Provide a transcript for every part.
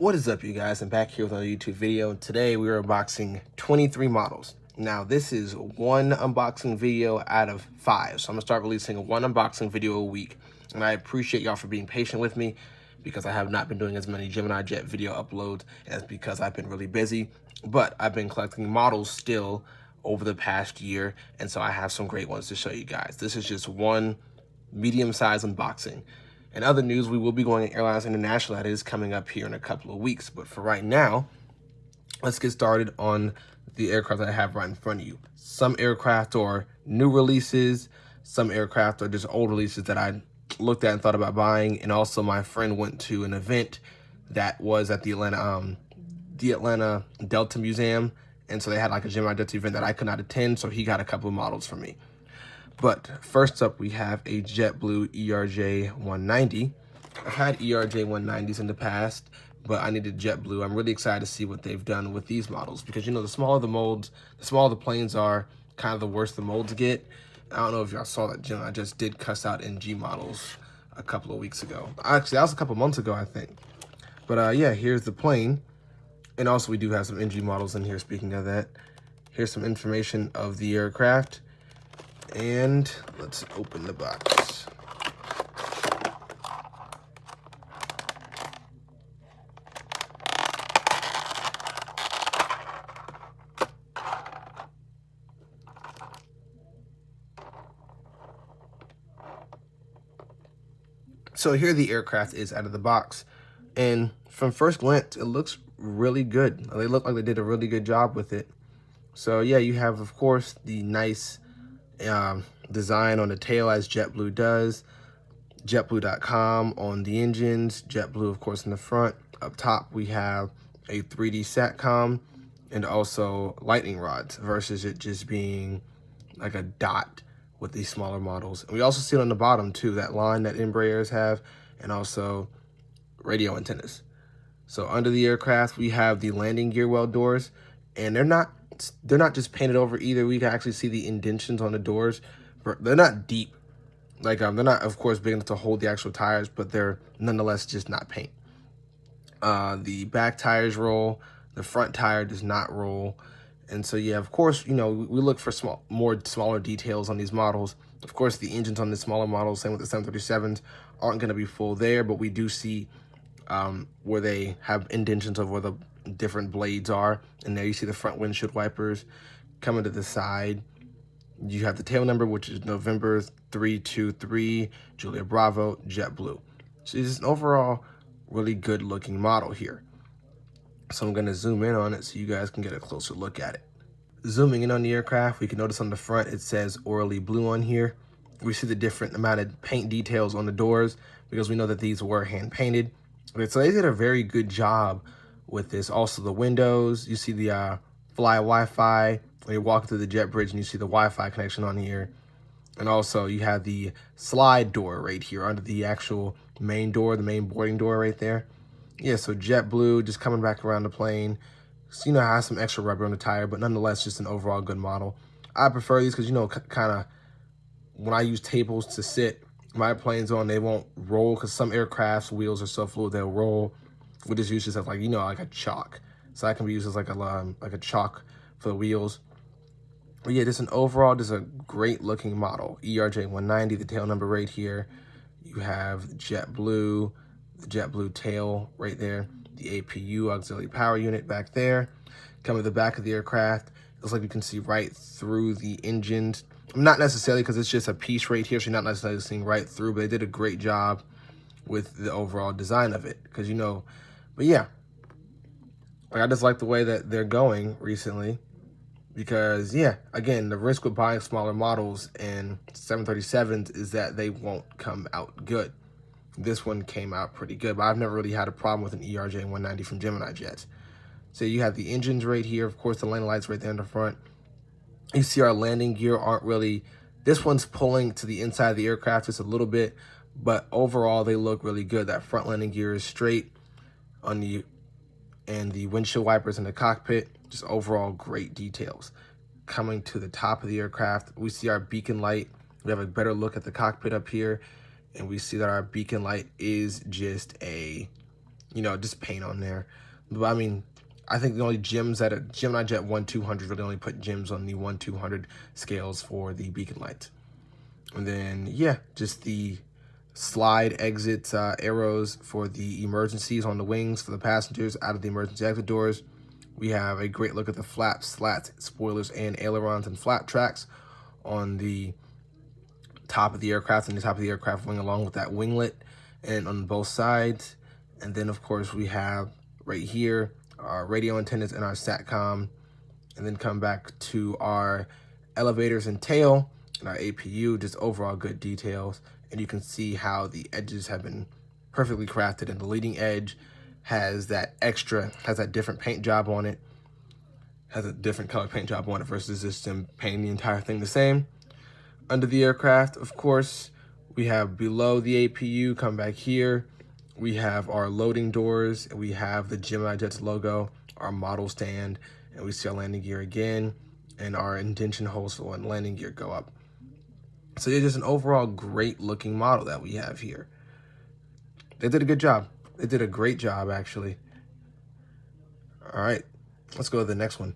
What is up, you guys? I'm back here with another YouTube video, and today we are unboxing 23 models. Now, this is one unboxing video out of 5, so I'm going to start releasing one unboxing video a week. And I appreciate y'all for being patient with me because I have not been doing as many Geminijets video uploads, and that's because I've been really busy. But I've been collecting models still over the past year, and so I have some great ones to show you guys. This is just one medium-sized unboxing. In other news, we will be going to Airlines International. That is coming up here in a couple of weeks. But for right now, let's get started on the aircraft that I have right in front of you. Some aircraft are new releases. Some aircraft are just old releases that I looked at and thought about buying. And also, my friend went to an event that was at the Atlanta Delta Museum. And so they had like a Geminijets event that I could not attend. So he got a couple of models for me. But first up, we have a JetBlue ERJ 190. I've had ERJ 190s in the past, but I needed JetBlue. I'm really excited to see what they've done with these models because, you know, the smaller the molds, the smaller the planes are, kind of the worse the molds get. I don't know if y'all saw that, I just did cuss out NG models a couple of weeks ago. Actually, that was a couple months ago, I think. But yeah, here's the plane. And also, we do have some NG models in here, speaking of that. Here's some information of the aircraft. And let's open the box. So here the aircraft is out of the box. And from first glance, it looks really good. They look like they did a really good job with it. So yeah, you have, of course, the nice design on the tail as JetBlue does, jetblue.com on the engines, JetBlue of course in the front. Up top we have a 3D SATCOM and also lightning rods versus it just being like a dot with these smaller models. And we also see it on the bottom too, that line that Embraers have, and also radio antennas. So under the aircraft we have the landing gear well doors, and they're not just painted over either. We can actually see the indentions on the doors. They're not deep. Like, they're not, of course, big enough to hold the actual tires, but they're nonetheless just not paint. The back tires roll. The front tire does not roll. And so, yeah, of course, you know, we look for smaller details on these models. Of course, the engines on the smaller models, same with the 737s, aren't going to be full there, but we do see where they have indentions of where the different blades are. And there you see the front windshield wipers coming to the side. You have the tail number, which is November 323, Julia Bravo, JetBlue. So it's an overall really good looking model here. So I'm going to zoom in on it so you guys can get a closer look at it. Zooming in on the aircraft, we can notice on the front it says Orally Blue on here. We see the different amount of paint details on the doors because we know that these were hand painted. So they did a very good job with this. Also the windows, you see the fly Wi-Fi when you're walking through the jet bridge and you see the Wi-Fi connection on here. And also you have the slide door right here under the actual main door, the main boarding door right there. Yeah, so JetBlue just coming back around the plane. So, you know, has some extra rubber on the tire, but nonetheless just an overall good model. I prefer these because, you know, kind of when I use tables to sit my planes on, they won't roll because some aircraft's wheels are so fluid they'll roll. We just use this as, like, you know, like a chalk. So I can be used as like a chalk for the wheels. But yeah, just an overall, just a great looking model. ERJ 190, the tail number right here. You have JetBlue, the JetBlue tail right there. The APU, auxiliary power unit, back there. Coming to the back of the aircraft. Looks like you can see right through the engines. Not necessarily because it's just a piece right here, so you're not necessarily seeing right through, but they did a great job with the overall design of it. Because, you know, but yeah, like, I just like the way that they're going recently because, yeah, again, the risk with buying smaller models and 737s is that they won't come out good. This one came out pretty good, but I've never really had a problem with an ERJ 190 from Geminijets. So you have the engines right here, of course, the landing lights right there in the front. You see our landing gear aren't really, this one's pulling to the inside of the aircraft just a little bit, but overall they look really good. That front landing gear is straight on the, and the windshield wipers in the cockpit, just overall great details. Coming to the top of the aircraft, we see our beacon light. We have a better look at the cockpit up here, and we see that our beacon light is just a just paint on there. But I mean, I think the only gems that a Geminijets 1/200 really only put gems on the 1/200 scales for the beacon lights. And then, yeah, just the slide exit arrows for the emergencies on the wings for the passengers out of the emergency exit doors. We have a great look at the flaps, slats, spoilers, and ailerons and flap tracks on the top of the aircraft and the top of the aircraft wing, along with that winglet and on both sides. And then, of course, we have right here our radio antennas and our SATCOM, and then come back to our elevators and tail and our APU, just overall good details. And you can see how the edges have been perfectly crafted, and the leading edge has that different paint job on it, has a different color paint job on it versus just them painting the entire thing the same. Under the aircraft, of course, we have below the APU, come back here, we have our loading doors, and we have the Geminijets logo, our model stand, and we see our landing gear again, and our indentation holes for when landing gear go up. So it's just an overall great looking model that we have here. They did a good job. They did a great job, actually. All right, let's go to the next one.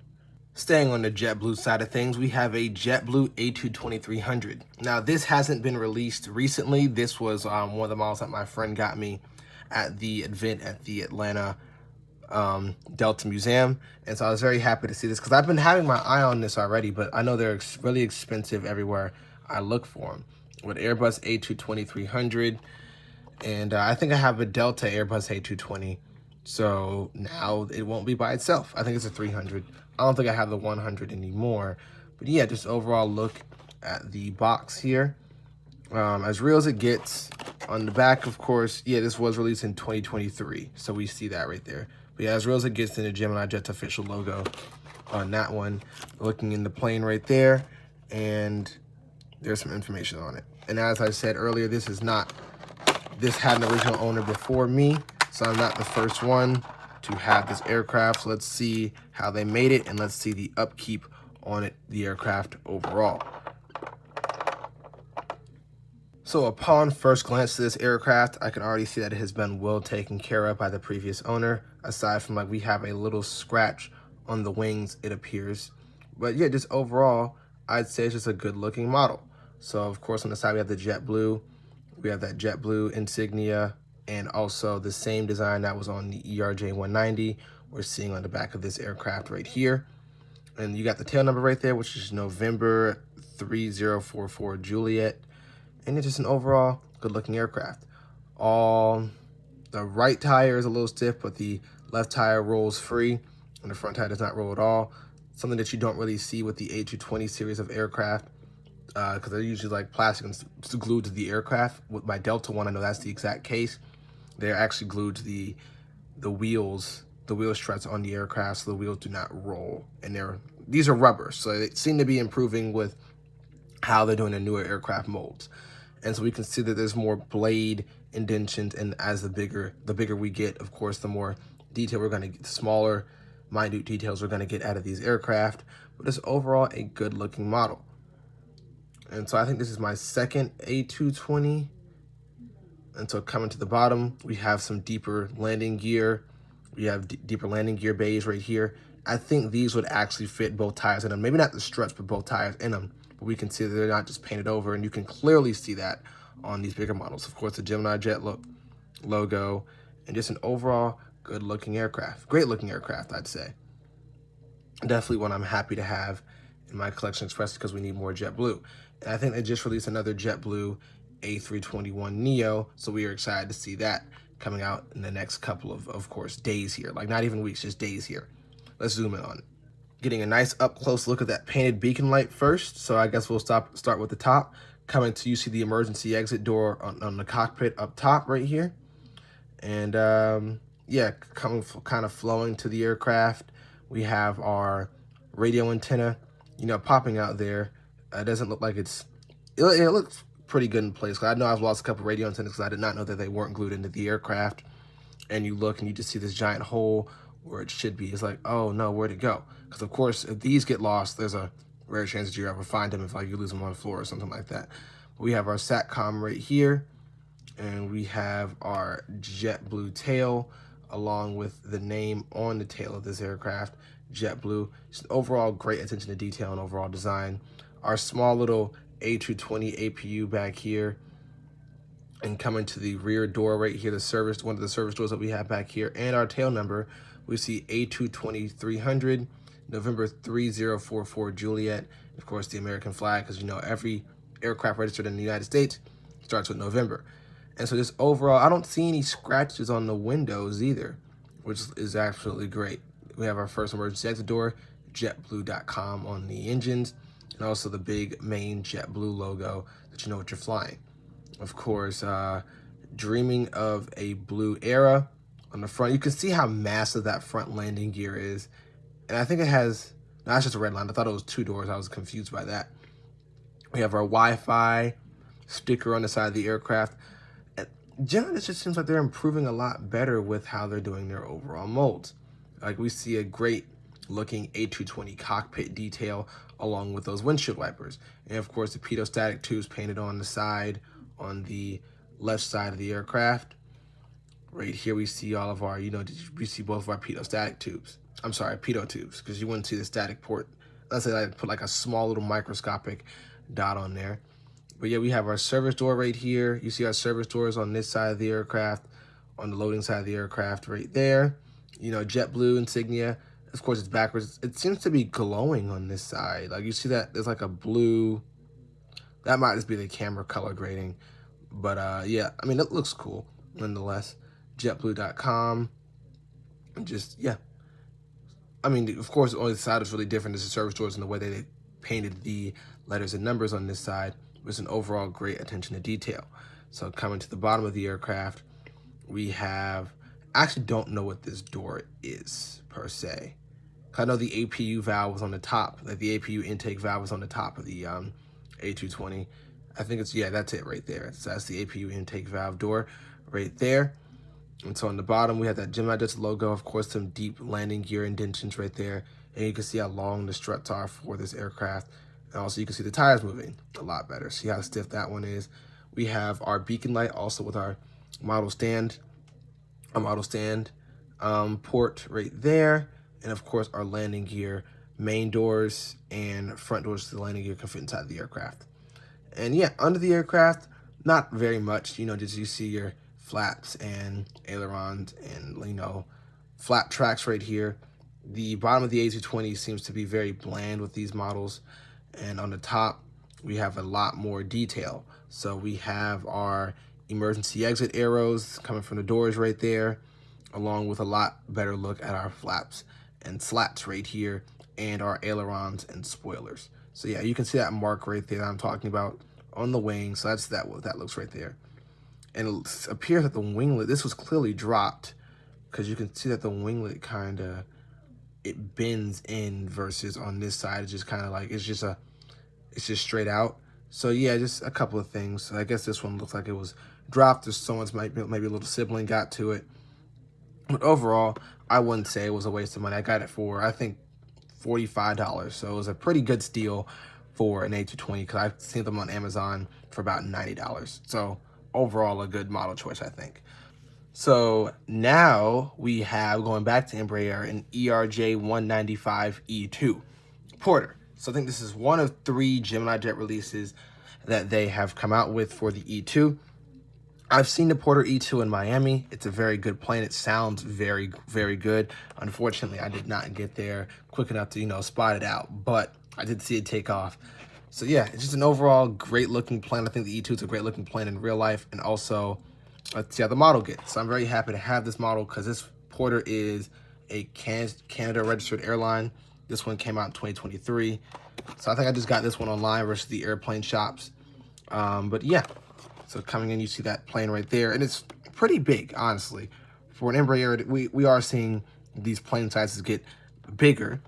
Staying on the JetBlue side of things, we have a JetBlue A220-300. Now, this hasn't been released recently. This was one of the models that my friend got me at the event at the Atlanta Delta Museum. And so I was very happy to see this because I've been having my eye on this already, but I know they're really expensive everywhere I look for them. With Airbus A220-300, and I think I have a Delta Airbus A220, so now it won't be by itself. I think it's a 300. I don't think I have the 100 anymore, but yeah, just overall look at the box here. As real as it gets. On the back, of course, yeah, this was released in 2023, so we see that right there. But yeah, as real as it gets in the Geminijets official logo on that one. Looking in the plane right there, and there's some information on it. And as I said earlier, this had an original owner before me, so I'm not the first one to have this aircraft. So let's see how they made it, and let's see the upkeep on it, the aircraft overall. So upon first glance to this aircraft, I can already see that it has been well taken care of by the previous owner, aside from we have a little scratch on the wings, it appears. But yeah, just overall, I'd say it's just a good looking model. So of course on the side we have the JetBlue, we have that JetBlue insignia, and also the same design that was on the ERJ 190 we're seeing on the back of this aircraft right here. And you got the tail number right there, which is November 3044 Juliet. And it's just an overall good looking aircraft. The right tire is a little stiff, but the left tire rolls free, and the front tire does not roll at all. Something that you don't really see with the A220 series of aircraft, because they're usually like plastic and glued to the aircraft. With my Delta one, I know that's the exact case. They're actually glued to the wheels, the wheel struts on the aircraft, so the wheels do not roll. And these are rubber, so they seem to be improving with how they're doing the newer aircraft molds. And so we can see that there's more blade indentions, and as the bigger we get, of course, the more detail we're going to get, the smaller, minute details we're going to get out of these aircraft. But it's overall a good looking model. And so I think this is my second A220. And so coming to the bottom, we have some deeper landing gear. We have deeper landing gear bays right here. I think these would actually fit both tires in them. Maybe not the struts, but both tires in them. But we can see that they're not just painted over, and you can clearly see that on these bigger models. Of course, the Geminijets logo, and just an overall good looking aircraft. Great looking aircraft, I'd say. Definitely one I'm happy to have in my collection, especially because we need more JetBlue. And I think they just released another JetBlue A321neo, so we are excited to see that coming out in the next couple of course, days here. Like not even weeks, just days here. Let's zoom in on it. Getting a nice up close look at that painted beacon light first. So I guess we'll start with the top. Coming to, you see the emergency exit door on the cockpit up top right here. And yeah, kind of flowing to the aircraft. We have our radio antenna, popping out there. It doesn't look like it looks pretty good in place. I know I've lost a couple radio antennas because I did not know that they weren't glued into the aircraft. And you look and you just see this giant hole where it should be. It's like, oh no, where'd it go? Because of course, if these get lost, there's a rare chance that you ever find them if you lose them on the floor or something like that. But we have our SATCOM right here, and we have our JetBlue tail along with the name on the tail of this aircraft, JetBlue. Just overall great attention to detail and overall design. Our small little A220 APU back here, and coming to the rear door right here, one of the service doors that we have back here, and our tail number, we see A220-300, November 3044 Juliet. Of course, the American flag, because every aircraft registered in the United States starts with November. And so just overall, I don't see any scratches on the windows either, which is absolutely great. We have our first emergency exit door, jetblue.com on the engines, and also the big main JetBlue logo that you know what you're flying. Of course, dreaming of a blue era on the front. You can see how massive that front landing gear is. And I think it has, no, that's just a red line. I thought it was 2 doors. I was confused by that. We have our Wi-Fi sticker on the side of the aircraft. And generally, it just seems like they're improving a lot better with how they're doing their overall molds. Like, we see a great looking A220 cockpit detail along with those windshield wipers. And of course, the pitot-static tubes painted on the side, on the left side of the aircraft. Right here, we see all of our, we see both of our pitot-static tubes. I'm sorry, pitot tubes, because you wouldn't see the static port. Let's say I put like a small little microscopic dot on there. But yeah, we have our service door right here. You see our service doors on this side of the aircraft, on the loading side of the aircraft right there. JetBlue insignia. Of course, it's backwards. It seems to be glowing on this side. Like, you see that there's like a blue. That might just be the camera color grading. But yeah, I mean, it looks cool nonetheless. JetBlue.com. And just, yeah. I mean, of course, the only side is really different is the service doors and the way they painted the letters and numbers on this side. Was an overall great attention to detail. So coming to the bottom of the aircraft, we have, I actually don't know what this door is per se. I know the APU valve was on the top, like the APU intake valve was on the top of the A220. I think it's, yeah, that's it right there. So that's the APU intake valve door right there. And so on the bottom, we have that Geminijets logo, of course, some deep landing gear indentions right there. And you can see how long the struts are for this aircraft. And also you can see the tires moving a lot better. See how stiff that one is. We have our beacon light also with our model stand, port right there. And of course, our landing gear, main doors and front doors to the landing gear can fit inside the aircraft. And yeah, under the aircraft, not very much, just you see your flaps and ailerons and, flap tracks right here. The bottom of the A220 seems to be very bland with these models. And on the top, we have a lot more detail. So we have our emergency exit arrows coming from the doors right there, along with a lot better look at our flaps and slats right here, and our ailerons and spoilers. So yeah, you can see that mark right there that I'm talking about on the wing. So that's what that looks right there. And it appears that the winglet, this was clearly dropped, because you can see that the winglet kind of, it bends in, versus on this side it's just kind of like, it's just straight out. So yeah, just a couple of things. I guess this one looks like it was dropped, or someone's maybe a little sibling got to it. But overall, I wouldn't say it was a waste of money. I got it for, I think, $45. So it was a pretty good steal for an A220, because I've seen them on Amazon for about $90. So overall, a good model choice, I think. So now we have, going back to Embraer, an ERJ-195E2 Porter. So I think this is one of 3 Geminijet releases that they have come out with for the E2. I've seen the Porter E2 in Miami. It's a very good plane. It sounds very, very good. Unfortunately, I did not get there quick enough to, spot it out, but I did see it take off. So yeah, it's just an overall great looking plane. I think the E2 is a great looking plane in real life, and also let's see how the model gets. So I'm very happy to have this model, because this Porter is a Canada registered airline. This one came out in 2023. So I think I just got this one online versus the airplane shops. But yeah, so coming in, you see that plane right there. And it's pretty big, honestly. For an Embraer, we are seeing these plane sizes get bigger,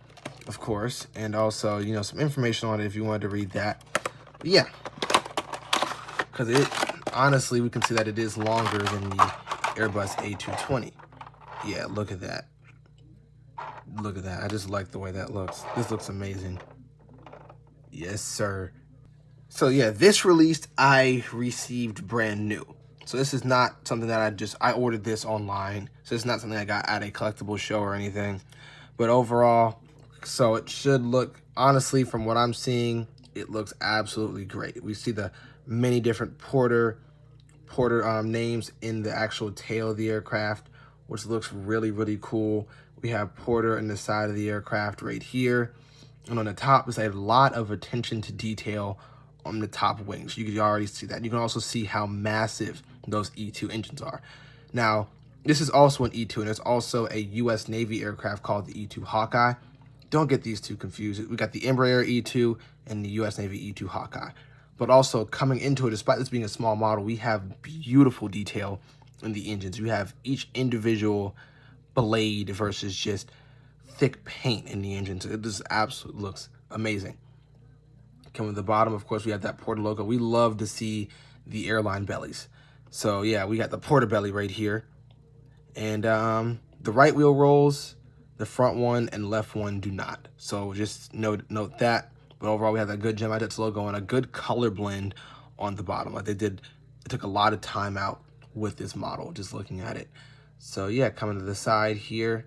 of course. And also, some information on it if you wanted to read that. But yeah, because honestly, we can see that it is longer than the Airbus A220. Yeah, look at that. Look at that. I just like the way that looks. This looks amazing. Yes, sir. So yeah, this released I received brand new. So this is not something that I ordered this online. So it's not something I got at a collectible show or anything. But overall, so it should look, honestly, from what I'm seeing, it looks absolutely great. We see the many different Porter names in the actual tail of the aircraft, which looks really, really cool. We have Porter in the side of the aircraft right here. And on the top, there's a lot of attention to detail on the top wings. You can already see that. You can also see how massive those E2 engines are. Now, this is also an E2, and there's also a U.S. Navy aircraft called the E2 Hawkeye. Don't get these two confused. We got the Embraer E2 and the U.S. Navy E2 Hawkeye. But also coming into it, despite this being a small model, we have beautiful detail in the engines. You have each individual blade versus just thick paint in the engines. It just absolutely looks amazing. Coming to the bottom, of course, we have that Porter logo. We love to see the airline bellies. So yeah, we got the Porter belly right here. And the right wheel rolls, the front one and left one do not. So just note that. But overall, we have that good Geminijets logo and a good color blend on the bottom. Like it took a lot of time out with this model, just looking at it. So yeah, coming to the side here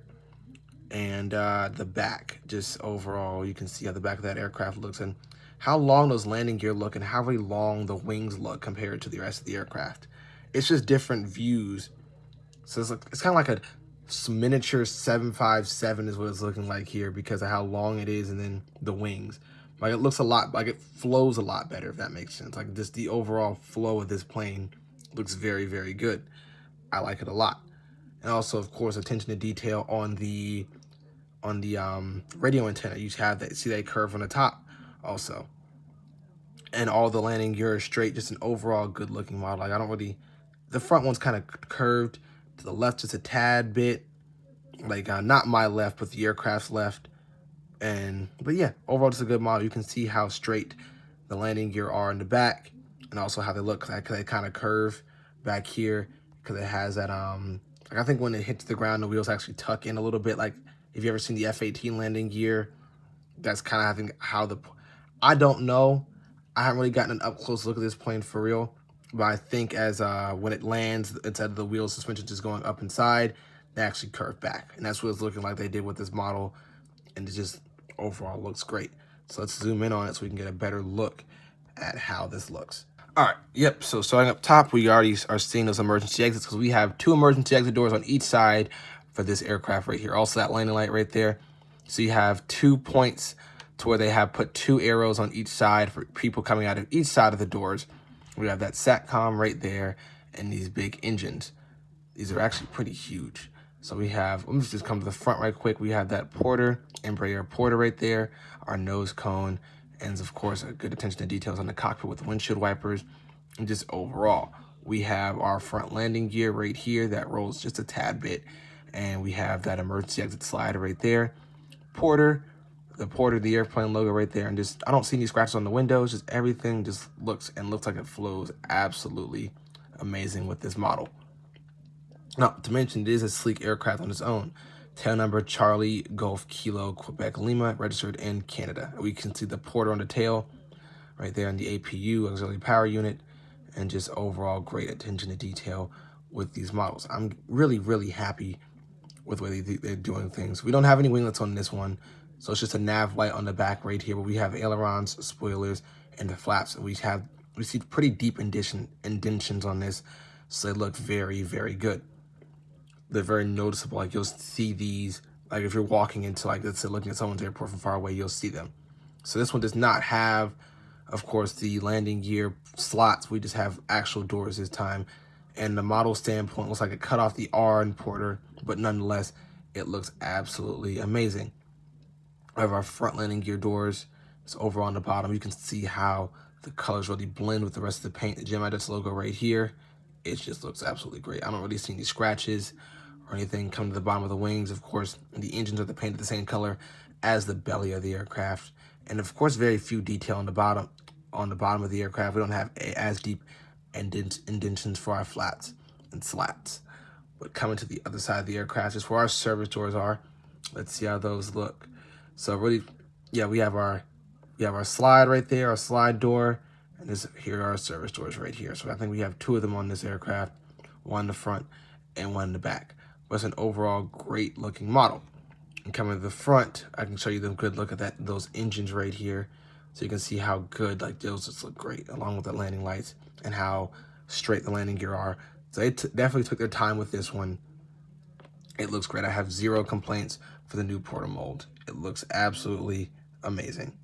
and the back, just overall, you can see how the back of that aircraft looks and how long those landing gear look and how very long the wings look compared to the rest of the aircraft. It's just different views. So it's kind of like a miniature 757 is what it's looking like here because of how long it is and then the wings. Like it looks a lot, like it flows a lot better, if that makes sense. Like just the overall flow of this plane looks very, very good. I like it a lot. And also, of course, attention to detail on the radio antenna. You have that, see that curve on the top also. And all the landing gear is straight, just an overall good looking model. Like I don't really, the front one's kind of curved to the left just a tad bit. Like not my left, but the aircraft's left. But yeah, overall just a good model. You can see how straight the landing gear are in the back and also how they look. Like they kind of curve back here because it has that, like I think when it hits the ground, the wheels actually tuck in a little bit. Like if you ever seen the F-18 landing gear, that's kind of I think how I don't know. I haven't really gotten an up close look at this plane for real, but I think as when it lands, instead of the wheel suspension just going up inside, they actually curve back. And that's what it's looking like they did with this model. And it just overall looks great. So let's zoom in on it so we can get a better look at how this looks. All right, yep, so starting up top, we already are seeing those emergency exits because we have 2 emergency exit doors on each side for this aircraft right here. Also that landing light right there. So you have 2 points to where they have put 2 arrows on each side for people coming out of each side of the doors. We have that SATCOM right there and these big engines. These are actually pretty huge. So we have, let me just come to the front right quick. We have that Porter, Embraer Porter right there, our nose cone, and of course, a good attention to details on the cockpit with the windshield wipers. And just overall, we have our front landing gear right here that rolls just a tad bit. And we have that emergency exit slider right there. Porter, the airplane logo right there. And just, I don't see any scratches on the windows. Just everything just looks like it flows absolutely amazing with this model. Now, to mention, it is a sleek aircraft on its own. Tail number Charlie Golf Kilo Quebec Lima, registered in Canada. We can see the Porter on the tail right there on the APU, auxiliary power unit, and just overall great attention to detail with these models. I'm really, really happy with the way they're doing things. We don't have any winglets on this one, so it's just a nav light on the back right here, but we have ailerons, spoilers, and the flaps. And we see pretty deep indentions on this, so they look very, very good. They're very noticeable. Like you'll see these, like if you're walking into, like let's say looking at someone's airport from far away, you'll see them. So this one does not have, of course, the landing gear slots. We just have actual doors this time. And the model standpoint looks like it cut off the R in Porter, but nonetheless, it looks absolutely amazing. We have our front landing gear doors. It's over on the bottom. You can see how the colors really blend with the rest of the paint. The Geminijets logo right here. It just looks absolutely great. I don't really see any scratches or anything come to the bottom of the wings. Of course, the engines are painted the same color as the belly of the aircraft. And of course, very few detail on the bottom of the aircraft. We don't have as deep indentions for our flats and slats. But coming to the other side of the aircraft is where our service doors are. Let's see how those look. So really, yeah, we have our slide right there, our slide door, And here are our service doors right here. So I think we have 2 of them on this aircraft, one in the front and one in the back. But it's an overall great looking model. And coming to the front, I can show you them good look at those engines right here. So you can see how good, like those just look great, along with the landing lights and how straight the landing gear are. So they definitely took their time with this one. It looks great. I have 0 complaints for the new Porter mold. It looks absolutely amazing.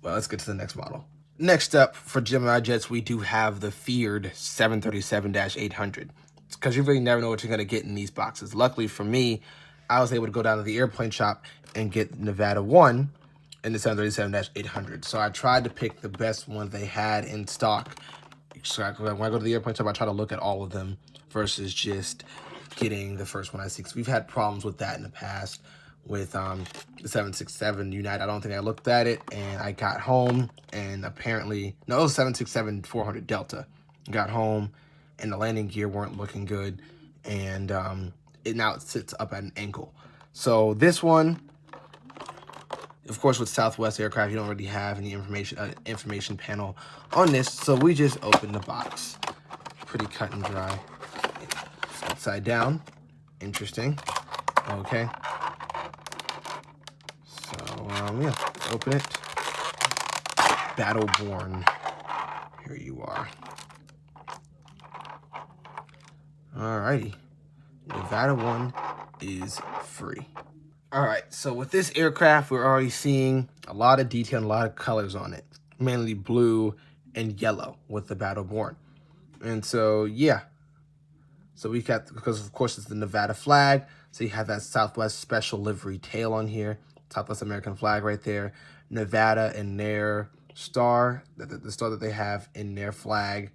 Well, let's get to the next model. Next up for Geminijets, we do have the feared 737-800. Because you really never know what you're going to get in these boxes. Luckily for me, I was able to go down to the airplane shop and get Nevada 1 in the 737-800. So I tried to pick the best one they had in stock. So when I go to the airplane shop, I try to look at all of them versus just getting the first one I see. Because we've had problems with that in the past with the 767 United. I don't think I looked at it, and I got home, and apparently, no, it was 767-400 Delta. Got home, and the landing gear weren't looking good, and it sits up at an ankle. So this one, of course, with Southwest aircraft, you don't really have any information panel on this, so we just opened the box. Pretty cut and dry. It's upside down. Interesting. Okay. So, yeah, open it. Battleborn. Here you are. Alrighty. Nevada 1 is free. Alright, so with this aircraft, we're already seeing a lot of detail and a lot of colors on it. Mainly blue and yellow with the Battleborn. And so, yeah. So we got, because of course it's the Nevada flag, so you have that Southwest special livery tail on here. Southwest American flag right there. Nevada and their star, the star that they have in their flag.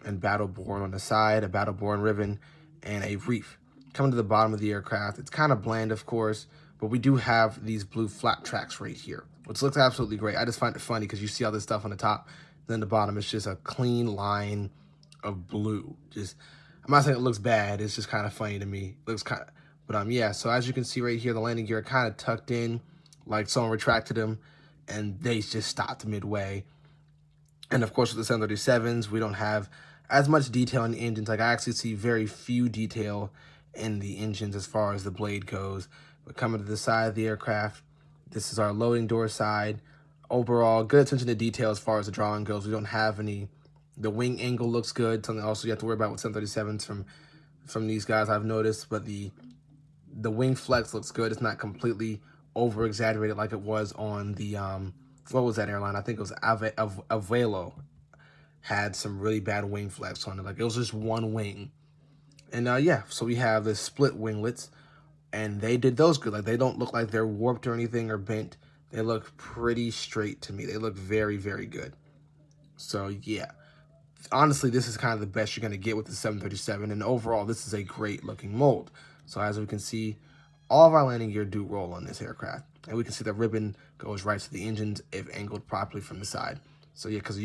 And Battleborn on the side, a Battleborn ribbon, and a reef. Coming to the bottom of the aircraft, it's kind of bland, of course, but we do have these blue flat tracks right here, which looks absolutely great. I just find it funny because you see all this stuff on the top, then the bottom is just a clean line of blue. Just, I'm not saying it looks bad, it's just kind of funny to me. It looks kind of, but yeah, so as you can see right here, the landing gear kind of tucked in, like someone retracted them, and they just stopped midway. And of course, with the 737s, we don't have as much detail in the engines. Like, I actually see very few detail in the engines as far as the blade goes. But coming to the side of the aircraft, this is our loading door side. Overall, good attention to detail as far as the drawing goes. We don't have any, the wing angle looks good. Something also you have to worry about with 737s from these guys I've noticed. But the wing flex looks good. It's not completely over exaggerated like it was on the what was that airline? I think it was Avelo. Had some really bad wing flex on it. Like, it was just one wing. And yeah, so we have the split winglets, and they did those good. Like, they don't look like they're warped or anything or bent. They look pretty straight to me. They look very, very good. So yeah, honestly, this is kind of the best you're going to get with the 737. And overall, this is a great looking mold. So as we can see, all of our landing gear do roll on this aircraft. And we can see the ribbon goes right to the engines if angled properly from the side. So yeah, because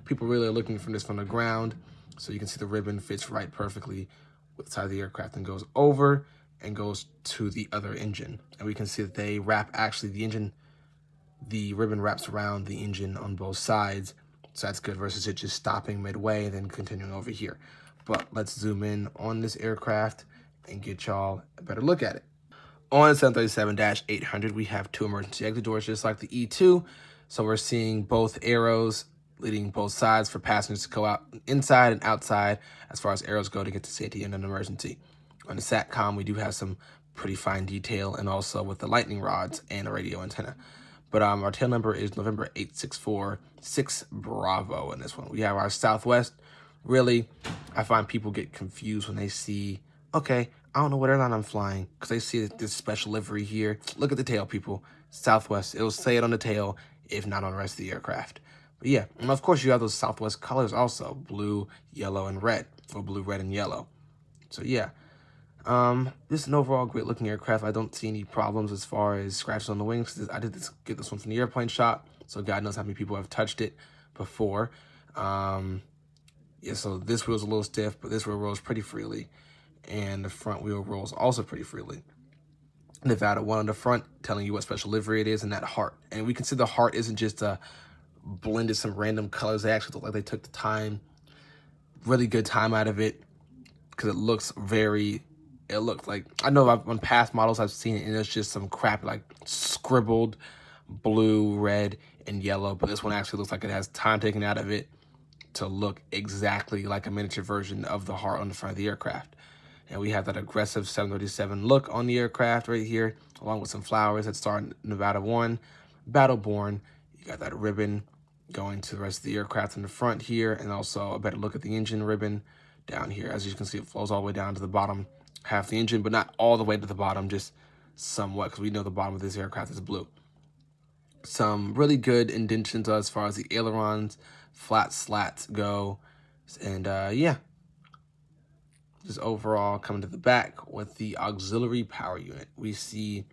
people really are looking from this from the ground. So you can see the ribbon fits right perfectly with the side of the aircraft and goes over and goes to the other engine. And we can see that they wrap, actually the ribbon wraps around the engine on both sides. So that's good versus it just stopping midway and then continuing over here. But let's zoom in on this aircraft and get y'all a better look at it. On the 737-800, we have 2 emergency exit doors, just like the E2. So we're seeing both arrows leading both sides for passengers to go out inside and outside as far as arrows go to get to safety in an emergency. On the SATCOM, we do have some pretty fine detail, and also with the lightning rods and a radio antenna. But our tail number is November 8646 Bravo in this one. We have our Southwest. Really, I find people get confused when they see, okay, I don't know what airline I'm flying, because they see this special livery here. Look at the tail, people. Southwest. It'll say it on the tail, if not on the rest of the aircraft. But yeah, and of course you have those Southwest colors also, blue, yellow, and red, or blue, red, and yellow. So yeah, this is an overall great looking aircraft. I don't see any problems as far as scratches on the wings. I did get this one from the airplane shop, so God knows how many people have touched it before. Yeah, so this wheel's a little stiff, but this wheel rolls pretty freely, and the front wheel rolls also pretty freely. Nevada 1 on the front, telling you what special livery it is, and that heart. And we can see the heart isn't just a blended some random colors. They actually look like they took the time, really good time out of it, because it looks it looks like, I know on past models I've seen it and it's just some crap like scribbled blue, red, and yellow, but this one actually looks like it has time taken out of it to look exactly like a miniature version of the heart on the front of the aircraft. And we have that aggressive 737 look on the aircraft right here, along with some flowers that start Nevada 1, Battleborn. You got that ribbon going to the rest of the aircraft in the front here, and also a better look at the engine ribbon down here. As you can see, it flows all the way down to the bottom half the engine, but not all the way to the bottom, just somewhat, because we know the bottom of this aircraft is blue. Some really good indentions as far as the ailerons, flat slats go, and yeah, just overall coming to the back with the auxiliary power unit. We see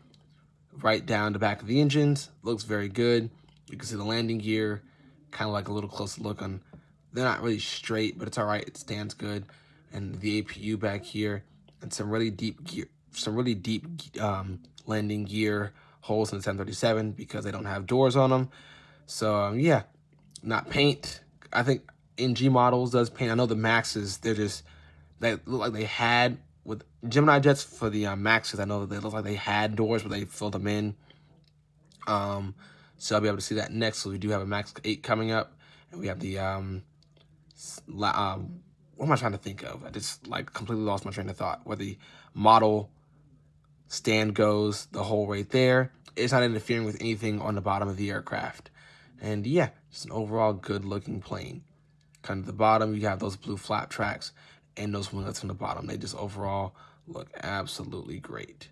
right down the back of the engines, looks very good. You can see the landing gear, kind of like a little closer look on, they're not really straight, but it's all right, it stands good. And the APU back here, and some really deep gear, landing gear holes in the 737 because they don't have doors on them. So yeah, not paint. I think NG models does paint. I know the Maxes, they look like they had, with Geminijets for the Maxes, I know that they look like they had doors, but they filled them in. So I'll be able to see that next. So we do have a Max 8 coming up, and we have the what am I trying to think of? I just like completely lost my train of thought. Where the model stand goes, the hole right there, it's not interfering with anything on the bottom of the aircraft. And yeah, just an overall good looking plane. Kind of the bottom, you have those blue flap tracks and those winglets on the bottom. They just overall look absolutely great.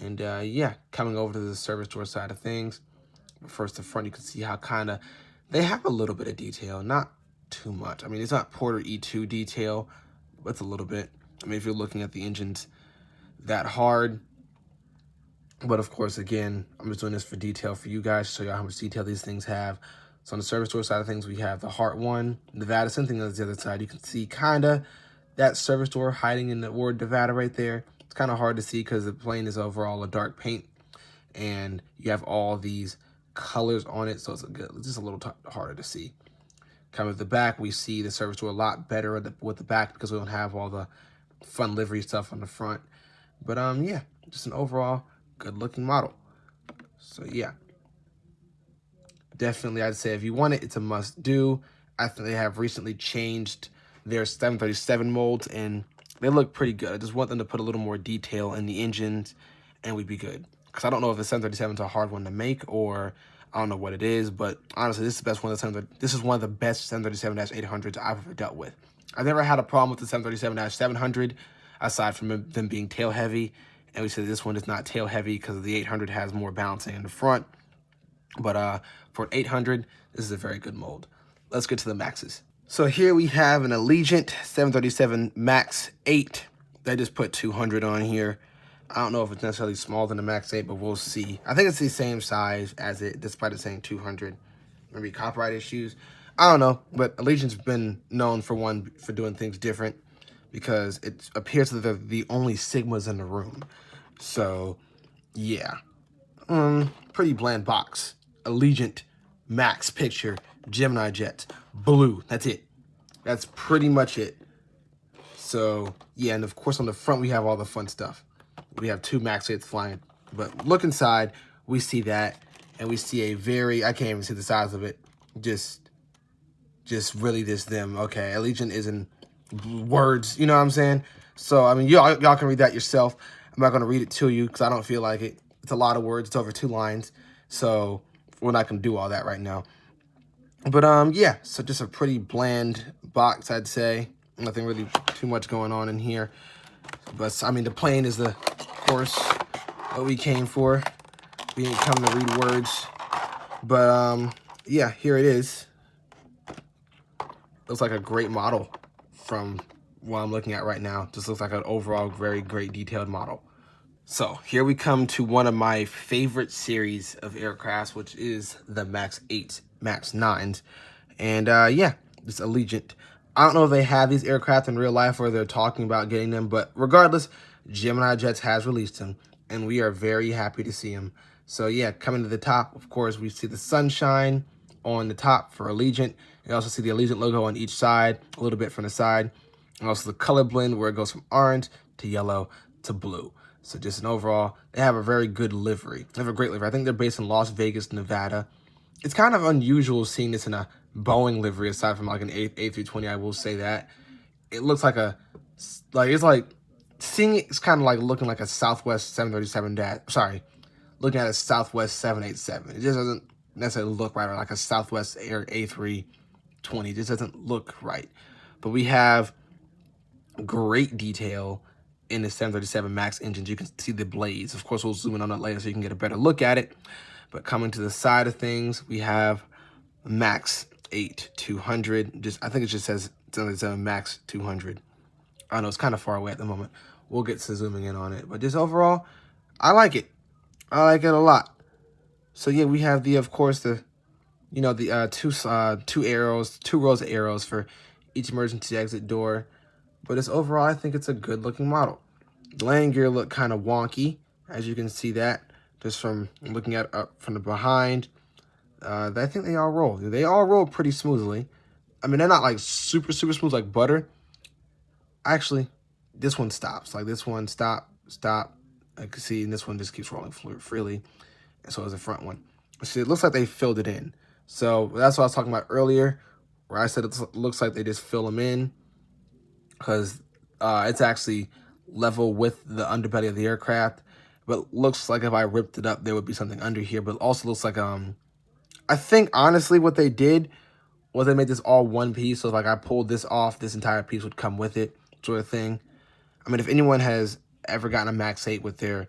And yeah, coming over to the service door side of things, first the front, you can see how kind of, they have a little bit of detail, not too much. I mean, it's not Porter E2 detail, but it's a little bit. I mean, if you're looking at the engines that hard, but of course, again, I'm just doing this for detail for you guys to show you how much detail these things have. So on the service door side of things, we have the Heart 1, Nevada, same thing on the other side. You can see kind of that service door hiding in the word Nevada right there. It's kind of hard to see because the plane is overall a dark paint, and you have all these colors on it, so it's just a little harder to see. Coming at the back, we see the service door a lot better with the back because we don't have all the fun livery stuff on the front. But yeah, just an overall good looking model. So yeah, definitely I'd say if you want it, it's a must do. I think they have recently changed their 737 molds and they look pretty good. I just want them to put a little more detail in the engines and we'd be good. Because I don't know if the 737 is a hard one to make or I don't know what it is, but honestly, this is the best one. This is one of the best 737-800s I've ever dealt with. I've never had a problem with the 737-700 aside from them being tail heavy. And we said this one is not tail heavy because the 800 has more balancing in the front. But for 800, this is a very good mold. Let's get to the Maxes. So here we have an Allegiant 737 MAX 8. They just put 200 on here. I don't know if it's necessarily smaller than the MAX 8, but we'll see. I think it's the same size as it, despite it saying 200. Maybe copyright issues. I don't know, but Allegiant's been known for doing things different because it appears that they're the only Sigmas in the room. So, yeah. Pretty bland box. Allegiant, Max picture, Geminijets, blue. That's it. That's pretty much it. So, yeah, and of course on the front we have all the fun stuff. We have two Max 8s flying. But look inside, we see that, and we see a very, I can't even see the size of it. Just really just them. Okay, Allegiant is in words, you know what I'm saying? So, I mean, y'all can read that yourself. I'm not going to read it to you because I don't feel like it. It's a lot of words. It's over 2 lines. So, we're not going to do all that right now. But, yeah, so just a pretty bland box, I'd say. Nothing really too much going on in here. But, I mean, the plane is of course, what we came for. We ain't come to read words. But, yeah, here it is. Looks like a great model from what I'm looking at right now. Just looks like an overall very great detailed model. So here we come to one of my favorite series of aircrafts, which is the MAX 8s, MAX 9s. And yeah, it's Allegiant. I don't know if they have these aircraft in real life or they're talking about getting them, but regardless, Geminijets has released them, and we are very happy to see them. So yeah, coming to the top, of course, we see the sunshine on the top for Allegiant. You also see the Allegiant logo on each side, a little bit from the side. And also the color blend where it goes from orange to yellow to blue. So just an overall, they have a very good livery. They have a great livery. I think they're based in Las Vegas, Nevada. It's kind of unusual seeing this in a Boeing livery aside from like an A320, I will say that. It looks like seeing it's kind of like looking like a Southwest 737 looking at a Southwest 787. It just doesn't necessarily look right, or like a Southwest Air A320. It just doesn't look right. But we have great detail in the 737 MAX engines. You can see the blades. Of course, we'll zoom in on that later so you can get a better look at it. But coming to the side of things, we have MAX 8-200. I think it just says 737 MAX 200. I know it's kind of far away at the moment. We'll get to zooming in on it. But just overall, I like it. I like it a lot. So yeah, we have of course, two arrows, 2 rows of arrows for each emergency exit door. But it's overall, I think it's a good looking model. The landing gear look kind of wonky, as you can see that just from looking at up from the behind. I think they all roll. They all roll pretty smoothly. I mean, they're not like super smooth like butter. Actually, this one stops. Like this one stop. I can see, and this one just keeps rolling freely. And so is the front one. See, it looks like they filled it in. So that's what I was talking about earlier, where I said it looks like they just fill them in, because it's actually level with the underbelly of the aircraft. But looks like if I ripped it up, there would be something under here. But it also looks like I think honestly what they did was they made this all one piece. So like I pulled this off, this entire piece would come with it, sort of thing. I mean, if anyone has ever gotten a MAX 8 with the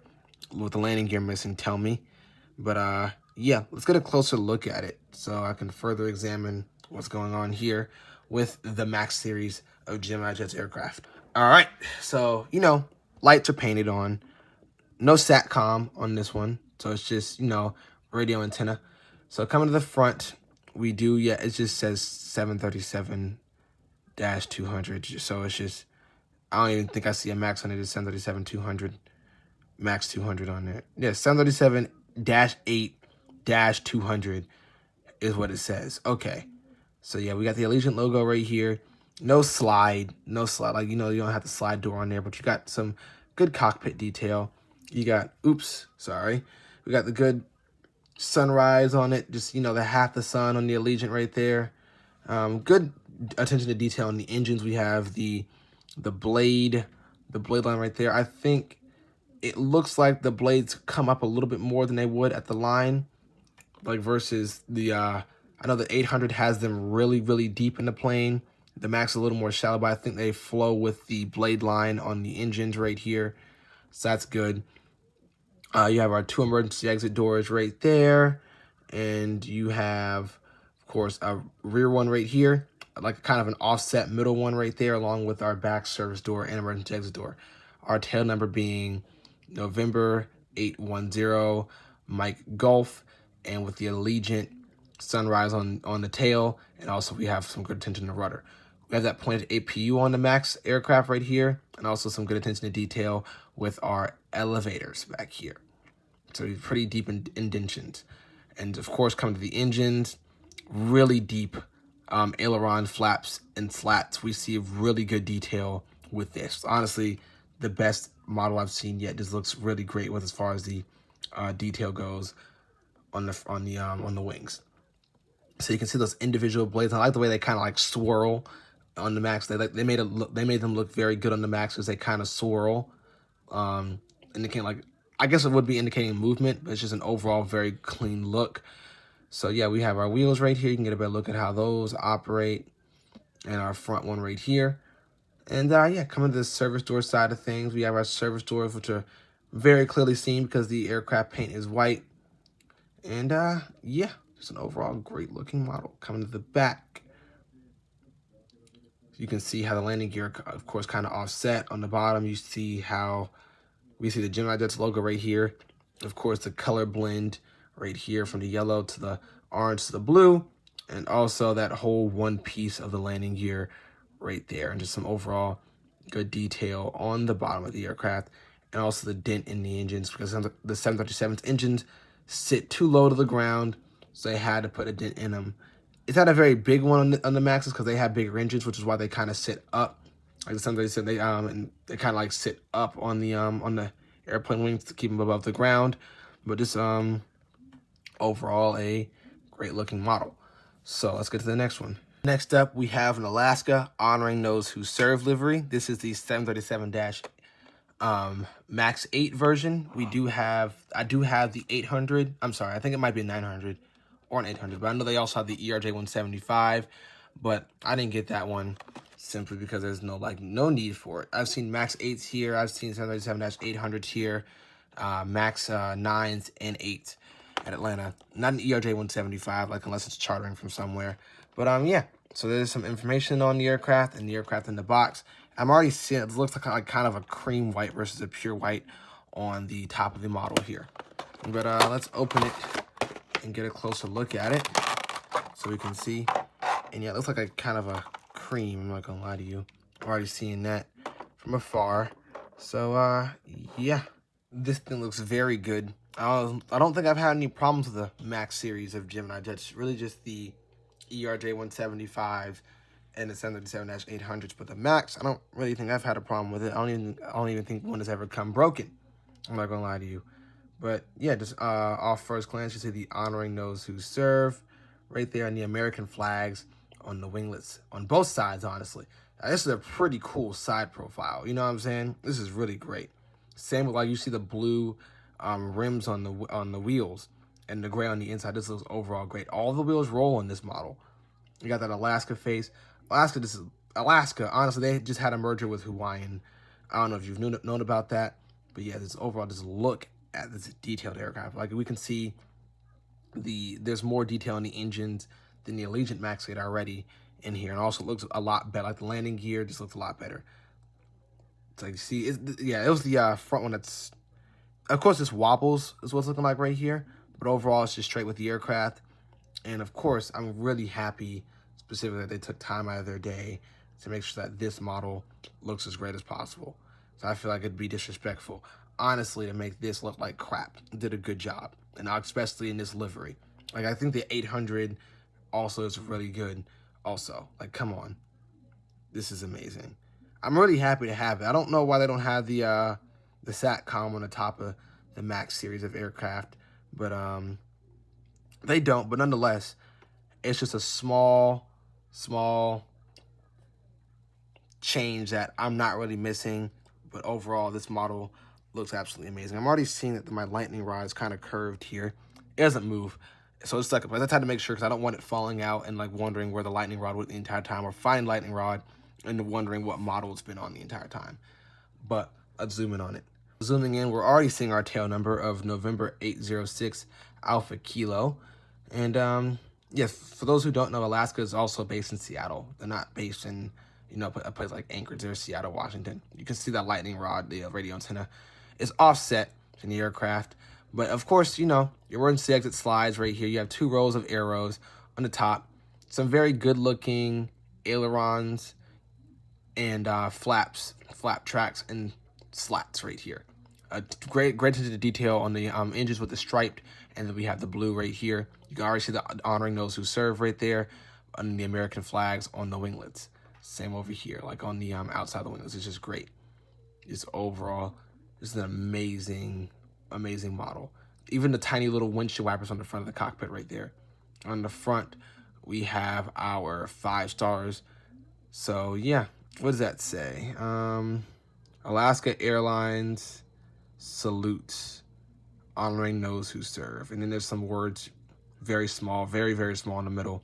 landing gear missing, tell me. But yeah, let's get a closer look at it so I can further examine what's going on here with the MAX series of Geminijets aircraft. All right, so lights are painted on. No SATCOM on this one, so it's just radio antenna. So coming to the front, we do it just says 737-200. So it's just, I don't even think I see a MAX on it. It's 737-200, MAX 200 on there. Yeah, 737-8-200 is what it says. Okay, so yeah, we got the Allegiant logo right here. No slide. Like, you don't have the slide door on there, but you got some good cockpit detail. You got, we got the good sunrise on it. Just, the half the sun on the Allegiant right there. Good attention to detail on the engines. We have the blade line right there. I think it looks like the blades come up a little bit more than they would at the line, like versus the, I know the 800 has them really deep in the plane. The MAX is a little more shallow, but I think they flow with the blade line on the engines right here. So that's good. You have our 2 emergency exit doors right there. And you have, of course, a rear one right here, like kind of an offset middle one right there, along with our back service door and emergency exit door. Our tail number being November 810, Mike Golf, and with the Allegiant sunrise on the tail. And also we have some good attention to rudder. We have that pointed APU on the MAX aircraft right here, and also some good attention to detail with our elevators back here. So pretty deep indentions. And of course, coming to the engines, really deep aileron flaps and slats. We see really good detail with this. Honestly, the best model I've seen yet. This looks really great with as far as the detail goes on the wings. So you can see those individual blades. I like the way they kind of like swirl on the MAX. They made them look very good on the MAX because they kind of swirl, indicating, like, I guess it would be indicating movement, but it's just an overall very clean look. So yeah, we have our wheels right here. You can get a better look at how those operate, and our front one right here. And yeah, coming to the service door side of things, we have our service doors, which are very clearly seen because the aircraft paint is white. And yeah, just an overall great looking model. Coming to the back, you can see how the landing gear, of course, kind of offset on the bottom. You see how we see the Geminijets logo right here. Of course, the color blend right here from the yellow to the orange to the blue. And also that whole one piece of the landing gear right there. And just some overall good detail on the bottom of the aircraft. And also the dent in the engines, because the 737's engines sit too low to the ground. so they had to put a dent in them. It's not a very big one on the Maxes because they have bigger engines, which is why they kind of sit up. Like somebody said, they and they kind of like sit up on the airplane wings to keep them above the ground. But just overall a great looking model. So let's get to the next one. Next up, we have an Alaska honoring those who serve livery. This is the 737- Max 8 version. I do have the 800. I'm sorry, I think it might be a 900 or an 800, but I know they also have the ERJ 175, but I didn't get that one simply because there's no need for it. I've seen Max 8s here. I've seen 737-800s here, Max 9s and 8s at Atlanta. Not an ERJ 175, like unless it's chartering from somewhere. But yeah, so there's some information on the aircraft and the aircraft in the box. I'm already seeing it looks like kind of a cream white versus a pure white on the top of the model here. But let's open it and get a closer look at it so we can see. And yeah, it looks like a kind of a cream. I'm not gonna lie to you. I'm already seeing that from afar. So yeah, this thing looks very good. I don't think I've had any problems with the Max series of Geminijets. Really just the ERJ 175 and the 737-800s, but the Max, I don't really think I've had a problem with it. I don't even think one has ever come broken. I'm not gonna lie to you. But yeah, just off first glance, you see the honoring those who serve right there on the American flags on the winglets on both sides, honestly. Now, this is a pretty cool side profile. You know what I'm saying? This is really great. Same with like you see the blue rims on the wheels and the gray on the inside. This looks overall great. All the wheels roll on this model. You got that Alaska face. Alaska, honestly, they just had a merger with Hawaiian. I don't know if you've known about that, but yeah, this overall, just look at this detailed aircraft. Like we can see there's more detail in the engines than the Allegiant Max 8 already in here, and also looks a lot better. Like the landing gear just looks a lot better. It's like you see, yeah, it was the front one that's, of course, this wobbles is what's looking like right here, but overall it's just straight with the aircraft. And of course, I'm really happy specifically that they took time out of their day to make sure that this model looks as great as possible. So I feel like it'd be disrespectful, honestly, to make this look like crap. It did a good job, and especially in this livery. Like, I think the 800 also is really good also. Like, come on. This is amazing. I'm really happy to have it. I don't know why they don't have the SATCOM on the top of the Max series of aircraft, but they don't. But nonetheless, it's just a small change that I'm not really missing. But overall, this model looks absolutely amazing. I'm already seeing that my lightning rod is kind of curved here. It doesn't move. So it's like, but I had to make sure because I don't want it falling out and like wondering where the lightning rod was the entire time, or find lightning rod and wondering what model it's been on the entire time. But let's zoom in on it. Zooming in, we're already seeing our tail number of November 806 Alpha Kilo. And yes, for those who don't know, Alaska is also based in Seattle. They're not based in, you know, a place like Anchorage or Seattle, Washington. You can see that lightning rod, the radio antenna, is offset in the aircraft. But of course, you know, your emergency exit slides right here. You have 2 rows of arrows on the top. Some very good looking ailerons and flap tracks and slats right here. Great attention to detail on the engines with the striped, and then we have the blue right here. You can already see the honoring those who serve right there on the American flags on the winglets. Same over here, like on the outside of the winglets. It's just great. Just overall, this is an amazing model. Even the tiny little windshield wipers on the front of the cockpit right there. On the front, we have our 5 stars. So yeah, what does that say? Alaska Airlines salutes, honoring those who serve. And then there's some words, very small, very small in the middle,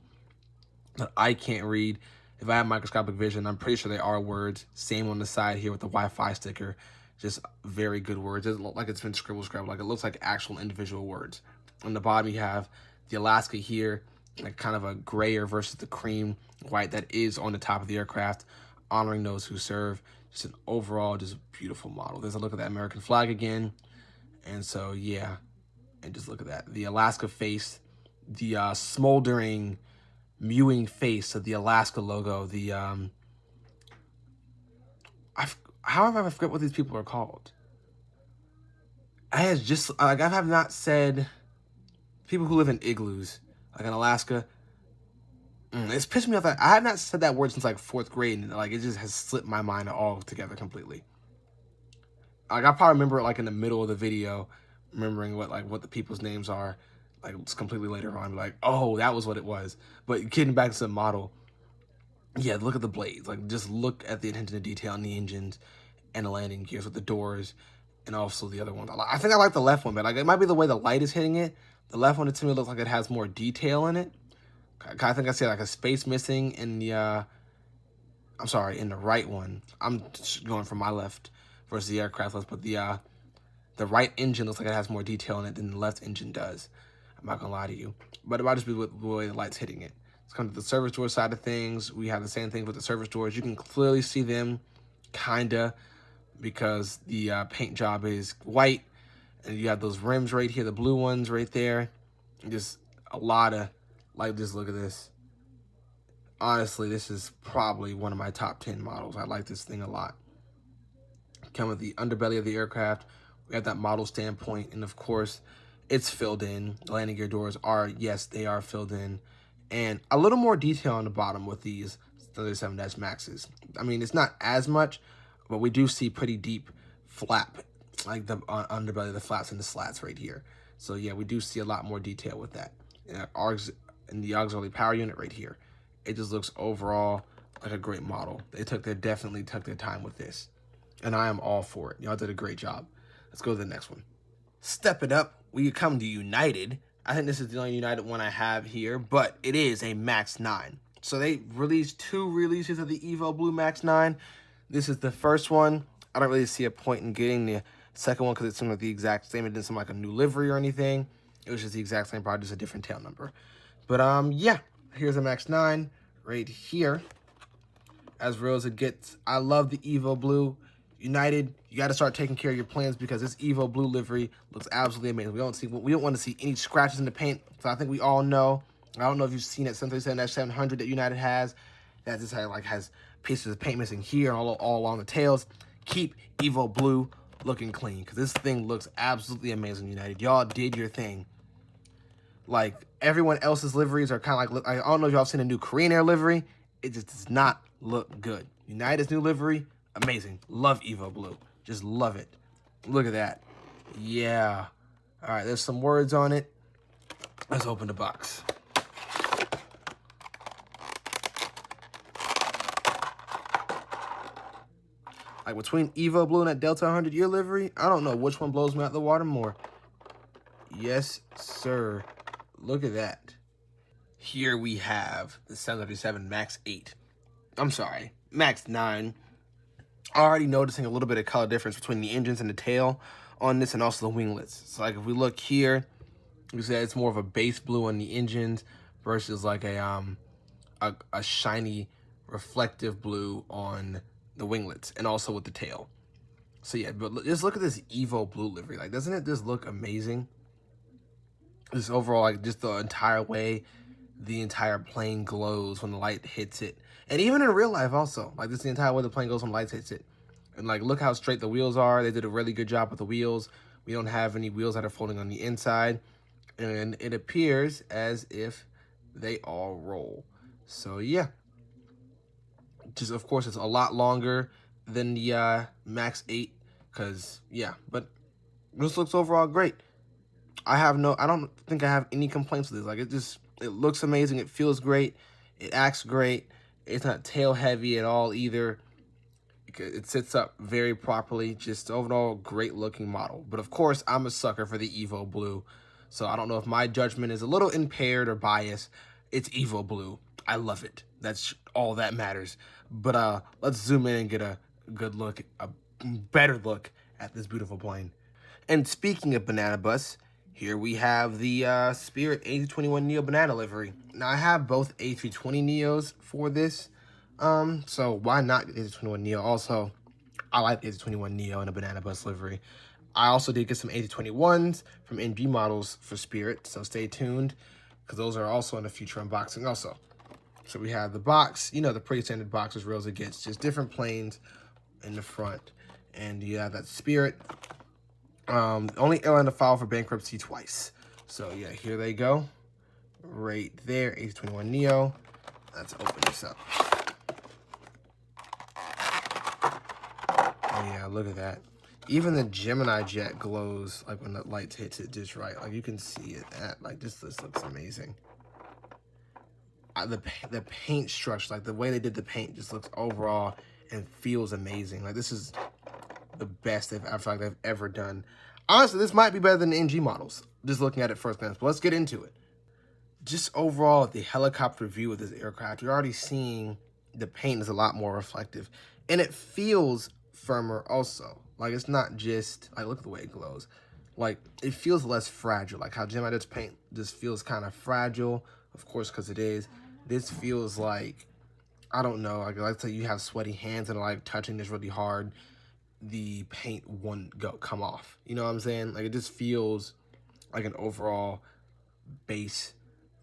that I can't read. If I have microscopic vision, I'm pretty sure they are words. Same on the side here with the Wi-Fi sticker. Just very good words. It doesn't look like it's been scribbled. Like it looks like actual individual words. On the bottom, you have the Alaska here, like kind of a grayer versus the cream white that is on the top of the aircraft, honoring those who serve. Just an overall, just beautiful model. There's a look at that American flag again. And so, yeah, and just look at that. The Alaska face, the smoldering, mewing face of the Alaska logo. The, however, I forget what these people are called. I have not said people who live in igloos. like in Alaska. It's pissed me off that I have not said that word since like 4th grade, and like it just has slipped my mind all together completely. Like I probably remember it like in the middle of the video, remembering what the people's names are, like it's completely later on, like, oh, that was what it was. But getting back to the model, yeah, look at the blades. Like just look at the attention to detail in the engines and the landing gears with the doors, and also the other ones. I think I like the left one, but like it might be the way the light is hitting it. The left one to me looks like it has more detail in it. I think I see like a space missing in the I'm sorry, in the right one. I'm just going from my left versus the aircraft left, but the right engine looks like it has more detail in it than the left engine does. I'm not gonna lie to you, but it might just be with the way the light's hitting it. Let's come to the service door side of things. We have the same thing with the service doors. You can clearly see them, kinda, because the paint job is white, and you have those rims right here, the blue ones right there. Just a lot of, like, just look at this. Honestly, this is probably one of my top 10 models. I like this thing a lot. Come with the underbelly of the aircraft. We have that model standpoint, and of course, it's filled in. The landing gear doors are, yes, they are filled in. And a little more detail on the bottom with these 37 Maxes. I mean, it's not as much, but we do see pretty deep flap, like the underbelly, the flaps and the slats right here. So yeah, we do see a lot more detail with that. And the auxiliary power unit right here. It just looks overall like a great model. They definitely took their time with this. And I am all for it. Y'all did a great job. Let's go to the next one. Step it up. We come to United. I think this is the only United one I have here, but it is a Max 9. So they released 2 releases of the Evo Blue Max 9. This is the first one. I don't really see a point in getting the second one because it seemed like the exact same. It didn't seem like a new livery or anything. It was just the exact same product, just a different tail number. But yeah, here's a Max 9 right here. As real as it gets. I love the Evo Blue. United, you got to start taking care of your planes because this Evo Blue livery looks absolutely amazing. We don't want to see any scratches in the paint. So I think we all know. I don't know if you've seen it, 737-700 that United has. That just has pieces of paint missing here all along the tails. Keep Evo Blue looking clean because this thing looks absolutely amazing, United. Y'all did your thing. Like, everyone else's liveries are kind of like, I don't know if y'all seen a new Korean Air livery. It just does not look good. United's new livery, amazing. Love Evo Blue. Just love it. Look at that. Yeah. All right, there's some words on it. Let's open the box. Like, between Evo Blue and that Delta 100-year livery, I don't know which one blows me out the water more. Yes, sir. Look at that. Here we have the 737 Max 8. I'm sorry, Max 9. Already noticing a little bit of color difference between the engines and the tail on this and also the winglets. So like if we look here, we say it's more of a base blue on the engines versus like a shiny reflective blue on the winglets and also with the tail. So yeah, but just look at this Evo Blue livery. Like, doesn't it just look amazing? Just overall, like just the entire way the entire plane glows when the light hits it. And even in real life also, like this is the entire way the plane goes when the light hits it. And like, look how straight the wheels are. They did a really good job with the wheels. We don't have any wheels that are folding on the inside. And it appears as if they all roll. So yeah. Just, of course, it's a lot longer than the Max 8. Because, yeah. But this looks overall great. I don't think I have any complaints with this. Like, it looks amazing. It feels great. It acts great. It's not tail heavy at all either. It sits up very properly. Just overall great looking model. But of course, I'm a sucker for the Evo Blue. So I don't know if my judgment is a little impaired or biased. It's Evo Blue. I love it. That's all that matters. But let's zoom in and get a good look, a better look at this beautiful plane. And speaking of Banana Bus, here we have the Spirit A321neo banana livery. Now, I have both A320neos for this, so why not get the A321neo? Also, I like the A321neo in a banana bus livery. I also did get some A321s from NG models for Spirit, so stay tuned, because those are also in a future unboxing also. So we have the box, you know, the pretty standard box as real as it gets, just different planes in the front. And you have that Spirit. Only airline to file for bankruptcy twice. So yeah, here they go. right there, A321neo. Let's open this up. Oh yeah, look at that. Even the Geminijets glows like when the light hits it just right. Like you can see it at like this looks amazing. The paint structure, like the way they did the paint just looks overall and feels amazing. Like this is the best I feel like they've ever done. Honestly, this might be better than the NG models, just looking at it first glance. But let's get into it. Just overall, the helicopter view of this aircraft, you're already seeing the paint is a lot more reflective. And it feels firmer also. Like, it's not just, like, look at the way it glows. Like, it feels less fragile. Like, how Geminijets paint just feels kind of fragile, of course, because it is. This feels like, I don't know, like, let's say you have sweaty hands and, like, touching this really hard, the paint won't come off. You know what I'm saying? Like, it just feels like an overall base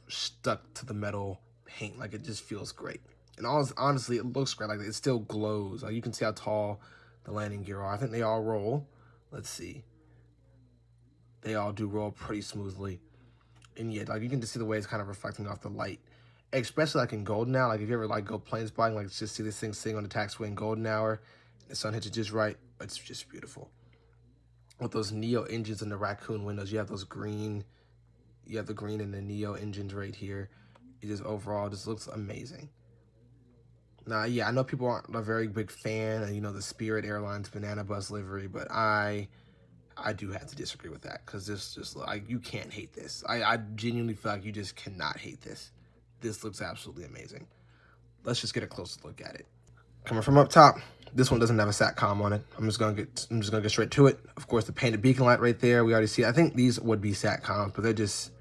stuck to the metal paint. Like, it just feels great. And honestly, it looks great. Like, it still glows. Like, you can see how tall the landing gear are. I think they all roll. Let's see. They all do roll pretty smoothly. And yeah, like, you can just see the way it's kind of reflecting off the light. Especially, like, in golden hour. Like, if you ever, like, go plane spotting, like, just see this thing sitting on the taxiway in golden hour. The sun hits it just right. It's just beautiful. With those Neo engines and the raccoon windows, you have those green... You have the green and the Neo engines right here. It just overall just looks amazing. Now, yeah, I know people aren't a very big fan of, you know, the Spirit Airlines banana bus livery, but I do have to disagree with that because this just, like, you can't hate this. I genuinely feel like you just cannot hate this. This looks absolutely amazing. Let's just get a closer look at it. Coming from up top, this one doesn't have a SATCOM on it. I'm just gonna get straight to it. Of course, the painted beacon light right there. We already see. I think these would be SATCOMs, but they're just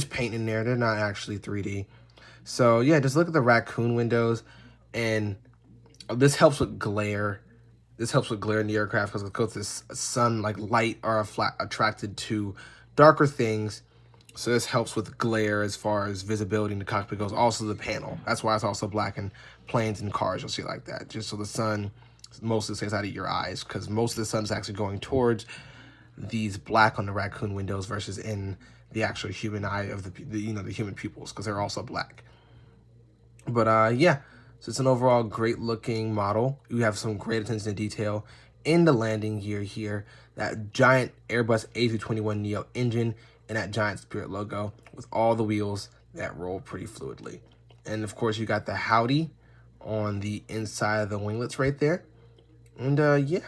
painting there. They're not actually 3D. So yeah, just look at the raccoon windows, and this helps with glare. This helps with glare in the aircraft because of course this sun like light are attracted to darker things. So this helps with glare as far as visibility in the cockpit goes. Also the panel. That's why it's also black in planes and cars. You'll see it like that. Just so the sun mostly stays out of your eyes because most of the sun is actually going towards these black on the raccoon windows versus in the actual human eye of the human pupils because they're also black. But yeah, so it's an overall great looking model. You have some great attention to detail in the landing gear here. That giant Airbus A321neo engine and that giant Spirit logo with all the wheels that roll pretty fluidly. And of course you got the Howdy on the inside of the winglets right there. And yeah,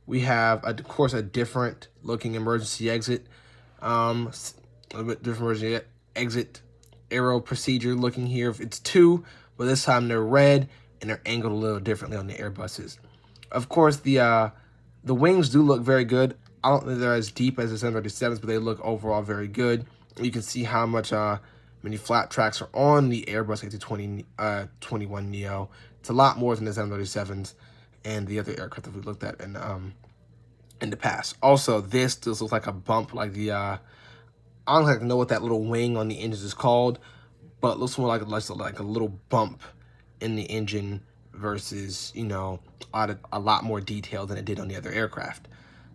we have of course a different looking emergency exit, a bit different emergency exit aero procedure looking here. It's two, but this time they're red and they're angled a little differently on the Airbuses. Of course, the wings do look very good. I don't think they're as deep as the 737s, but they look overall very good. You can see how much many flat tracks are on the Airbus A321neo. It's a lot more than the 737s and the other aircraft that we looked at in the past. Also, this does look like a bump, like the I don't know what that little wing on the engines is called, but it looks more like a little bump in the engine versus, you know, a lot more detail than it did on the other aircraft.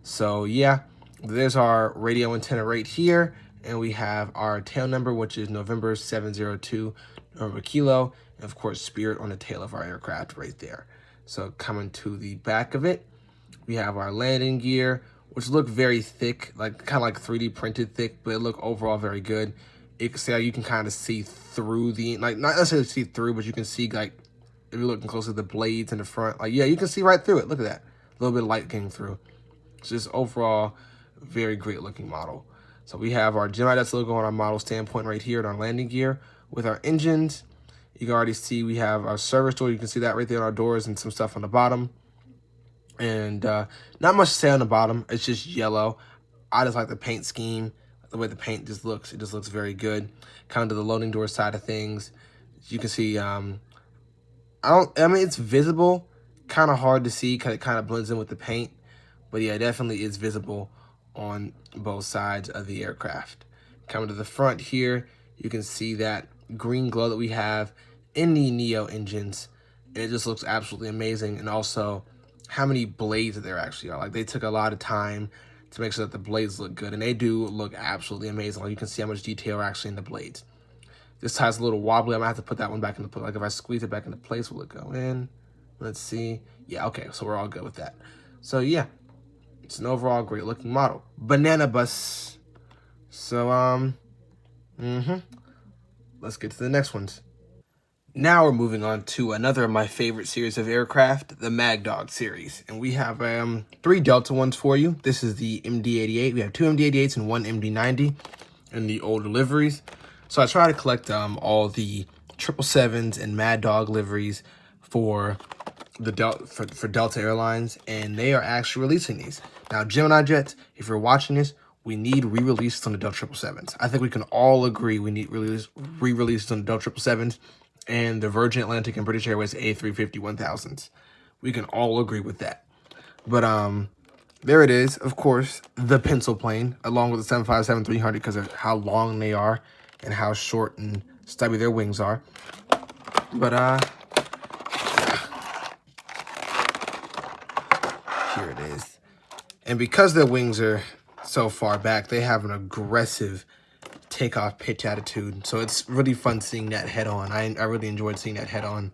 So yeah, there's our radio antenna right here, and we have our tail number, which is November 702 November Kilo, and of course Spirit on the tail of our aircraft right there. So coming to the back of it, we have our landing gear, which look very thick, like kind of like 3D printed thick, but it look overall very good. You can see how you can kind of see through the, like not necessarily see through, but you can see like if you're looking closely at the blades in the front, like yeah, you can see right through it. Look at that, a little bit of light getting through. It's just overall very great looking model. So we have our Geminijets logo on our model standpoint right here at our landing gear with our engines. You can already see we have our service door. You can see that right there on our doors and some stuff on the bottom. And not much to say on the bottom. It's just yellow. I just like the paint scheme, the way the paint just looks. It just looks very good. Kind of the loading door side of things. You can see, I mean, it's visible. Kind of hard to see because it kind of blends in with the paint. But yeah, it definitely is visible on both sides of the aircraft. Coming to the front here, you can see that green glow that we have in the Neo engines. And it just looks absolutely amazing. And also how many blades there actually are. Like they took a lot of time to make sure that the blades look good. And they do look absolutely amazing. Like you can see how much detail are actually in the blades. This tire's a little wobbly. I'm gonna have to put that one back into place. Like if I squeeze it back into place, will it go in? Let's see. Yeah, okay, so we're all good with that. So yeah, it's an overall great looking model. Banana bus. So let's get to the next ones. Now we're moving on to another of my favorite series of aircraft, the Mag Dog series. And we have 3 Delta ones for you. This is the MD-88. We have 2 MD-88s and 1 MD-90 in the older liveries. So I try to collect all the 777s and Mad Dog liveries for the Delta Airlines, and they are actually releasing these. Now, Geminijets, if you're watching this, we need re-releases on the Delta 777s. I think we can all agree we need re-releases on the Delta 777s and the Virgin Atlantic and British Airways A350-1000s. We can all agree with that. But there it is, of course, the pencil plane, along with the 757-300 because of how long they are and how short and stubby their wings are. But here it is. And because their wings are so far back, they have an aggressive takeoff pitch attitude. So it's really fun seeing that head on. I really enjoyed seeing that head on.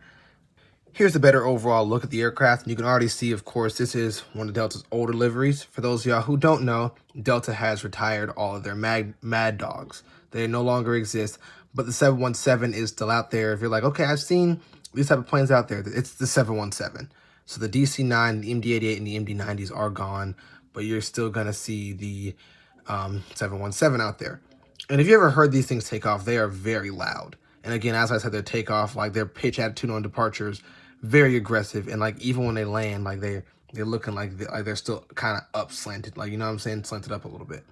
Here's a better overall look at the aircraft. You can already see, of course, this is one of Delta's older liveries. For those of y'all who don't know, Delta has retired all of their Mad Dogs. They no longer exist, but the 717 is still out there. If you're like, okay, I've seen these type of planes out there, it's the 717. So the DC-9, the MD-88, and the MD-90s are gone, but you're still going to see the 717 out there. And if you ever heard these things take off, they are very loud. And again, as I said, their takeoff, like their pitch attitude on departures, very aggressive. And like even when they land, like they're looking like they're still kind of up slanted, like, you know what I'm saying, slanted up a little bit.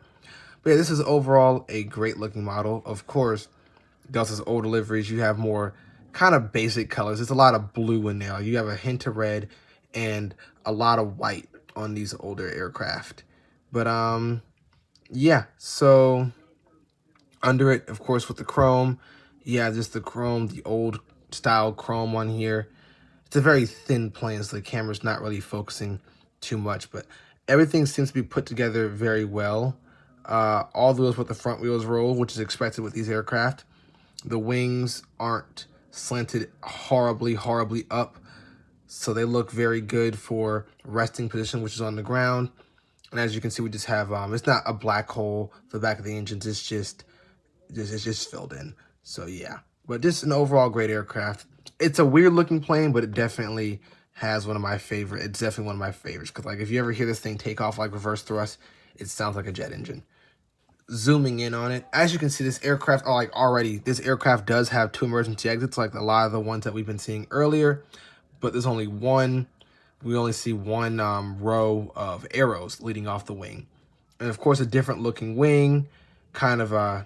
But yeah, this is overall a great looking model. Of course, Delta's old deliveries, you have more kind of basic colors. There's a lot of blue in there. You have a hint of red and a lot of white on these older aircraft. But yeah, so under it, of course, with the chrome, yeah, just the chrome, the old style chrome on here. It's a very thin plane, so the camera's not really focusing too much, but everything seems to be put together very well. All the wheels with the front wheels roll, which is expected with these aircraft. The wings aren't slanted horribly up, so they look very good for resting position, which is on the ground. And as you can see, we just have, it's not a black hole for the back of the engines, it's just filled in. So yeah, but just an overall great aircraft. It's a weird looking plane, but it definitely has one of my favorite. It's definitely one of my favorites because like if you ever hear this thing take off like reverse thrust, it sounds like a jet engine. Zooming in on it, as you can see, this aircraft this aircraft does have 2 emergency exits, like a lot of the ones that we've been seeing earlier. But there's only one. We only see one row of arrows leading off the wing, and of course a different looking wing, kind of a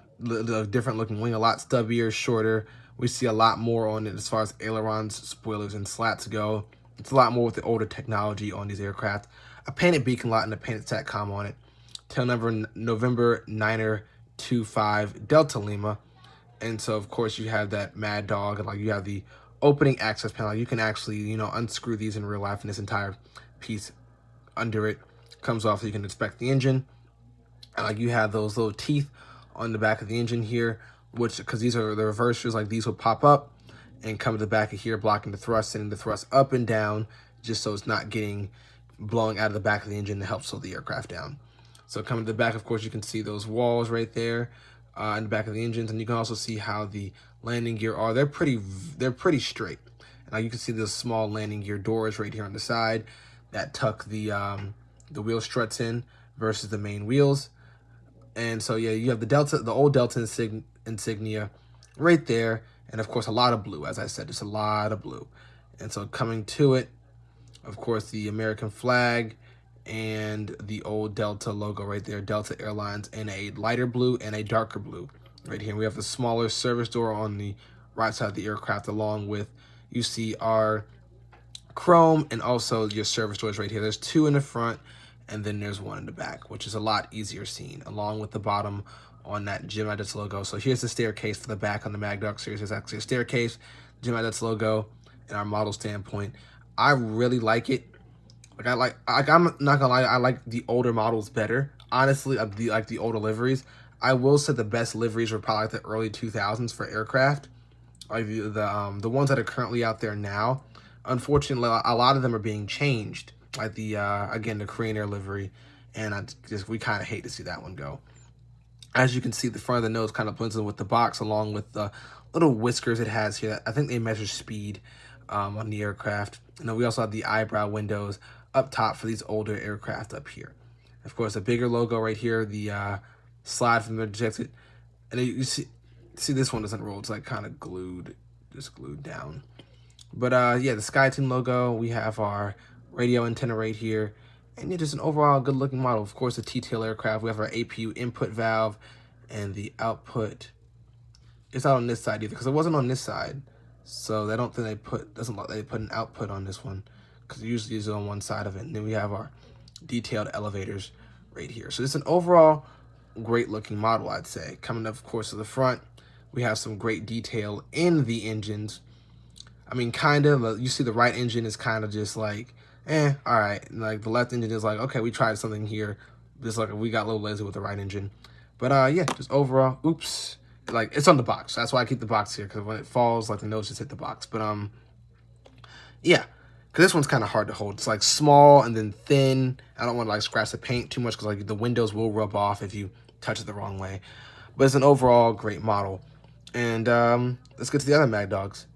different looking wing, a lot stubbier, shorter. We see a lot more on it as far as ailerons, spoilers, and slats go. It's a lot more with the older technology on these aircraft. A painted beacon light and a painted SATCOM on it. Tail number November 9er25 Delta Lima. And so, of course, you have that Mad Dog, and like you have the opening access panel. You can actually, you know, unscrew these in real life, and this entire piece under it comes off so you can inspect the engine. And like you have those little teeth on the back of the engine here, which, because these are the reversers, like these will pop up and come to the back of here, blocking the thrust, sending the thrust up and down, just so it's not blowing out of the back of the engine to help slow the aircraft down. So coming to the back, of course, you can see those walls right there in the back of the engines, and you can also see how the landing gear are. They're pretty straight. And you can see those small landing gear doors right here on the side that tuck the wheel struts in versus the main wheels. And so yeah, you have the old Delta insignia right there, and of course a lot of blue. As I said, just a lot of blue. And so coming to it, of course, the American flag and the old Delta logo right there, Delta Airlines, in a lighter blue and a darker blue. Right here, we have the smaller service door on the right side of the aircraft, along with, you see our chrome and also your service doors right here. There's 2 in the front, and then there's 1 in the back, which is a lot easier seen, along with the bottom on that Geminijets logo. So here's the staircase for the back on the Mag Dog series. There's actually a staircase, Geminijets logo, and our model standpoint. I really like it. I'm not gonna lie, I like the older models better. Honestly, I like the older liveries. I will say the best liveries were probably like the early 2000s for aircraft. Like the ones that are currently out there now, unfortunately, a lot of them are being changed. Like the again, the Korean Air livery, and we kind of hate to see that one go. As you can see, the front of the nose kind of blends in with the box, along with the little whiskers it has here. I think they measure speed on the aircraft. And then we also have the eyebrow windows up top for these older aircraft up here. Of course, a bigger logo right here, the slide from the ejected. And then you see this one doesn't roll. It's like kind of glued, just glued down. But yeah, the SkyTeam logo. We have our radio antenna right here. And yeah, just an overall good looking model. Of course, the T-tail aircraft. We have our APU input valve and the output. It's not on this side either because it wasn't on this side. So I don't think doesn't look like they put an output on this one because usually it's on one side of it. And then we have our detailed elevators right here. So it's an overall great looking model, I'd say. Coming up, of course, to the front, we have some great detail in the engines. I mean, kind of, you see the right engine is kind of just like, all right. And like the left engine is like, okay, we tried something here. Just like we got a little lazy with the right engine. But yeah, just overall, oops. Like it's on the box. That's why I keep the box here, because when it falls, like the nose just hit the box. But yeah, because this one's kind of hard to hold. It's like small and then thin. I don't want to like scratch the paint too much because like the windows will rub off if you touch it the wrong way. But it's an overall great model. And let's get to the other Mad Dogs.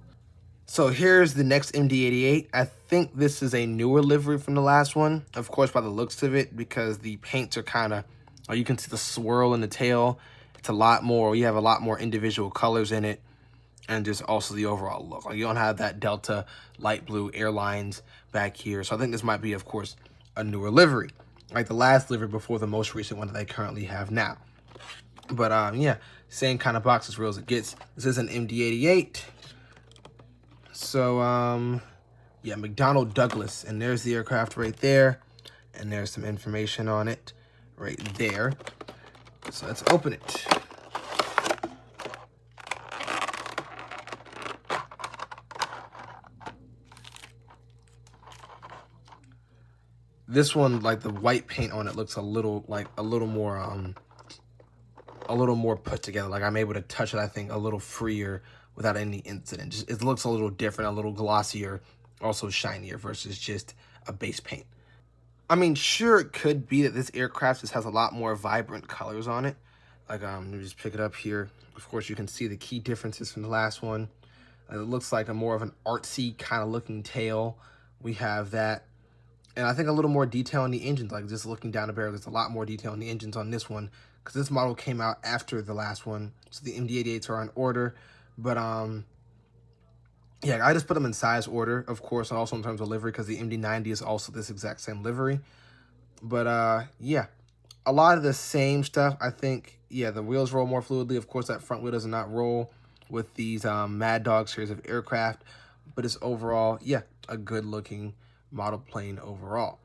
So here's the next MD-88. I think this is a newer livery from the last one, of course, by the looks of it, because the paints are kind of, you can see the swirl in the tail. It's a lot more, you have a lot more individual colors in it, and just also the overall look. Like you don't have that Delta light blue airlines back here. So I think this might be, of course, a newer livery, like the last livery before the most recent one that they currently have now. But yeah, same kind of box as real as it gets. This is an MD-88. So, yeah, McDonnell Douglas, and there's the aircraft right there, and there's some information on it right there. So let's open it. This one, like the white paint on it, looks a little more put together. Like I'm able to touch it, I think, a little freer without any incident. Just, it looks a little different, a little glossier, also shinier versus just a base paint. I mean, sure, it could be that this aircraft just has a lot more vibrant colors on it. Like, let me just pick it up here. Of course, you can see the key differences from the last one. It looks like a more of an artsy kind of looking tail. We have that. And I think a little more detail on the engines. Like, just looking down the barrel, there's a lot more detail on the engines on this one, because this model came out after the last one. So the MD-88s are on order. But, yeah, I just put them in size order, of course, and also in terms of livery, because the MD-90 is also this exact same livery. But, yeah, a lot of the same stuff. I think, yeah, the wheels roll more fluidly. Of course, that front wheel does not roll with these Mad Dog series of aircraft. But it's overall, yeah, a good-looking model plane overall.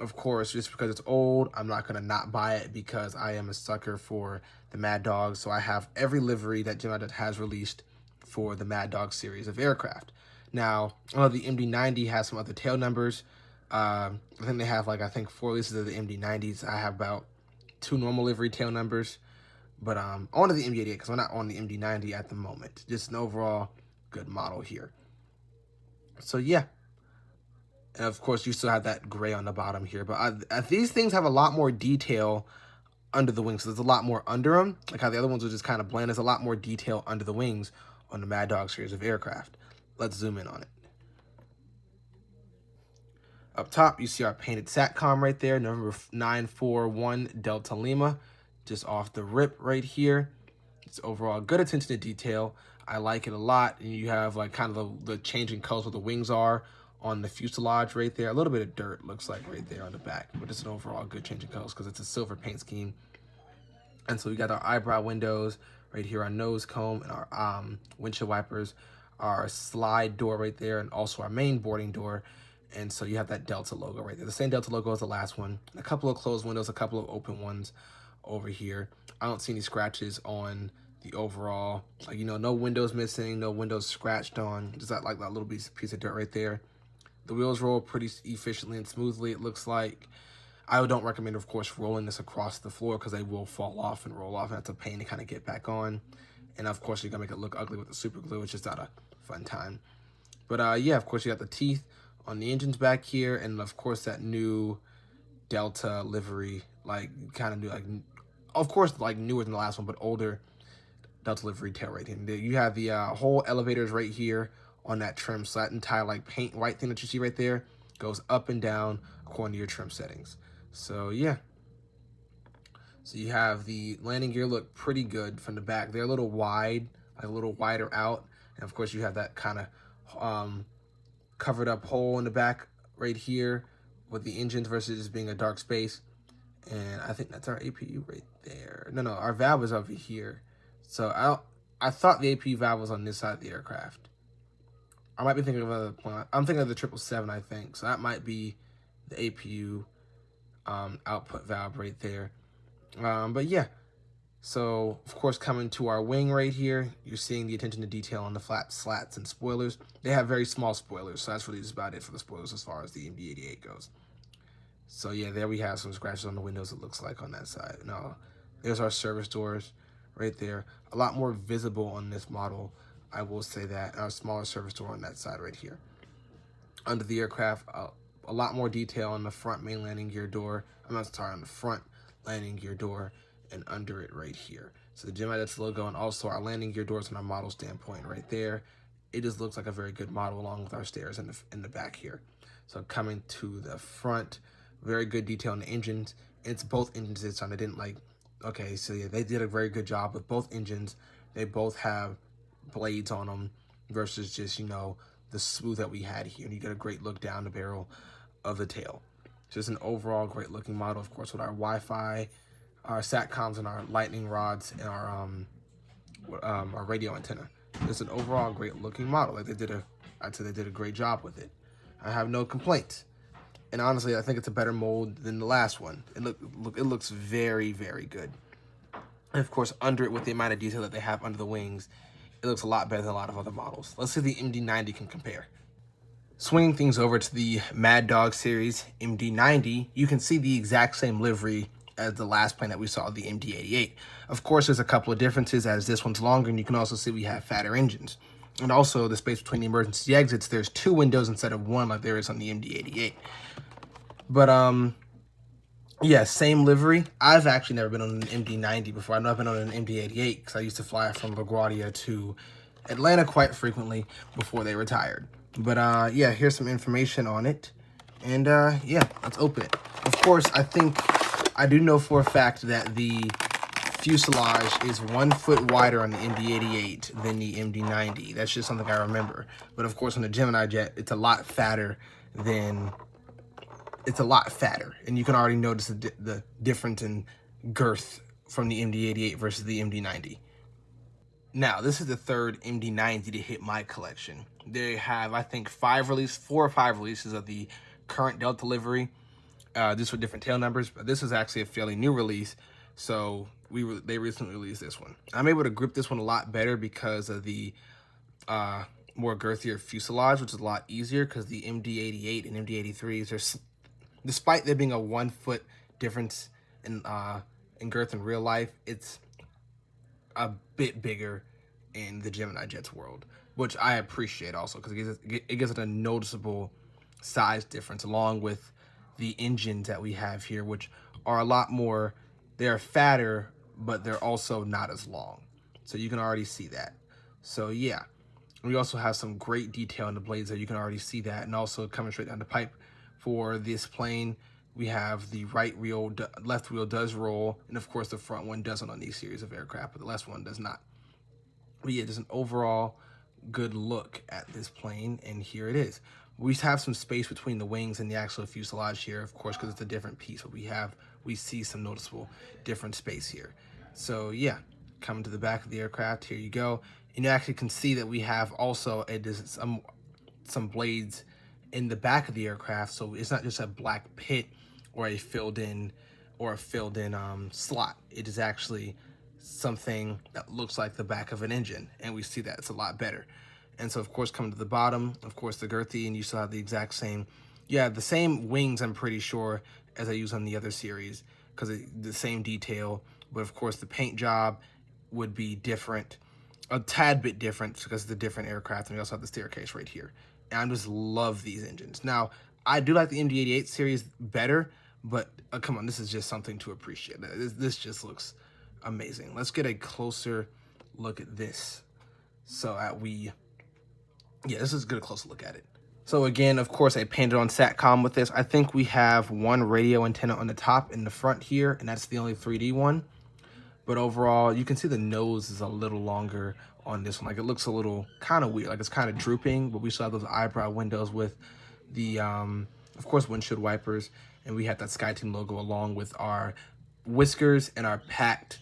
Of course, just because it's old, I'm not going to not buy it because I am a sucker for the Mad Dog. So I have every livery that Geminijets has released for the Mad Dog series of aircraft. Now, the MD-90 has some other tail numbers. I think they have, like, I think 4 releases of the MD-90s. I have about 2 normal livery tail numbers. But on to the MD-88 because we're not on the MD-90 at the moment. Just an overall good model here. So, yeah. And, of course, you still have that gray on the bottom here. But these things have a lot more detail under the wings. So there's a lot more under them. Like how the other ones are just kind of bland. There's a lot more detail under the wings on the Mad Dog series of aircraft. Let's zoom in on it. Up top, you see our painted SATCOM right there. November 941 Delta Lima. Just off the rip right here. It's overall good attention to detail. I like it a lot. And you have like kind of the changing colors where the wings are on the fuselage right there. A little bit of dirt looks like right there on the back, but it's an overall good change of colors because it's a silver paint scheme. And so we got our eyebrow windows right here, our nose comb, and our windshield wipers, our slide door right there, and also our main boarding door. And so you have that Delta logo right there. The same Delta logo as the last one. A couple of closed windows, a couple of open ones over here. I don't see any scratches on the overall, like, you know, no windows missing, no windows scratched on. Just that, like, that little piece of dirt right there. The wheels roll pretty efficiently and smoothly, it looks like. I don't recommend, of course, rolling this across the floor because they will fall off and roll off, and that's a pain to kind of get back on. And of course, you're gonna make it look ugly with the super glue, which is not a fun time. But yeah, of course, you got the teeth on the engines back here, and of course that new Delta livery, like kind of new, like of course like newer than the last one, but older Delta livery tail right here. You have the whole elevators right here on that trim, so that entire like paint white thing that you see right there goes up and down according to your trim settings. So yeah. So you have the landing gear look pretty good from the back. They're a little wide, like a little wider out. And of course you have that kind of covered up hole in the back right here with the engines versus just being a dark space. And I think that's our APU right there. No, our valve is over here. So I thought the APU valve was on this side of the aircraft. I might be thinking of another point. I'm thinking of the 777, I think. So that might be the APU output valve right there. But yeah, so of course coming to our wing right here, you're seeing the attention to detail on the flaps, slats, and spoilers. They have very small spoilers, so that's really just about it for the spoilers as far as the MD-88 goes. So yeah, there we have some scratches on the windows, it looks like, on that side. Now, there's our service doors right there. A lot more visible on this model, I will say that. Our smaller service door on that side right here. Under the aircraft, a lot more detail on the front main landing gear door. I'm not sorry, on the front landing gear door and under it right here. So the Geminijets logo and also our landing gear doors from our model standpoint right there. It just looks like a very good model along with our stairs in the back here. So coming to the front, very good detail on the engines. It's both engines this time. They didn't like, okay, so yeah, they did a very good job with both engines. They both have blades on them versus just, you know, the smooth that we had here. And you get a great look down the barrel of the tail. Just an overall great looking model, of course, with our Wi-Fi, our SATCOMs, and our lightning rods, and our radio antenna. It's an overall great looking model. Like I'd say they did a great job with it. I have no complaints. And honestly, I think it's a better mold than the last one. It looks very, very good. And of course, under it, with the amount of detail that they have under the wings, it looks a lot better than a lot of other models. Let's see if the MD-90 can compare. Swinging things over to the Mad Dog series MD-90, you can see the exact same livery as the last plane that we saw, the MD-88. Of course, there's a couple of differences as this one's longer, and you can also see we have fatter engines. And also, the space between the emergency exits, there's 2 windows instead of 1 like there is on the MD-88. But, yeah, same livery. I've actually never been on an MD-90 before. I've not been on an MD-88 because I used to fly from LaGuardia to Atlanta quite frequently before they retired. But yeah, here's some information on it. And yeah, let's open it. Of course, I do know for a fact that the fuselage is 1 foot wider on the MD-88 than the MD-90. That's just something I remember. But of course, on the Geminijets, it's a lot fatter than... It's a lot fatter. And you can already notice the difference in girth from the MD-88 versus the MD-90. Now, this is the third MD-90 to hit my collection. They have, I think, 4 or 5 releases of the current Delta livery. Just with different tail numbers, but this is actually a fairly new release. So they recently released this one. I'm able to grip this one a lot better because of the more girthier fuselage, which is a lot easier because the MD-88 and MD-83s are, despite there being a 1 foot difference in girth in real life, it's a bit bigger in the Geminijets world, which I appreciate also because it gives it a noticeable size difference, along with the engines that we have here, which are a lot more, they're fatter, but they're also not as long. So you can already see that. So yeah, we also have some great detail in the blades there. You can already see that. And also coming straight down the pipe for this plane, we have the left wheel does roll, and of course the front one doesn't on these series of aircraft, but the left one does not. But yeah, there's an overall good look at this plane, and here it is. We have some space between the wings and the actual fuselage here, of course, because it's a different piece, but we see some noticeable different space here. So yeah, coming to the back of the aircraft, here you go. And you actually can see that we have also some blades in the back of the aircraft, so it's not just a black pit or a filled-in slot. It is actually something that looks like the back of an engine, and we see that it's a lot better. And so, of course, coming to the bottom, of course, the girthy, and you still have the exact same, yeah, the same wings, I'm pretty sure, as I use on the other series because the same detail, but of course the paint job would be different, a tad bit different because of the different aircraft, and we also have the staircase right here. And I just love these engines. Now, I do like the MD-88 series better, but come on, this is just something to appreciate. This just looks amazing. Let's get a closer look at this. So this is get a closer look at it. So again, of course, I painted on SATCOM with this. I think we have one radio antenna on the top in the front here, and that's the only 3D one. But overall, you can see the nose is a little longer on this one. Like, it looks a little kind of weird. Like, it's kind of drooping, but we still have those eyebrow windows with the, of course, windshield wipers. And we have that SkyTeam logo along with our whiskers and our packed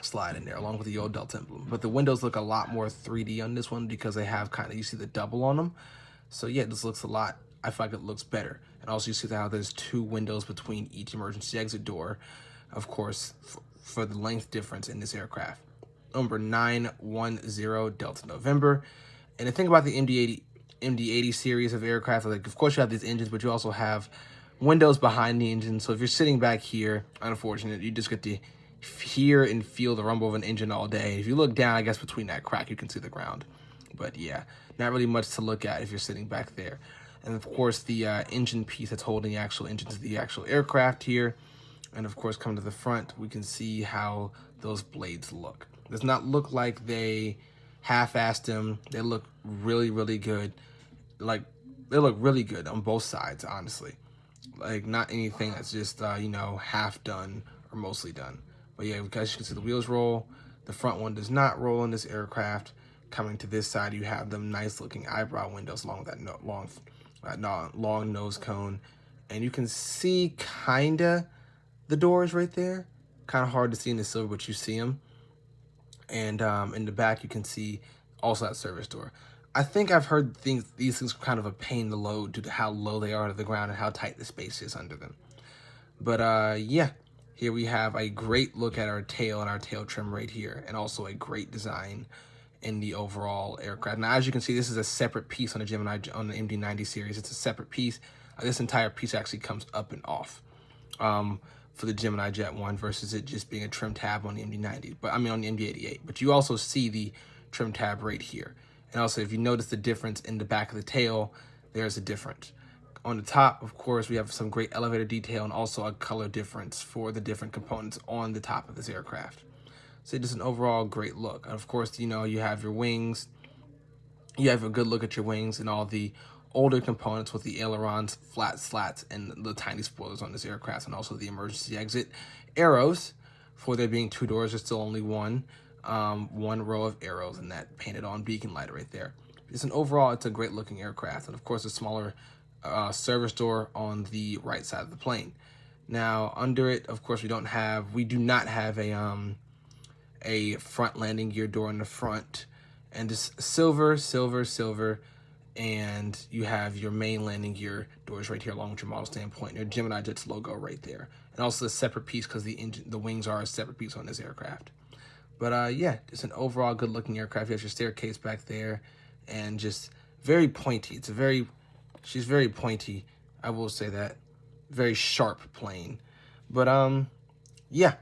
slide in there, along with the old Delta emblem. But the windows look a lot more 3D on this one because they have kind of, you see the double on them. So yeah, this looks a lot, I feel like it looks better. And also you see how there's 2 windows between each emergency exit door, of course, for the length difference in this aircraft. Number 910 Delta November. And the thing about the MD-80 series of aircraft, like, of course you have these engines, but you also have windows behind the engine. So if you're sitting back here, unfortunately, you just get to hear and feel the rumble of an engine all day. If you look down, I guess between that crack, you can see the ground. But yeah, not really much to look at if you're sitting back there. And of course, the engine piece that's holding the actual engine to the actual aircraft here. And of course, coming to the front, we can see how those blades look. It does not look like they half-assed them. They look really, really good. Like, they look really good on both sides, honestly. Like, not anything that's just, half done or mostly done. But yeah, because you can see the wheels roll. The front one does not roll in this aircraft. Coming to this side, you have them nice-looking eyebrow windows along with that long nose cone. And you can see kinda the doors right there. Kind of hard to see in the silver, but you see them. And in the back, you can see also that service door. I think I've heard these things are kind of a pain to load due to how low they are to the ground and how tight the space is under them. But yeah, here we have a great look at our tail and our tail trim right here, and also a great design in the overall aircraft. Now, as you can see, this is a separate piece on the MD-90 series. It's a separate piece. This entire piece actually comes up and off for the Gemini Jet 1 versus it just being a trim tab on the MD-90. But I mean on the MD-88. But you also see the trim tab right here. And also, if you notice the difference in the back of the tail, there's a difference. On the top, of course, we have some great elevator detail and also a color difference for the different components on the top of this aircraft. So just an overall great look. And of course, you have your wings. You have a good look at your wings and all the older components with the ailerons, flat slats, and the tiny spoilers on this aircraft, and also the emergency exit arrows. For there being 2 doors, there's still only one row of arrows, and that painted on beacon light right there. It's a great looking aircraft, and of course a smaller service door on the right side of the plane. Now under it, of course, we do not have a front landing gear door in the front, and just silver, and you have your main landing gear doors right here along with your model standpoint, and your Geminijets logo right there, and also a separate piece because the wings are a separate piece on this aircraft. But yeah, it's an overall good looking aircraft. You have your staircase back there, and just very pointy. She's very pointy, I will say that. Very sharp plane. But yeah.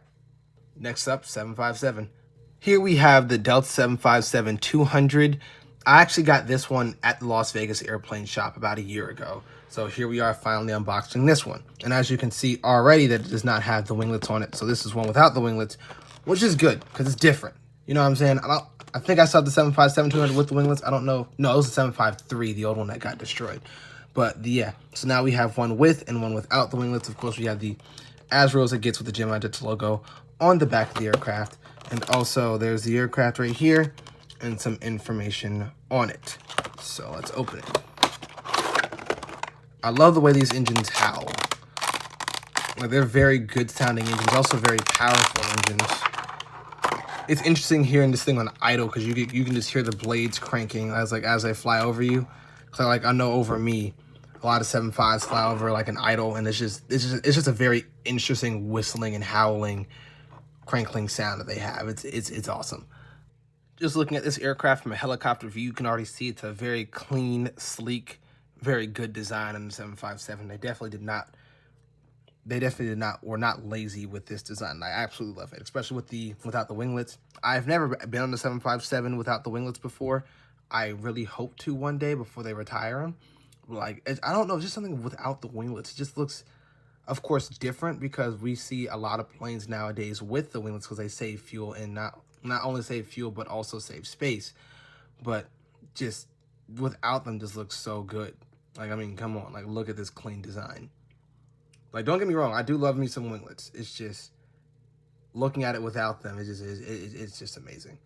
Next up, 757. Here we have the Delta 757-200. I actually got this one at the Las Vegas airplane shop about a year ago. So here we are finally unboxing this one. And as you can see already that it does not have the winglets on it. So this is one without the winglets, which is good because it's different. You know what I'm saying? I think I saw the 757-200 with the winglets. I don't know. No, it was the 753, the old one that got destroyed. But yeah, so now we have one with and one without the winglets. Of course, we have the Asros it gets with the Geminijets logo on the back of the aircraft. And also there's the aircraft right here and some information on it. So let's open it. I love the way these engines howl. Like, they're very good sounding engines, also very powerful engines. It's interesting hearing this thing on idle because you can just hear the blades cranking as they fly over you. So I know over me, a lot of 7.5s fly over like an idle, and it's just a very interesting whistling and howling, crankling sound that they have. It's awesome. Just looking at this aircraft from a helicopter view, you can already see it's a very clean, sleek, very good design on the 757. They definitely did not they definitely were not lazy with this design. I absolutely love it, especially without the winglets. I've never been on the 757 without the winglets before. I really hope to one day before they retire them. Like, I don't know, just something without the winglets. It just looks, of course, different because we see a lot of planes nowadays with the winglets because they save fuel, and not only save fuel but also save space. But just without them just looks so good. Like, I mean, come on, like, look at this clean design. Like, don't get me wrong, I do love me some winglets. It's just looking at it without them, it's just amazing.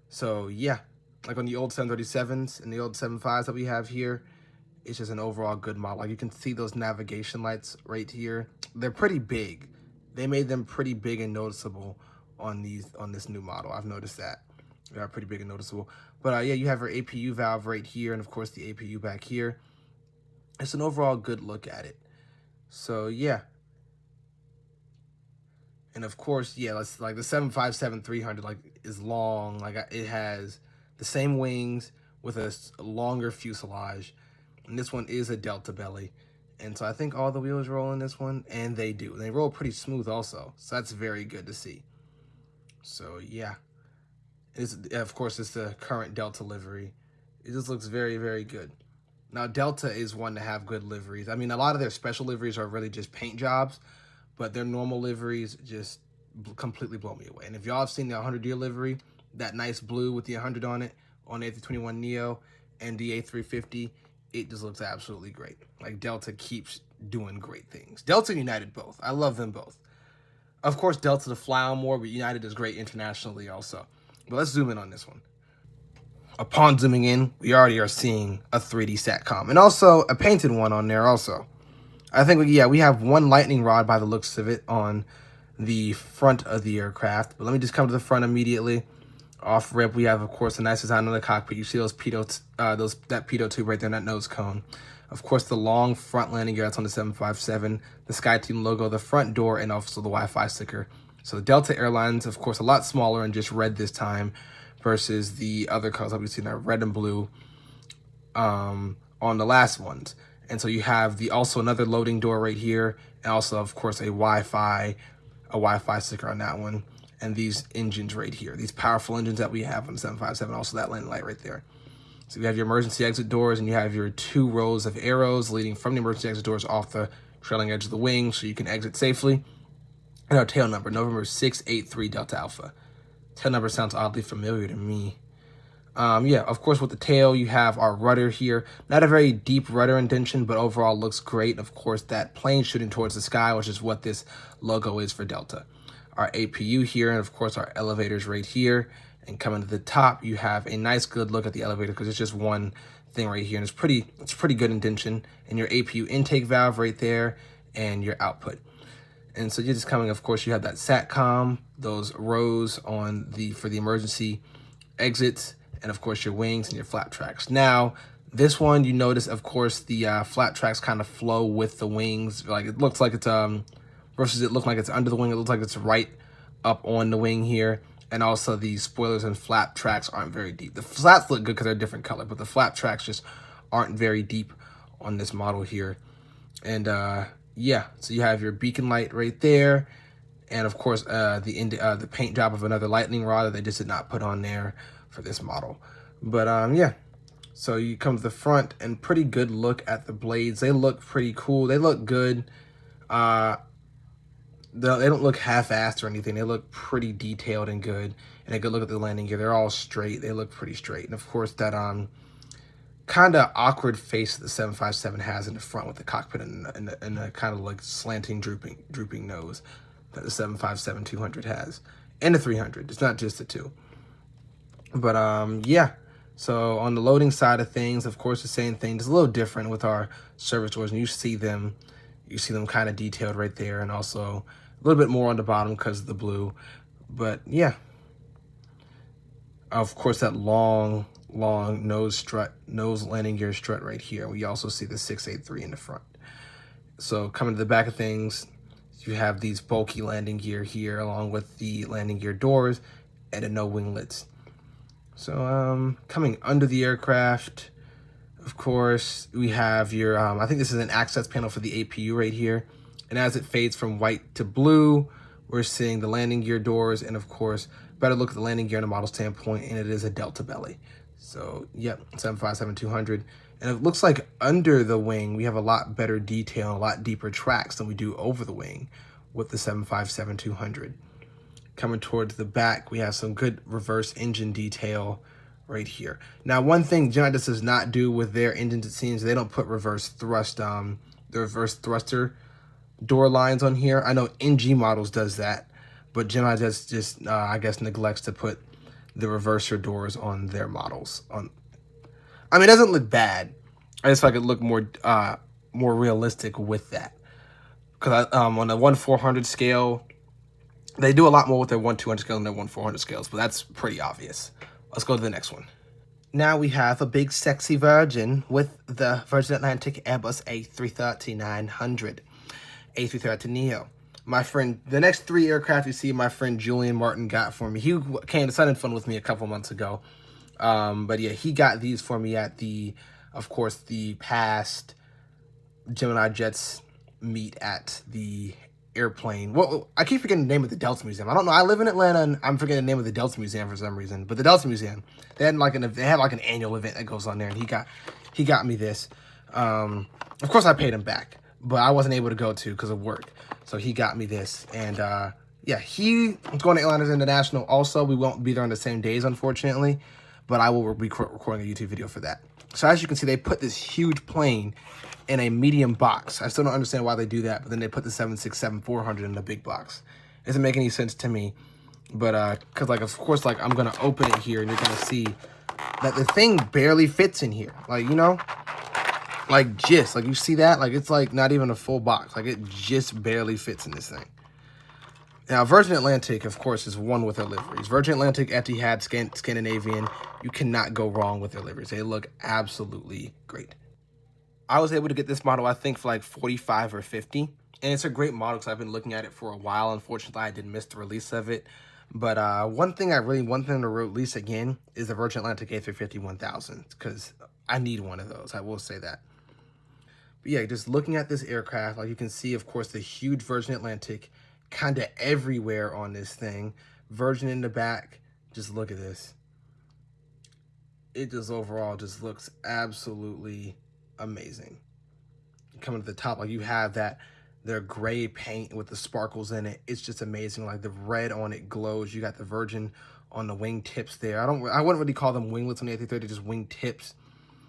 So yeah, like on the old 737s and the old 75s that we have here, it's just an overall good model. Like, you can see those navigation lights right here. They're pretty big. They made them pretty big and noticeable on this new model. I've noticed that. They are pretty big and noticeable. But yeah, you have your APU valve right here, and of course the APU back here. It's an overall good look at it. So yeah. And of course, yeah, let's like the 757-300 like is long. Like, it has the same wings with a longer fuselage. And this one is a Delta belly. And so I think all the wheels roll in this one, and they do. And they roll pretty smooth also. So that's very good to see. So yeah. Of course, it's the current Delta livery. It just looks very, very good. Now, Delta is one to have good liveries. I mean, a lot of their special liveries are really just paint jobs, but their normal liveries just completely blow me away. And if y'all have seen the 100-year livery, that nice blue with the 100 on it, on the A321neo and the A350, it just looks absolutely great. Like, Delta keeps doing great things. Delta and United both. I love them both. Of course, Delta to fly on more, but United is great internationally also. But let's zoom in on this one. Upon zooming in, we already are seeing a 3D SATCOM, and also a painted one on there also. I think, yeah, we have one lightning rod by the looks of it on the front of the aircraft. But let me just come to the front immediately. Off rip, we have, of course, a nice design on the cockpit. You see those that pitot tube right there, that nose cone. Of course, the long front landing gear that's on the 757, the SkyTeam logo, the front door, and also the Wi-Fi sticker. So the Delta Airlines, of course, a lot smaller and just red this time versus the other colors that we've seen are red and blue on the last ones. And so you have also another loading door right here, and also, of course, a Wi-Fi sticker on that one. And these engines right here, these powerful engines that we have on the 757, also that landing light right there. So you have your emergency exit doors, and you have your 2 rows of arrows leading from the emergency exit doors off the trailing edge of the wing so you can exit safely. And our tail number, November 683 Delta Alpha. Tail number sounds oddly familiar to me. Yeah, of course, with the tail, you have our rudder here. Not a very deep rudder indentation, but overall looks great. Of course, that plane shooting towards the sky, which is what this logo is for Delta. Our APU here, and of course, our elevators right here. And coming to the top, you have a nice, good look at the elevator because it's just one thing right here, and it's pretty good indentation. And your APU intake valve right there, and your output. And so you're just coming, of course, you have that SATCOM, those rows for the emergency exits, and of course your wings and your flap tracks. Now, this one, you notice, of course, the flap tracks kind of flow with the wings. Like, it looks like it's versus it looks like it's under the wing. It looks like it's right up on the wing here. And also the spoilers and flap tracks aren't very deep. The flaps look good because they're a different color, but the flap tracks just aren't very deep on this model here. And yeah, so you have your beacon light right there, and of course the paint job of another lightning rod that they just did not put on there for this model. But yeah, so you come to the front, and pretty good look at the blades. They look pretty cool. They look good. They don't look half-assed or anything. They look pretty detailed and good. And a good look at the landing gear. They're all straight. They look pretty straight. And of course that kind of awkward face that the 757 has in the front with the cockpit and a kind of like slanting, drooping nose that the 757-200 has, and the 300. It's not just the 2. But yeah. So on the loading side of things, of course, the same thing. It's a little different with our service doors, and you see them kind of detailed right there, and also a little bit more on the bottom because of the blue. But yeah. Of course, that long nose landing gear strut right here. We also see the 683 in the front. So coming to the back of things, you have these bulky landing gear here, along with the landing gear doors and the no winglets. So coming under the aircraft, of course, we have your, I think this is an access panel for the APU right here. And as it fades from white to blue, we're seeing the landing gear doors, and of course, better look at the landing gear in a model standpoint, and it is a Delta belly. So, yep, 757-200. And it looks like under the wing, we have a lot better detail and a lot deeper tracks than we do over the wing with the 757-200. Coming towards the back, we have some good reverse engine detail right here. Now, one thing Geminijets does not do with their engines, it seems, they don't put reverse thrust, the reverse thruster door lines on here. I know NG models does that, but Geminijets just, I guess, neglects to put the reverser doors on their models. I mean, it doesn't look bad. I just like it look more realistic with that. Because on the 1/400 scale, they do a lot more with their 1/200 scale than their 1/400 scales, but that's pretty obvious. Let's go to the next one. Now we have a big sexy Virgin with the Virgin Atlantic Airbus A330-900, A330neo. My friend, the next 3 aircraft you see, my friend Julian Martin got for me. He came to Sun and Fun with me a couple months ago. But yeah, he got these for me at of course, the past Geminijets meet at the airplane. Well, I keep forgetting the name of the Delta Museum. I don't know. I live in Atlanta, and I'm forgetting the name of the Delta Museum for some reason. But the Delta Museum, they had like an annual event that goes on there, and he got me this. Of course, I paid him back, but I wasn't able to go to because of work. So he got me this, and yeah, he's going to Atlanta's International. Also, we won't be there on the same days, unfortunately, but I will be recording a YouTube video for that. So as you can see, they put this huge plane in a medium box. I still don't understand why they do that, but then they put the 767-400 in the big box. It doesn't make any sense to me, but because like of course like I'm gonna open it here and you're gonna see that the thing barely fits in here, like, you know, like just like you see that, like it's like not even a full box, like it just barely fits in this thing. Now, Virgin Atlantic, of course, is one with their liveries. Virgin Atlantic, Etihad, Scandinavian, you cannot go wrong with their liveries. They look absolutely great. I was able to get this model, I think, for like 45 or 50. And it's a great model because I've been looking at it for a while. Unfortunately, I did miss the release of it. But one thing to release again is the Virgin Atlantic A350-1000 because I need one of those. I will say that. But yeah, just looking at this aircraft, like you can see, of course, the huge Virgin Atlantic kind of everywhere on this thing. Virgin in the back. Just look at this. It just overall just looks absolutely amazing. Coming to the top, like you have their gray paint with the sparkles in it. It's just amazing. Like the red on it glows. You got the Virgin on the wing tips there. I wouldn't really call them winglets on the A330, just wing tips,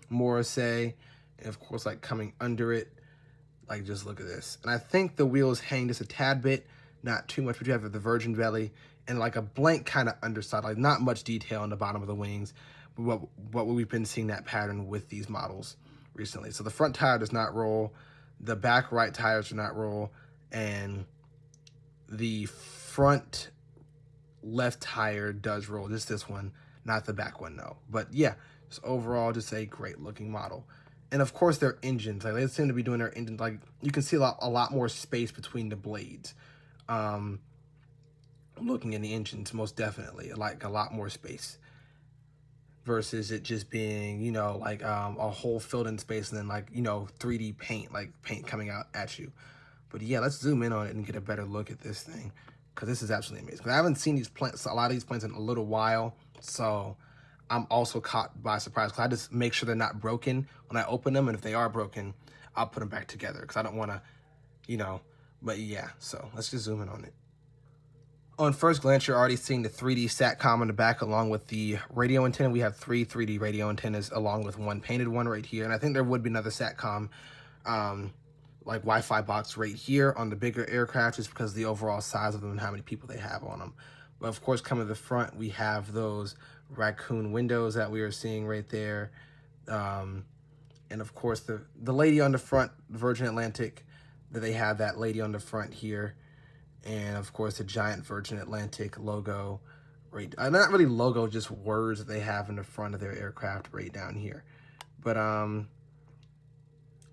more say. And of course, like coming under it, like just look at this. And I think the wheels hang just a tad bit, not too much, but you have the Virgin belly and like a blank kind of underside, like not much detail on the bottom of the wings. What we've been seeing that pattern with these models recently. So the front tire does not roll, the back right tires do not roll, and the front left tire does roll. Just this one, not the back one, no. But yeah, just overall, just a great looking model. And of course, their engines, like they seem to be doing their engines, like you can see a lot more space between the blades. Looking in the engines, most definitely, like a lot more space versus it just being, you know, like a hole filled in space and then like, you know, 3D paint, like paint coming out at you. But yeah, let's zoom in on it and get a better look at this thing because this is absolutely amazing. I haven't seen a lot of these planes in a little while, so I'm also caught by surprise because I just make sure they're not broken when I open them, and if they are broken, I'll put them back together because I don't want to, you know, but yeah, so let's just zoom in on it. On first glance, you're already seeing the 3D SATCOM on the back along with the radio antenna. We have 3 3D radio antennas along with one painted one right here. And I think there would be another SATCOM like Wi-Fi box right here on the bigger aircraft just because of the overall size of them and how many people they have on them. But of course, coming to the front, we have those raccoon windows that we are seeing right there. And of course, the lady on the front, Virgin Atlantic, that they have that lady on the front here. And of course, the giant Virgin Atlantic logo, right? Not really logo, just words that they have in the front of their aircraft right down here. But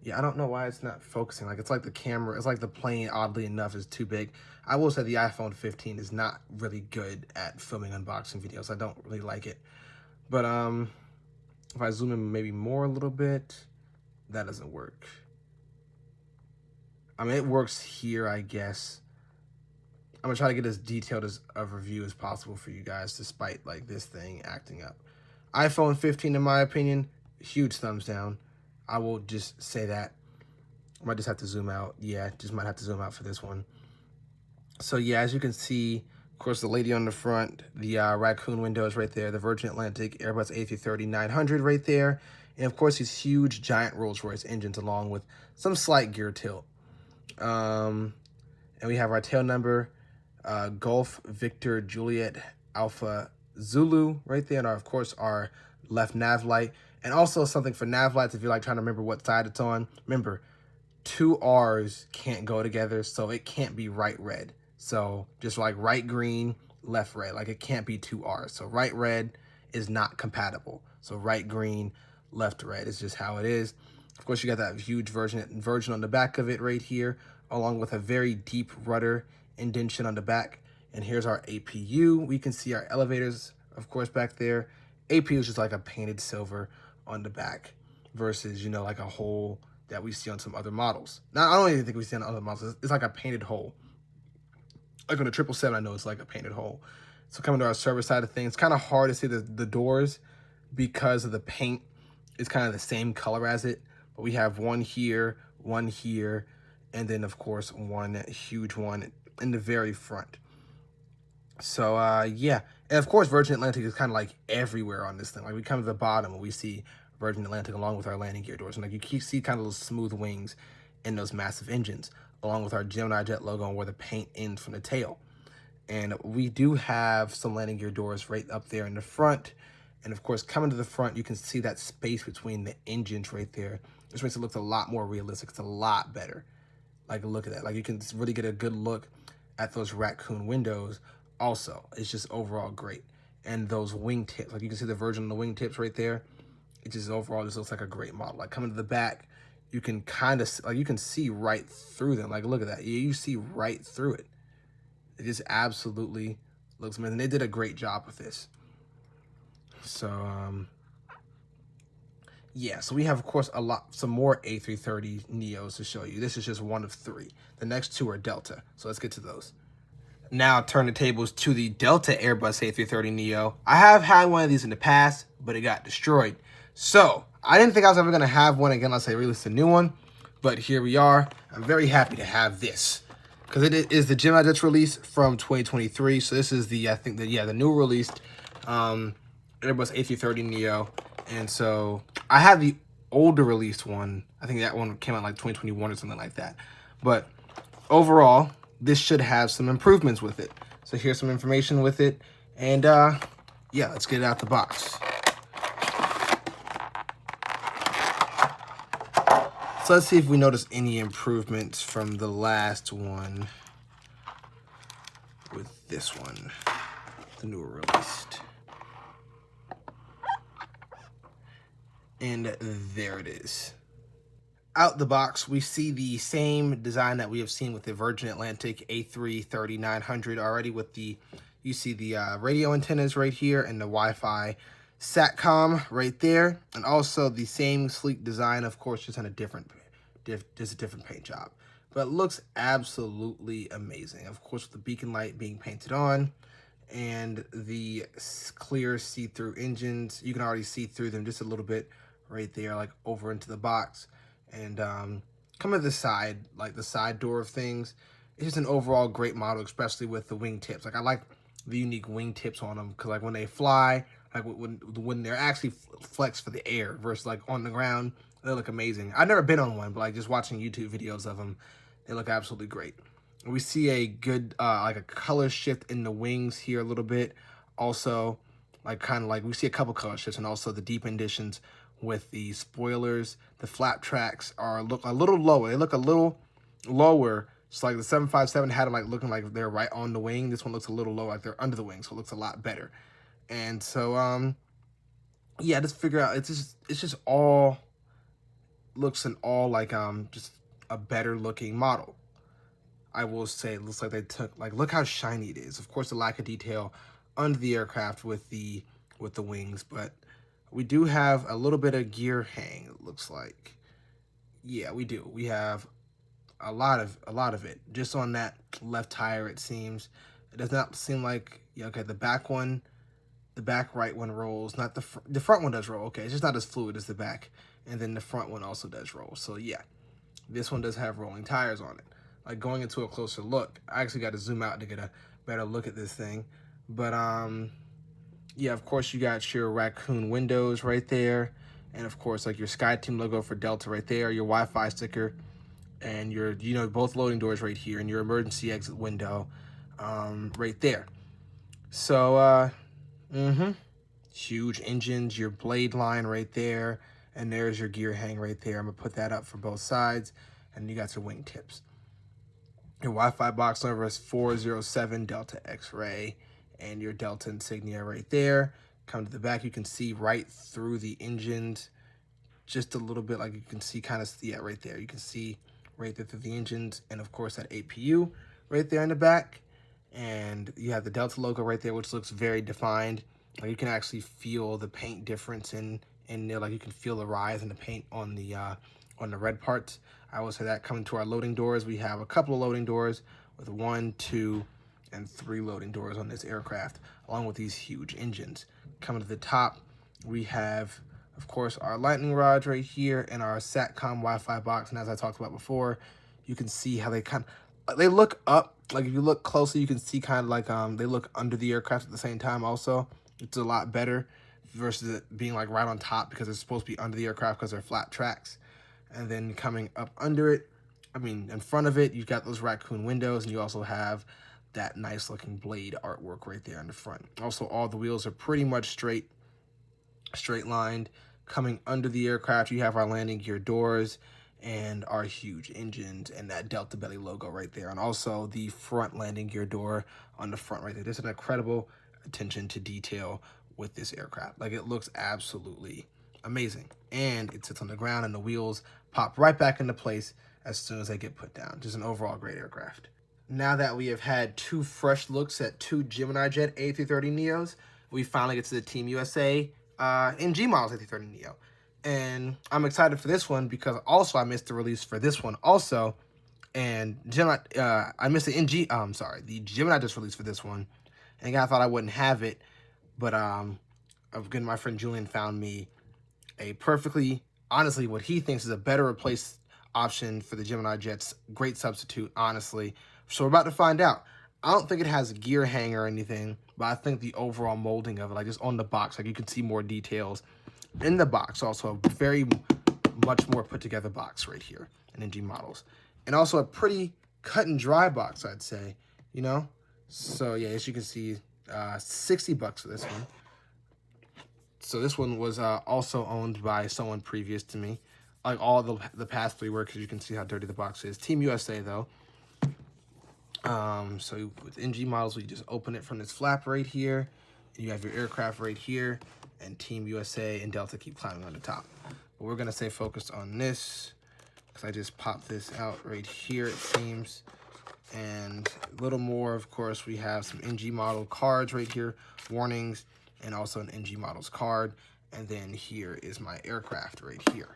yeah, I don't know why it's not focusing. Like it's like the camera, it's like the plane, oddly enough, is too big. I will say the iPhone 15 is not really good at filming unboxing videos. I don't really like it. But if I zoom in maybe more a little bit, that doesn't work. I mean, it works here, I guess. I'm gonna try to get as detailed as a review as possible for you guys, despite like this thing acting up. iPhone 15, in my opinion, huge thumbs down. I will just say that. I might just have to zoom out. Yeah, just might have to zoom out for this one. So yeah, as you can see, of course, the lady on the front, the raccoon windows right there, the Virgin Atlantic Airbus A330-900 right there, and of course these huge giant Rolls-Royce engines along with some slight gear tilt. And we have our tail number, Golf Victor Juliet Alpha Zulu right there, and of course our left nav light, and also something for nav lights if you're like trying to remember what side it's on. Remember, two R's can't go together, so it can't be right red. So just like right green, left red, like it can't be two R's. So right red is not compatible. So right green, left red is just how it is. Of course, you got that huge version on the back of it right here, along with a very deep rudder indentation on the back. And here's our APU. We can see our elevators, of course, back there. APU is just like a painted silver on the back versus, you know, like a hole that we see on some other models. Now, I don't even think we see on other models. It's like a painted hole. Like on the 777, I know it's like a painted hole. So coming to our service side of things, it's kind of hard to see the doors because of the paint. It's kind of the same color as it. But we have one here, and then, of course, one huge one in the very front. So, yeah. And, of course, Virgin Atlantic is kind of like everywhere on this thing. Like, we come to the bottom and we see Virgin Atlantic along with our landing gear doors. And, like, you see kind of those smooth wings in those massive engines, along with our Geminijets logo and where the paint ends from the tail. And we do have some landing gear doors right up there in the front. And, of course, coming to the front, you can see that space between the engines right there. This makes it look a lot more realistic. It's a lot better. Like, look at that. Like, you can really get a good look at those raccoon windows. Also, it's just overall great. And those wingtips, like you can see the version of the wingtips right there. It just overall just looks like a great model. Like coming to the back, you can kind of, like you can see right through them. Like, look at that. You see right through it. It just absolutely looks amazing. They did a great job with this. So, yeah, so we have, of course, some more A330 Neos to show you. This is just one of three. The next two are Delta. So let's get to those. Now turn the tables to the Delta Airbus A330 Neo. I have had one of these in the past, but it got destroyed. So I didn't think I was ever going to have one again unless they released a new one. But here we are. I'm very happy to have this because it is the Geminijets release from 2023. So this is the, I think, the new released Airbus A330 Neo. And so I have the older released one. I think that one came out like 2021 or something like that. But overall, this should have some improvements with it. So here's some information with it. And yeah, let's get it out the box. So let's see if we notice any improvements from the last one with this one, the newer released. And there it is. Out the box, we see the same design that we have seen with the Virgin Atlantic A330-900 already with the, you see the radio antennas right here and the Wi-Fi SATCOM right there. And also the same sleek design, of course, just on a different paint job. But it looks absolutely amazing. Of course, with the beacon light being painted on and the clear see-through engines, you can already see through them just a little bit right there, like over into the box. And coming to the side, like the side door of things, it's just an overall great model, especially with the wingtips. Like I like the unique wingtips on them because like when they fly, like when they're actually flexed for the air versus like on the ground, they look amazing. I've never been on one, but like just watching YouTube videos of them, they look absolutely great. We see a good like a color shift in the wings here a little bit. Also, like kind of like we see a couple color shifts, and also the deep additions with the spoilers. The flap tracks look a little lower. They look a little lower. It's like the 757 had them like looking like they're right on the wing. This one looks a little low, like they're under the wing, so it looks a lot better. And so yeah, just figure out it's just all looks and all like just a better looking model. I will say it looks like they took like look how shiny it is. Of course, the lack of detail under the aircraft with the wings, but we do have a little bit of gear hang, it looks like. Yeah, we do. We have a lot of it. Just on that left tire, it seems. It does not seem like, yeah, okay, the back right one rolls. Not the front one does roll. Okay, it's just not as fluid as the back. And then the front one also does roll. So yeah, this one does have rolling tires on it. Like going into a closer look, I actually got to zoom out to get a better look at this thing. But yeah, of course you got your raccoon windows right there. And of course, like your SkyTeam logo for Delta right there, your Wi-Fi sticker, and your, you know, both loading doors right here, and your emergency exit window right there. So, huge engines, your blade line right there, and there's your gear hang right there. I'm gonna put that up for both sides, and you got your wing tips. Your Wi-Fi box number is 407 Delta X-Ray, and your Delta insignia right there. Come to the back, you can see right through the engines, just a little bit, like you can see kind of, yeah, right there. You can see right there through the engines, and of course that APU right there in the back. And you have the Delta logo right there, which looks very defined. Like you can actually feel the paint difference in there. Like you can feel the rise in the paint on the red parts. I will say that. Coming to our loading doors, we have a couple of loading doors with 1, 2, and 3 loading doors on this aircraft, along with these huge engines. Coming to the top, we have, of course, our lightning rods right here and our SATCOM Wi-Fi box. And as I talked about before, you can see how they look up. Like if you look closely, you can see kind of like they look under the aircraft at the same time also. It's a lot better versus it being like right on top, because it's supposed to be under the aircraft because they're flat tracks. And then coming up under it, I mean, in front of it, you've got those raccoon windows, and you also have that nice looking blade artwork right there in the front. Also, all the wheels are pretty much straight lined. Coming under the aircraft, you have our landing gear doors and our huge engines and that Delta belly logo right there. And also the front landing gear door on the front right there. There's an incredible attention to detail with this aircraft. Like it looks absolutely amazing. And it sits on the ground, and the wheels pop right back into place as soon as they get put down. Just an overall great aircraft. Now that we have had 2 fresh looks at 2 Geminijets A330neos, we finally get to the Team USA NG models A330neo. And I'm excited for this one because also I missed the release for this one also. And I missed the the Gemini just released for this one. And I thought I wouldn't have it, but again, my friend Julian found me a perfectly, honestly, what he thinks is a better replace option for the Geminijets. Great substitute, honestly. So we're about to find out. I don't think it has a gear hanger or anything, but I think the overall molding of it, like just on the box, like you can see more details in the box. Also a very much more put together box right here in NG models. And also a pretty cut and dry box, I'd say, you know? So yeah, as you can see, $60 for this one. So this one was also owned by someone previous to me. Like all the past 3 were, because you can see how dirty the box is. Team USA though. So with NG models, we just open it from this flap right here. And you have your aircraft right here, and Team USA and Delta keep climbing on the top. But we're gonna stay focused on this because I just popped this out right here, it seems. And a little more, of course, we have some NG model cards right here, warnings, and also an NG models card. And then here is my aircraft right here.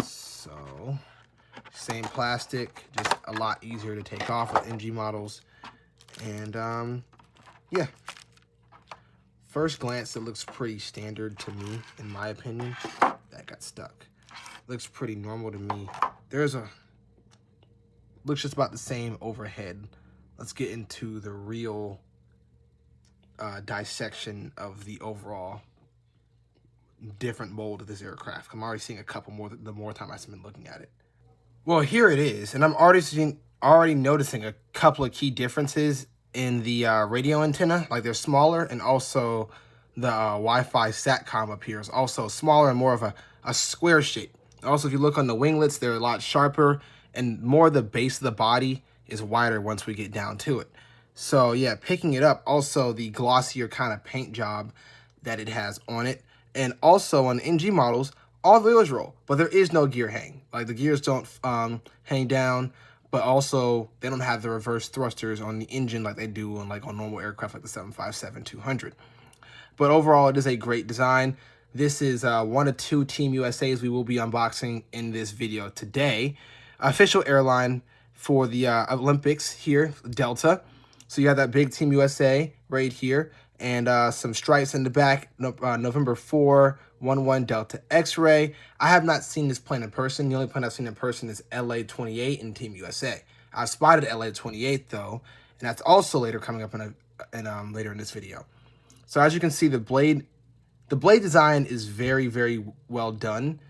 So same plastic, just a lot easier to take off with NG models. And yeah, first glance, it looks pretty standard to me, in my opinion. That got stuck. Looks pretty normal to me. Looks just about the same overhead. Let's get into the real dissection of the overall different mold of this aircraft. I'm already seeing a couple more the more time I've been looking at it. Well, here it is, and I'm already noticing a couple of key differences in the radio antenna. Like they're smaller, and also the Wi-Fi SATCOM up here is also smaller and more of a square shape. Also, if you look on the winglets, they're a lot sharper, and more the base of the body is wider once we get down to it. So yeah, picking it up, also the glossier kind of paint job that it has on it. And also on NG models, all the wheels roll, but there is no gear hang. Like the gears don't hang down, but also they don't have the reverse thrusters on the engine like they do on normal aircraft like the 757-200. But overall, it is a great design. This is one of 2 Team USAs we will be unboxing in this video today. Official airline for the Olympics here, Delta. So you have that big Team USA right here, and some stripes in the back, November 411 Delta X-Ray. I have not seen this plane in person. The only plane I've seen in person is LA-28 in Team USA. I've spotted LA-28 though, and that's also later coming up later in this video. So as you can see, the blade design is very, very well done.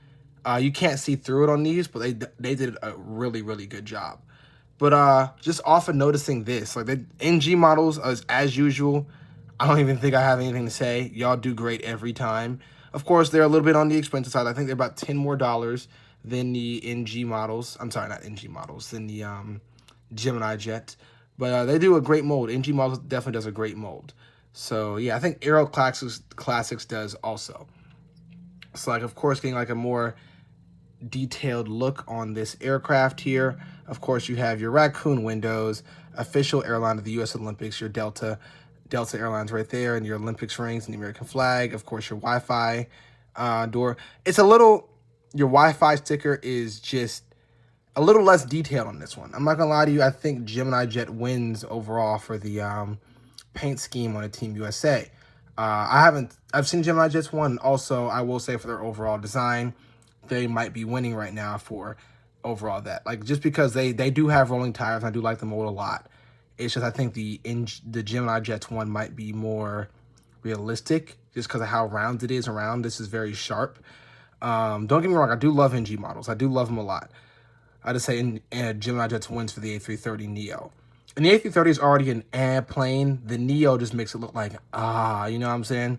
You can't see through it on these, but they did a really, really good job. But just often noticing this, like the NG models, as usual, I don't even think I have anything to say. Y'all do great every time. Of course, they're a little bit on the expensive side. I think they're about $10 more than the NG models. I'm sorry, not NG models, than the Geminijets. But they do a great mold. NG models definitely does a great mold. So yeah, I think Aero Classics does also. So like, of course, getting like a more detailed look on this aircraft here. Of course, you have your raccoon windows, official airline of the U.S. Olympics, your Delta Airlines right there, and your Olympics rings and the American flag. Of course, your Wi-Fi door. It's a little, your Wi-Fi sticker is just a little less detailed on this one. I'm not gonna lie to you. I think Geminijet wins overall for the paint scheme on a Team USA. I've seen Geminijets one. Also, I will say for their overall design, they might be winning right now for overall that. Like, just because they do have rolling tires, and I do like the mold a lot. It's just I think the Geminijets one might be more realistic just because of how round it is around. This is very sharp. Don't get me wrong, I do love NG models. I do love them a lot. I just say Geminijets wins for the A330 Neo. And the A330 is already an airplane. The Neo just makes it look like, you know what I'm saying?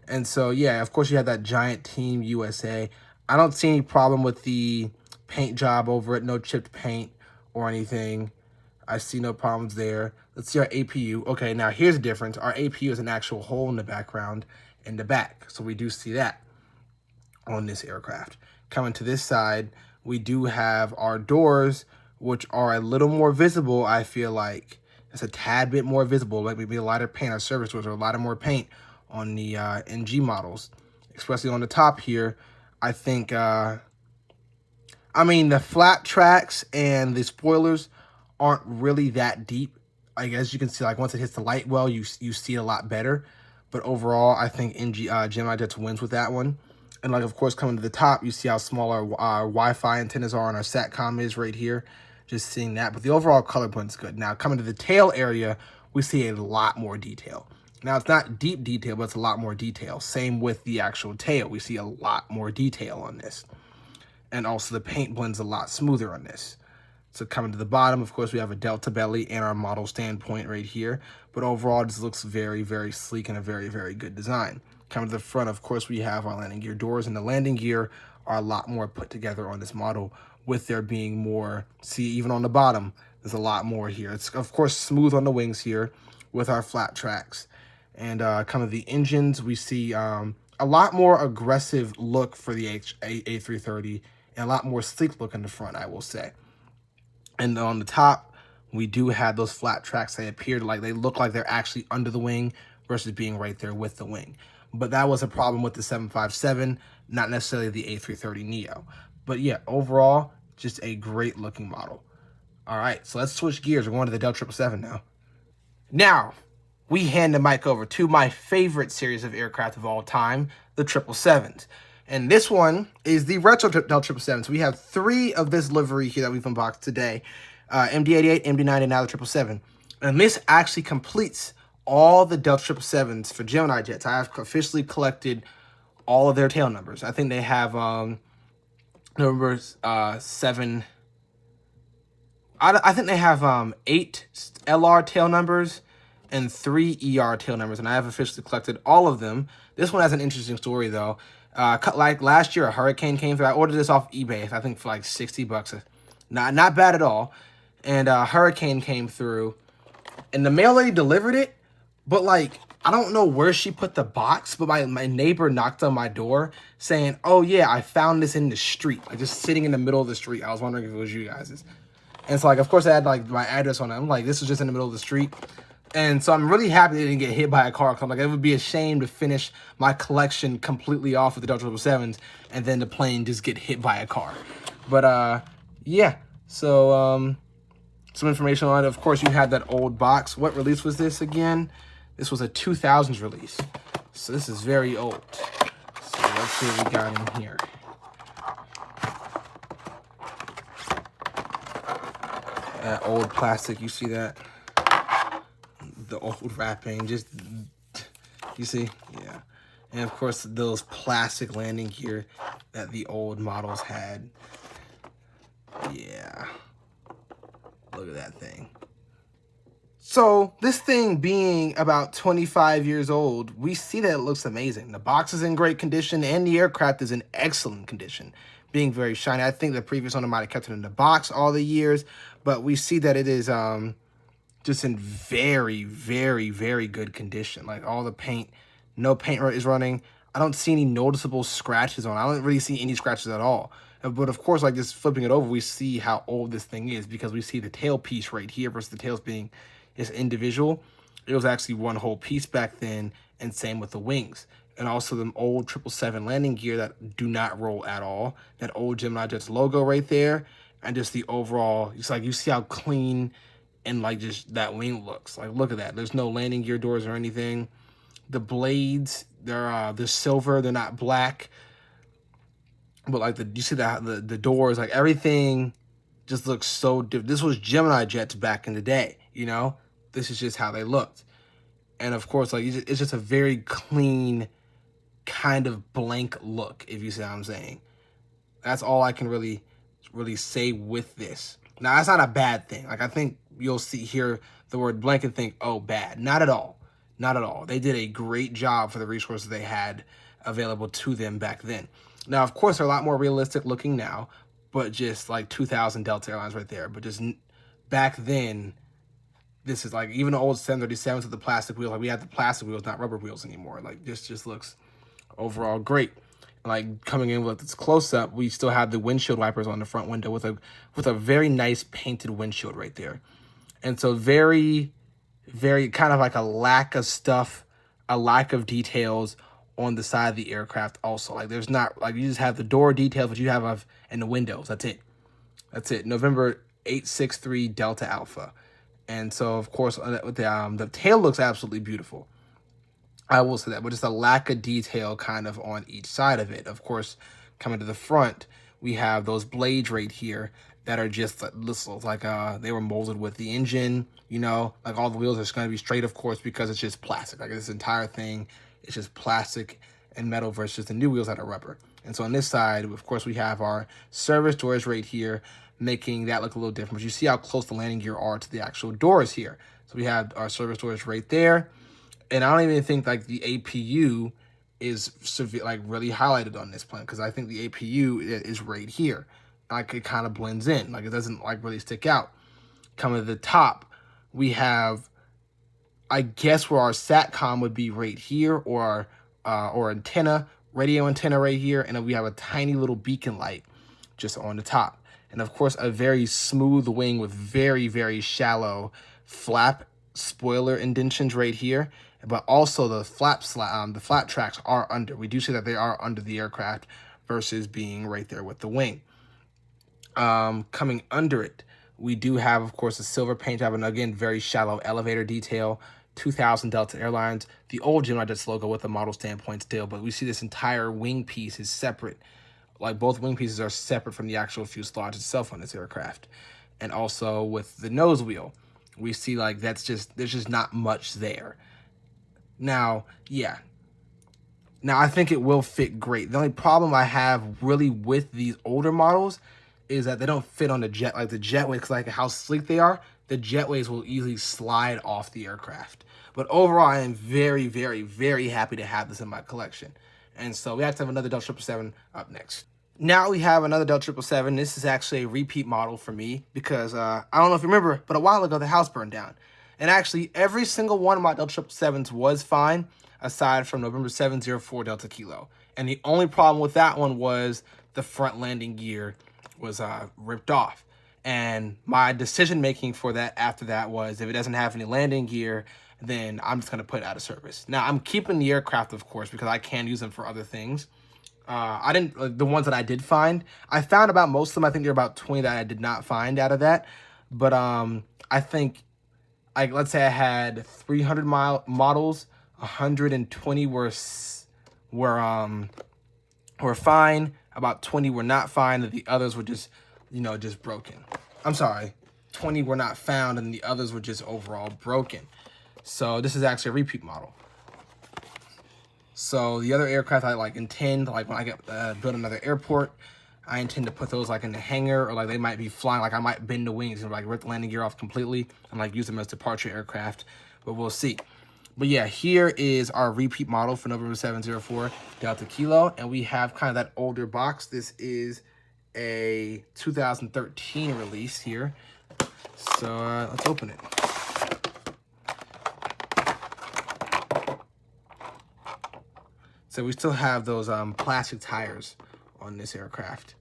And so, yeah, of course you have that giant Team USA. I don't see any problem with the paint job over it. No chipped paint or anything. I see no problems there. Let's see our APU. Okay, now here's the difference. Our APU is an actual hole in the background in the back. So we do see that on this aircraft. Coming to this side, we do have our doors, which are a little more visible. I feel like it's a tad bit more visible, like maybe a lighter paint. Our service doors are a lot more paint on the NG models, especially on the top here. I think, I mean, the flat tracks and the spoilers aren't really that deep. Like, as you can see, like once it hits the light well, you see a lot better. But overall, I think Geminijets wins with that one. And like, of course, coming to the top, you see how small our Wi-Fi antennas are and our SATCOM is right here. Just seeing that. But the overall color blend's good. Now, coming to the tail area, we see a lot more detail. Now, it's not deep detail, but it's a lot more detail. Same with the actual tail. We see a lot more detail on this. And also, the paint blends a lot smoother on this. So coming to the bottom, of course, we have a Delta belly and our model standpoint right here. But overall, this looks very, very sleek and a very, very good design. Coming to the front, of course, we have our landing gear doors, and the landing gear are a lot more put together on this model, with there being more, see, even on the bottom, there's a lot more here. It's, of course, smooth on the wings here with our flat tracks. And coming to the engines, we see a lot more aggressive look for the A330 and a lot more sleek look in the front, I will say. And on the top, we do have those flat tracks. They look like they're actually under the wing versus being right there with the wing. But that was a problem with the 757, not necessarily the A330 Neo. But yeah, overall, just a great looking model. All right, so let's switch gears. We're going to the Del 777 now. Now, we hand the mic over to my favorite series of aircraft of all time, the 777s. And this one is the retro Del 777s. We have 3 of this livery here that we've unboxed today. MD-88, MD-90, and now the 777. And this actually completes all the Del 777s for Geminijets. I have officially collected all of their tail numbers. I think they have numbers 7. I think they have 8 LR tail numbers and 3 ER tail numbers, and I have officially collected all of them. This one has an interesting story, though. Like last year, a hurricane came through. I ordered this off eBay, I think for like $60. Not bad at all. And a hurricane came through, and the mail lady delivered it, but like, I don't know where she put the box, but my neighbor knocked on my door saying, oh yeah, I found this in the street, like just sitting in the middle of the street. I was wondering if it was you guys'. And so like, of course I had like my address on it. I'm like, this is just in the middle of the street. And so I'm really happy they didn't get hit by a car. Cause I'm like, it would be a shame to finish my collection completely off with the Del 777s and then the plane just get hit by a car. But yeah, so some information on it. Of course, you had that old box. What release was this again? This was a 2000s release. So this is very old. So let's see what we got in here. That old plastic, you see that? The old wrapping, just, you see? Yeah. And of course, those plastic landing gear that the old models had. Yeah. Look at that thing. So this thing being about 25 years old, we see that it looks amazing. The box is in great condition and the aircraft is in excellent condition, being very shiny. I think the previous owner might have kept it in the box all the years, but we see that it is just in very, very, very good condition. Like all the paint, no paint is running. I don't see any noticeable scratches on it. I don't really see any scratches at all. But of course, like just flipping it over, we see how old this thing is because we see the tail piece right here versus the tails being is individual. It was actually one whole piece back then, and same with the wings. And also the old 777 landing gear that do not roll at all. That old Geminijets logo right there, and just the overall, it's like you see how clean and like just that wing looks. Like look at that. There's no landing gear doors or anything. The blades, they're silver, they're not black. But like you see the doors, like everything just looks so different. This was Geminijets back in the day, you know? This is just how they looked. And of course, like it's just a very clean kind of blank look, if you see what I'm saying. That's all I can really say with this. Now, that's not a bad thing. Like I think you'll hear the word blank and think, oh, bad. Not at all. Not at all. They did a great job for the resources they had available to them back then. Now, of course, they're a lot more realistic looking now, but just like 2000 Delta Airlines right there. But just back then, this is like even the old 737s with the plastic wheels. Like we had the plastic wheels, not rubber wheels anymore. Like this just looks overall great. Like coming in with this close up, we still have the windshield wipers on the front window with a very nice painted windshield right there. And so very, very kind of like a lack of stuff, a lack of details on the side of the aircraft also. Like there's not, like you just have the door details, but you have and the windows. That's it. That's it. November 863 Delta Alpha. And so, of course, the tail looks absolutely beautiful. I will say that, but just a lack of detail kind of on each side of it. Of course, coming to the front, we have those blades right here that are just like they were molded with the engine, you know, like all the wheels are going to be straight, of course, because it's just plastic. Like this entire thing is just plastic and metal versus the new wheels that are rubber. And so on this side, of course, we have our service doors right here, making that look a little different. But you see how close the landing gear are to the actual doors here. So we have our service doors right there. And I don't even think like the APU is like really highlighted on this plane because I think the APU is right here. Like it kind of blends in. Like it doesn't like really stick out. Coming to the top, we have, I guess where our SATCOM would be right here, or antenna, radio antenna right here. And then we have a tiny little beacon light just on the top. And of course, a very smooth wing with very, very shallow flap spoiler indentions right here. But also the flap tracks are under. We do see that they are under the aircraft versus being right there with the wing. Coming under it, we do have, of course, a silver paint job, and again, very shallow elevator detail. 2000 Delta Airlines, the old Geminijets logo with the model standpoint still, but we see this entire wing piece is separate. Like both wing pieces are separate from the actual fuselage itself on this aircraft. And also with the nose wheel, we see like there's just not much there. Now, yeah. Now, I think it will fit great. The only problem I have really with these older models is that they don't fit on the jet, like the jetways, because like how sleek they are, the jetways will easily slide off the aircraft. But overall, I am very, very, very happy to have this in my collection. And so we have to have another Delta 777 up next. Now we have another Delta 777. This is actually a repeat model for me because I don't know if you remember, but a while ago the house burned down. And actually every single one of my Delta 777s was fine aside from November 704 Delta Kilo. And the only problem with that one was the front landing gear was ripped off. And my decision making for that after that was if it doesn't have any landing gear, then I'm just going to put it out of service. Now, I'm keeping the aircraft, of course, because I can use them for other things. I didn't, the ones that I did find, I found about most of them. I think there are about 20 that I did not find out of that. But I think, like, let's say I had 300 models, 120 were fine, about 20 were not fine, and the others were just, just broken. I'm sorry, 20 were not found, and the others were just overall broken. So this is actually a repeat model. So the other aircraft I intend, when I get build another airport, I intend to put those in the hangar, or they might be flying. I might bend the wings and rip the landing gear off completely and use them as departure aircraft, but we'll see. But yeah, here is our repeat model for November 704 Delta Kilo, and we have kind of that older box. This is a 2013 release here. So let's open it. So we still have those plastic tires on this aircraft.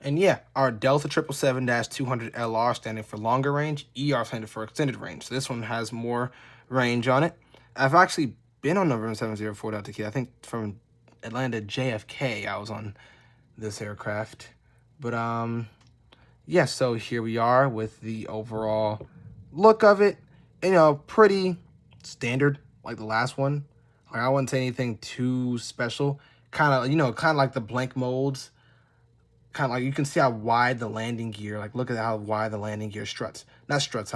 And yeah, our Delta 777-200LR standing for longer range, ER standing for extended range. So this one has more range on it. I've actually been on November 704 Delta Kilo. I think from Atlanta JFK, I was on this aircraft. But yeah, so here we are with the overall look of it. Pretty standard like the last one. I wouldn't say anything too special. Kind of like the blank molds. Kind of you can see how wide the landing gear, look at how wide the landing gear struts. Not struts,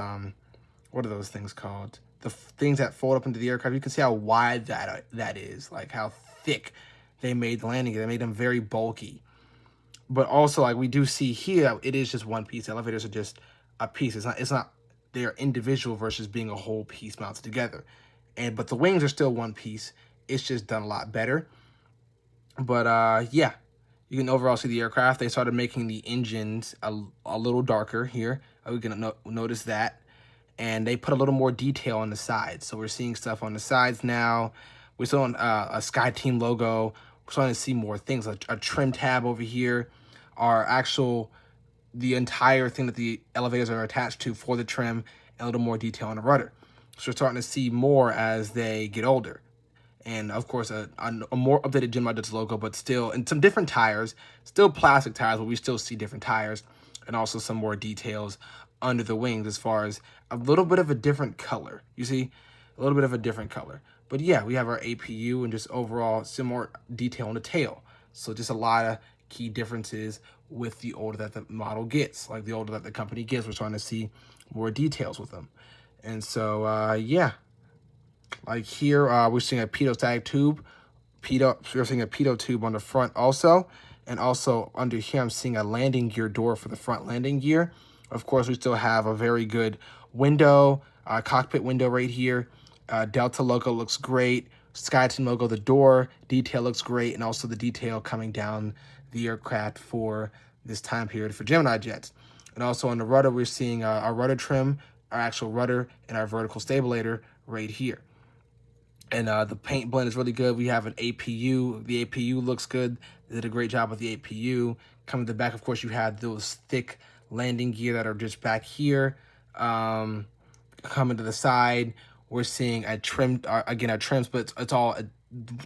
what are those things called? The things that fold up into the aircraft. You can see how wide that is, how thick they made the landing gear. They made them very bulky. But also, we do see here, it is just one piece. The elevators are just a piece. It's not they're individual versus being a whole piece mounted together. But the wings are still one piece. It's just done a lot better. But yeah, you can overall see the aircraft. They started making the engines a little darker here. We can notice that. And they put a little more detail on the sides. So we're seeing stuff on the sides now. We're still on a SkyTeam logo. We're starting to see more things, a trim tab over here. The entire thing that the elevators are attached to for the trim, and a little more detail on the rudder. So we're starting to see more as they get older. And of course, a more updated Geminijets logo, but still, and some different tires, still plastic tires, but we still see different tires, and also some more details under the wings as far as a little bit of a different color. You see, a little bit of a different color. But yeah, we have our APU and just overall some more detail on the tail. So just a lot of key differences with the older that the model gets, the older that the company gets. We're starting to see more details with them. And so, yeah, here, we're seeing a pitot tag tube. We're seeing a pitot tube on the front also. And also under here, I'm seeing a landing gear door for the front landing gear. Of course, we still have a very good window, cockpit window right here. Delta logo looks great. SkyTeam logo, the door detail looks great. And also the detail coming down the aircraft for this time period for Geminijets. And also on the rudder, we're seeing our rudder trim, our actual rudder, and our vertical stabilizer right here. And the paint blend is really good. We have an APU. The APU looks good. They did a great job with the APU. Coming to the back, of course, you have those thick landing gear that are just back here. Coming to the side, we're seeing a trim, again, a trim, but it's all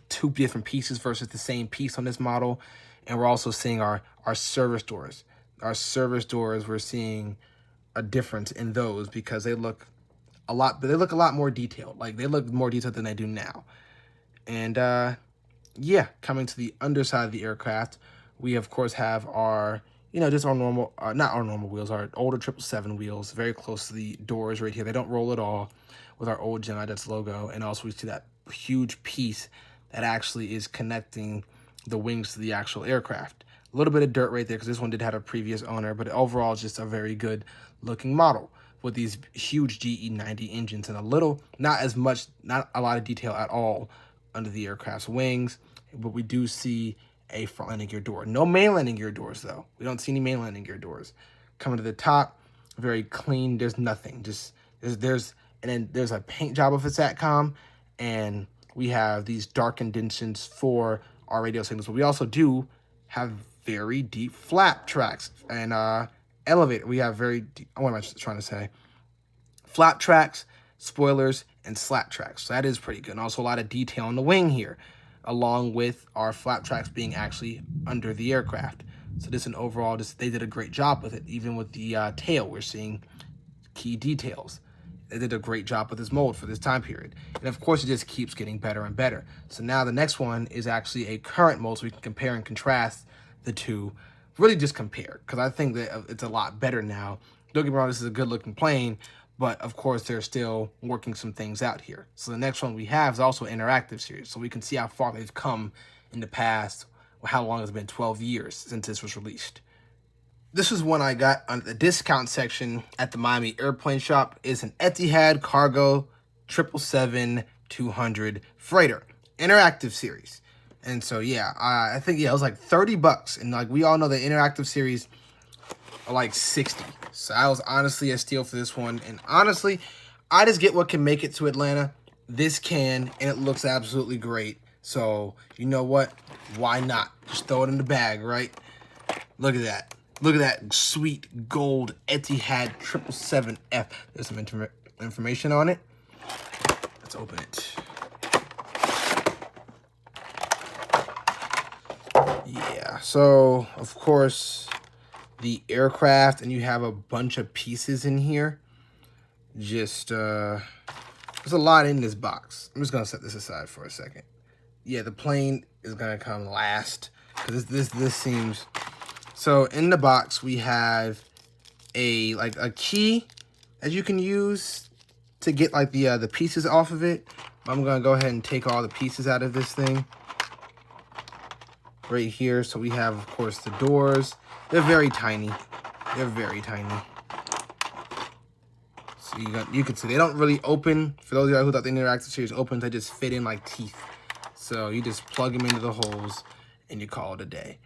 two different pieces versus the same piece on this model. And we're also seeing our service doors. Our service doors, we're seeing a difference in those because they look a lot more detailed. They look more detailed than they do now. And yeah, coming to the underside of the aircraft, we of course have our, just our normal, not our normal wheels, our older 777 wheels, very close to the doors right here. They don't roll at all with our old Geminijets logo. And also we see that huge piece that actually is connecting the wings to the actual aircraft. A little bit of dirt right there because this one did have a previous owner, but overall it's just a very good looking model with these huge GE90 engines and not a lot of detail at all under the aircraft's wings. But we do see a front landing gear door. No main landing gear doors though. We don't see any main landing gear doors. Coming to the top, very clean. There's nothing. And then there's a paint job of a SATCOM, and we have these dark indentions for our radio signals. But we also do have very deep flap tracks and elevator. We have very deep, what am I trying to say? Flap tracks, spoilers, and slat tracks. So that is pretty good. And also a lot of detail on the wing here, along with our flap tracks being actually under the aircraft. So this and overall, they did a great job with it. Even with the tail, we're seeing key details. They did a great job with this mold for this time period. And of course, it just keeps getting better and better. So now the next one is actually a current mold, so we can compare and contrast the two. Really just compare, because I think that it's a lot better now. Don't get me wrong, this is a good looking plane, but of course they're still working some things out here. So the next one we have is also an interactive series, so we can see how far they've come in the past, how long it's been, 12 years since this was released. This is one I got on the discount section at the Miami Airplane Shop. It's an Etihad Cargo 777-200 freighter interactive series. And so yeah, I think it was like $30, and like we all know the interactive series are like 60. So I was honestly a steal for this one. And honestly, I just get what can make it to Atlanta. This can, and it looks absolutely great. So you know what? Why not? Just throw it in the bag, right? Look at that. Look at that sweet gold Etihad 777F. There's some information on it. Let's open it. Yeah, so of course the aircraft, and you have a bunch of pieces in here. Just there's a lot in this box. I'm just gonna set this aside for a second. Yeah, the plane is gonna come last, because this seems. So in the box we have a key that you can use to get like the pieces off of it. I'm gonna go ahead and take all the pieces out of this thing right here. So we have, of course, the doors. They're very tiny. They're very tiny. So you can see they don't really open. For those of you who thought the interactive series opens, they just fit in like teeth. So you just plug them into the holes and you call it a day.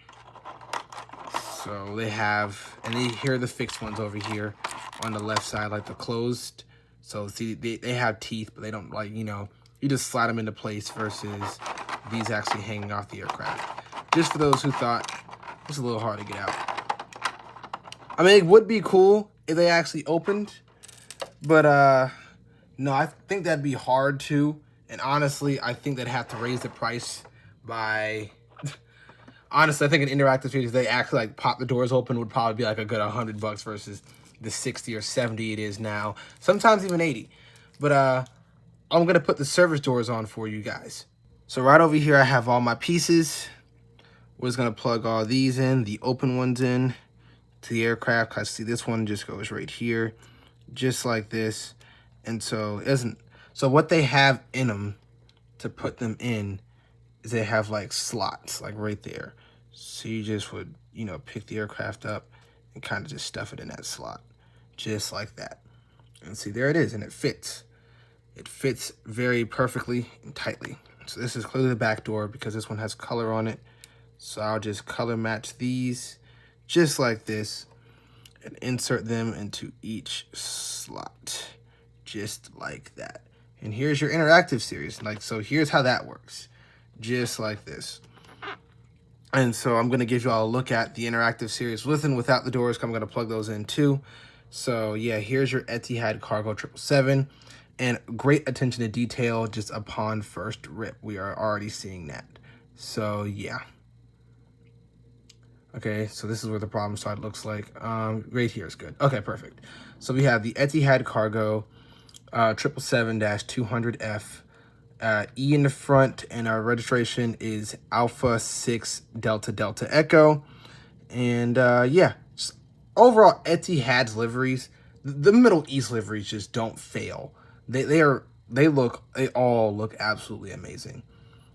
So they have, and here are the fixed ones over here on the left side, like the closed. So see, they have teeth, but they don't, like, you know, you just slide them into place versus these actually hanging off the aircraft. Just for those who thought it's a little hard to get out. I mean, it would be cool if they actually opened, but no, I think that'd be hard too. And honestly, I think they'd have to raise the price by. Honestly, I think an interactive series, if they actually like pop the doors open, would probably be like a good $100 versus the 60 or 70 it is now. Sometimes even 80. But I'm gonna put the service doors on for you guys. So right over here, I have all my pieces. We're just gonna plug all these in, the open ones in to the aircraft. Cause see, this one just goes right here, just like this. And so it isn't. So what they have in them to put them in is they have like slots, like right there. So you just would, you know, pick the aircraft up and kind of just stuff it in that slot, just like that. And see, there it is, and it fits. It fits very perfectly and tightly. So this is clearly the back door because this one has color on it. So I'll just color match these just like this and insert them into each slot, just like that. And here's your interactive series. Like, so here's how that works. Just like this. And so I'm going to give you all a look at the interactive series with and without the doors. I'm going to plug those in too. So yeah, here's your Etihad Cargo 777. And great attention to detail just upon first rip. We are already seeing that. So yeah. Okay, so this is where the problem side looks like. Right here is good. Okay, perfect. So we have the Etihad Cargo 777-200F. E in the front, and our registration is Alpha 6 Delta Delta Echo. And yeah, just overall Etihad's liveries, the Middle East liveries just don't fail. They all look absolutely amazing.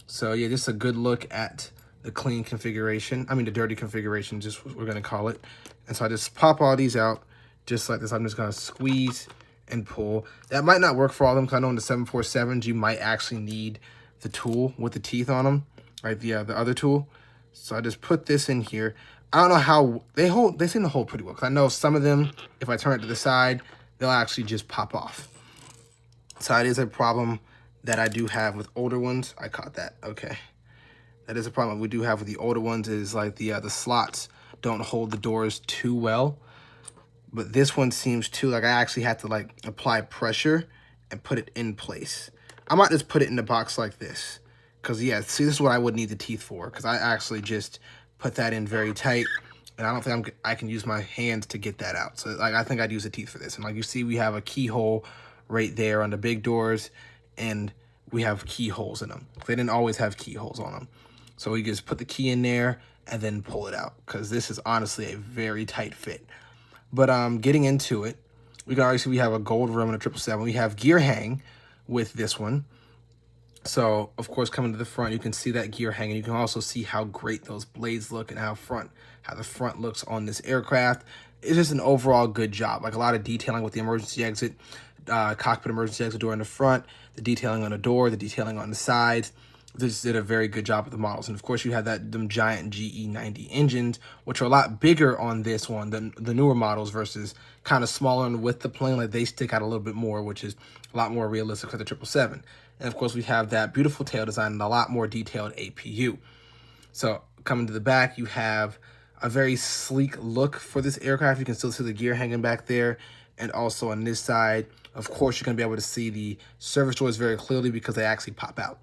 So yeah, just a good look at the clean configuration. I mean the dirty configuration, just what we're gonna call it. And so I just pop all these out just like this. I'm just gonna squeeze and pull. That might not work for all of them, because I know in the 747s you might actually need the tool with the teeth on them, right? The other tool. So I just put this in here. I don't know how they seem to hold pretty well, because I know some of them, if I turn it to the side, they'll actually just pop off. So it is a problem that I do have with older ones. I caught that. Okay, that is a problem we do have with the older ones, is like the slots don't hold the doors too well. But this one seems to, like, I actually have to, like, apply pressure and put it in place. I might just put it in the box like this. Because, yeah, see, this is what I would need the teeth for. Because I actually just put that in very tight. And I don't think I can use my hands to get that out. So like I think I'd use the teeth for this. And like you see, we have a keyhole right there on the big doors, and we have keyholes in them. They didn't always have keyholes on them. So we just put the key in there and then pull it out, because this is honestly a very tight fit. But getting into it, we can already see we have a gold rim and a 777. We have gear hang with this one. So, of course, coming to the front, you can see that gear hanging. You can also see how great those blades look and how the front looks on this aircraft. It's just an overall good job. Like a lot of detailing with the emergency exit, cockpit emergency exit door in the front, the detailing on the door, the detailing on the sides. They just did a very good job with the models. And, of course, you have them giant GE90 engines, which are a lot bigger on this one than the newer models versus kind of smaller and with the plane. Like they stick out a little bit more, which is a lot more realistic for the 777. And of course, we have that beautiful tail design and a lot more detailed APU. So coming to the back, you have a very sleek look for this aircraft. You can still see the gear hanging back there. And also on this side, of course, you're going to be able to see the service doors very clearly because they actually pop out.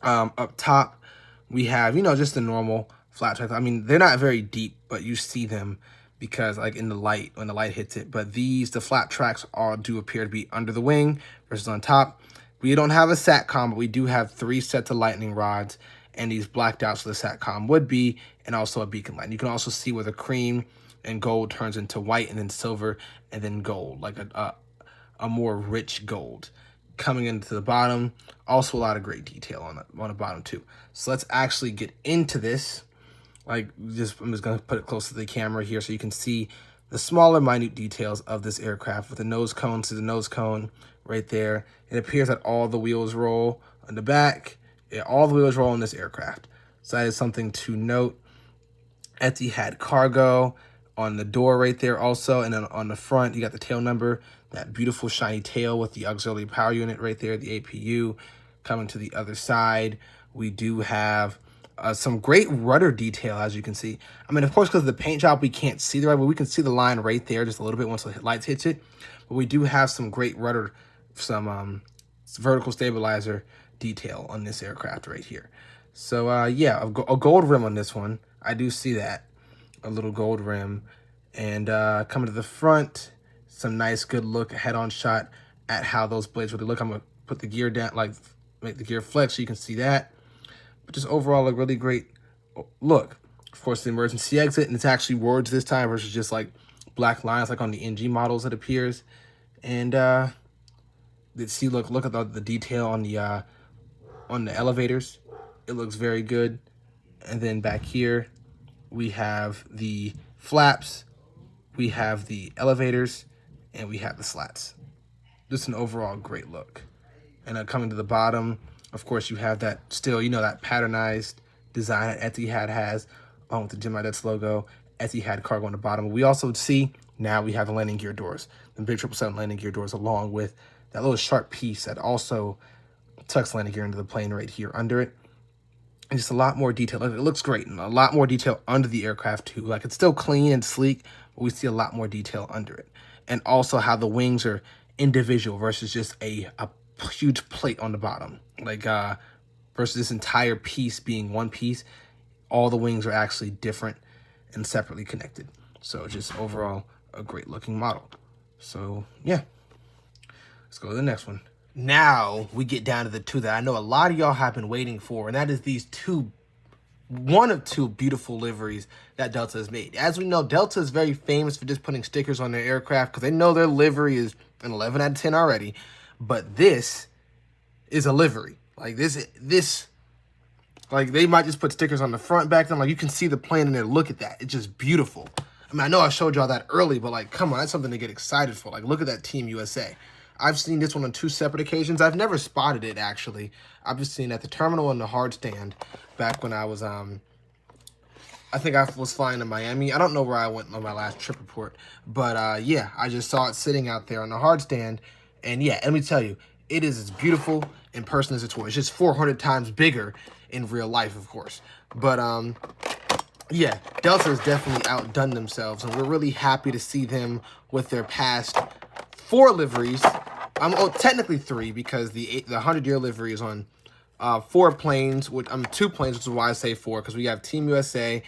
Up top, we have, just the normal flat track. I mean, they're not very deep, but you see them because like in the light, when the light hits it. But the flat tracks all do appear to be under the wing versus on top. We don't have a SATCOM, but we do have 3 sets of lightning rods and these blacked outs where the SATCOM would be, and also a beacon light. You can also see where the cream and gold turns into white and then silver and then gold, like a more rich gold. Coming into the bottom, also a lot of great detail on the bottom too. So let's actually get into this. I'm just gonna put it close to the camera here so you can see the smaller, minute details of this aircraft with the nose cone. See the nose cone right there. It appears that all the wheels roll on the back. Yeah, all the wheels roll on this aircraft. So that is something to note. Etihad cargo on the door right there also. And then on the front, you got the tail number, that beautiful shiny tail with the auxiliary power unit right there, the APU. Coming to the other side, we do have some great rudder detail, as you can see. I mean, of course, because of the paint job, we can't see the rudder, but we can see the line right there just a little bit once the lights hits it. But we do have some great rudder, some vertical stabilizer detail on this aircraft right here. So, yeah, a gold rim on this one. I do see that, a little gold rim. And coming to the front, some nice, good look, head-on shot at how those blades really look. I'm going to put the gear down, like make the gear flex so you can see that. But just overall, a really great look. Of course, the emergency exit, and it's actually words this time versus just like black lines like on the NG models it appears. And see, look at the detail on the elevators. It looks very good. And then back here, we have the flaps, we have the elevators, and we have the slats. Just an overall great look. And coming to the bottom, of course, you have that still, that patternized design that Etihad has on with the Geminijets logo, Etihad cargo on the bottom. We also see now we have the landing gear doors, the big 777 landing gear doors, along with that little sharp piece that also tucks landing gear into the plane right here under it. And just a lot more detail. It looks great, and a lot more detail under the aircraft too. Like it's still clean and sleek, but we see a lot more detail under it. And also how the wings are individual versus just a huge plate on the bottom. Like versus this entire piece being one piece, all the wings are actually different and separately connected. So just overall a great looking model. So yeah, let's go to the next one. Now we get down to the two that I know a lot of y'all have been waiting for, and that is these one of two beautiful liveries that Delta has made. As we know, Delta is very famous for just putting stickers on their aircraft because they know their livery is an 11 out of 10 already. But this is a livery. Like this, like they might just put stickers on the front back then. Like you can see the plane in there. Look at that. It's just beautiful. I mean, I know I showed y'all that early, but like, come on, that's something to get excited for. Like, look at that Team USA. I've seen this one on 2 separate occasions. I've never spotted it, actually. I've just seen it at the terminal and the hard stand back when I was, I think I was flying to Miami. I don't know where I went on my last trip report. But, yeah, I just saw it sitting out there on the hard stand. And, yeah, let me tell you, it is as beautiful in person as a toy. It's just 400 times bigger in real life, of course. But, yeah, Delta has definitely outdone themselves. And we're really happy to see them with their past 4 liveries. Technically 3 because the 100-year livery is on 4 planes, which 2 planes, which is why I say 4, because we have Team USA,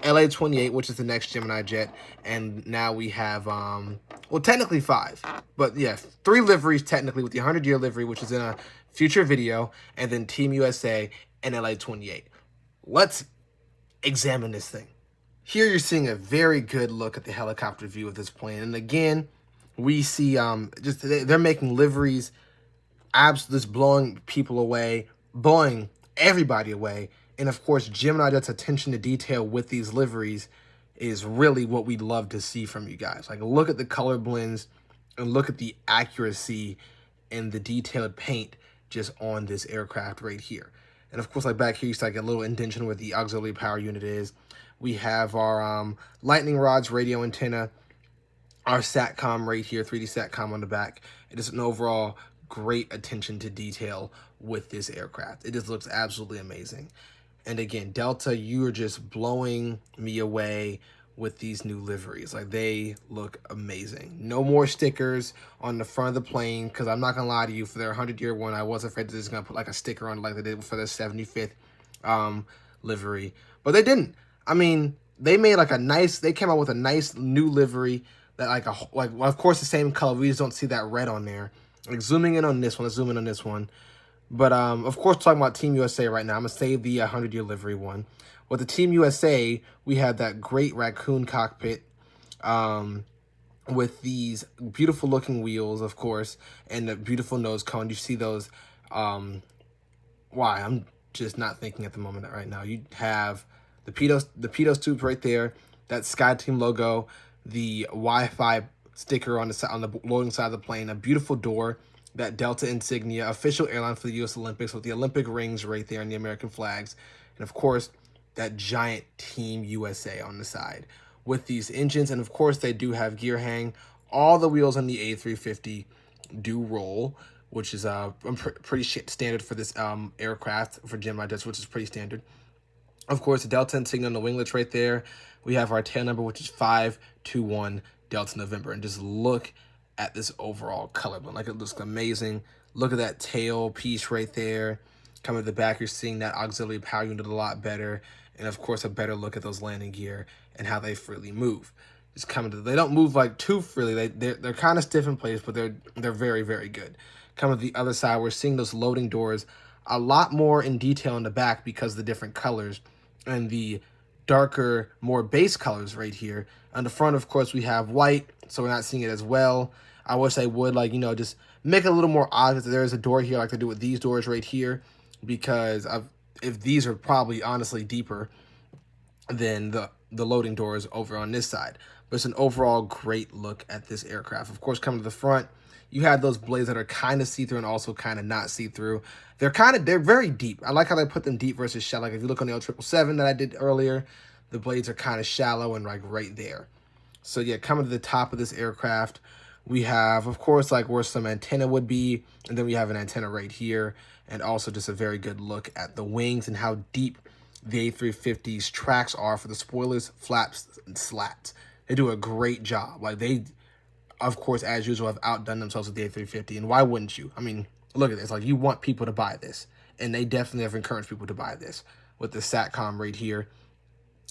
LA-28, which is the next Gemini jet, and now we have well, technically 5, but yeah, 3 liveries technically, with the 100-year livery, which is in a future video, and then Team USA and LA-28. Let's examine this thing. Here you're seeing a very good look at the helicopter view of this plane, and again, we see just they're making liveries just blowing people away, blowing everybody away. And of course, Geminijets' attention to detail with these liveries is really what we'd love to see from you guys. Like, look at the color blends and look at the accuracy and the detailed paint just on this aircraft right here. And of course, like back here, you see like a little indentation where the auxiliary power unit is. We have our lightning rods radio antenna, our SATCOM right here, 3D SATCOM on the back. It is an overall great attention to detail with this aircraft. It just looks absolutely amazing. And again, Delta, you are just blowing me away with these new liveries. Like, they look amazing. No more stickers on the front of the plane, because I'm not gonna lie to you, for their 100-year one, I was afraid they're just gonna put like a sticker on it like they did for their 75th livery, but they didn't. I mean, they made like they came out with a nice new livery that well, of course the same color, we just don't see that red on there. Like, zooming in on this one, let's zoom in on this one. But of course, talking about Team USA right now, I'm gonna save the 100-year livery one. With the Team USA, we have that great raccoon cockpit with these beautiful looking wheels, of course, and the beautiful nose cone. You see those, why, I'm just not thinking at the moment right now. You have the pitot tubes right there, that SkyTeam logo, the Wi-Fi sticker on the loading side of the plane, a beautiful door, that Delta insignia, official airline for the U.S. Olympics with the Olympic rings right there and the American flags, and of course that giant Team USA on the side with these engines. And of course they do have gear hang. All the wheels on the A350 do roll, which is pretty standard for this aircraft for Geminijets, which is pretty standard. Of course, the Delta insignia on the winglets right there. We have our tail number, which is 521 Delta November. And just look at this overall color blend. Like, it looks amazing. Look at that tail piece right there. Coming to the back, you're seeing that auxiliary power unit a lot better. And of course, a better look at those landing gear and how they freely move. Just coming to, they don't move like too freely. They're kind of stiff in place, but they're very, very good. Coming to the other side, we're seeing those loading doors a lot more in detail in the back because of the different colors and the darker, more base colors right here. On the front, of course, we have white, so we're not seeing it as well. I wish I would, like, just make it a little more obvious that there is a door here, like they do with these doors right here, because if these are probably honestly deeper than the loading doors over on this side. But it's an overall great look at this aircraft. Of course, coming to the front, you have those blades that are kind of see-through and also kind of not see-through. They're very deep. I like how they put them deep versus shallow. Like, if you look on the L777 that I did earlier, the blades are kind of shallow and like right there. So yeah, coming to the top of this aircraft, we have, of course, like where some antenna would be, and then we have an antenna right here, and also just a very good look at the wings and how deep the A350's tracks are for the spoilers, flaps, and slats. They do a great job. Like, they, of course, as usual, have outdone themselves with the A350, and why wouldn't you? I mean, look at this. Like, you want people to buy this, and they definitely have encouraged people to buy this with the SATCOM right here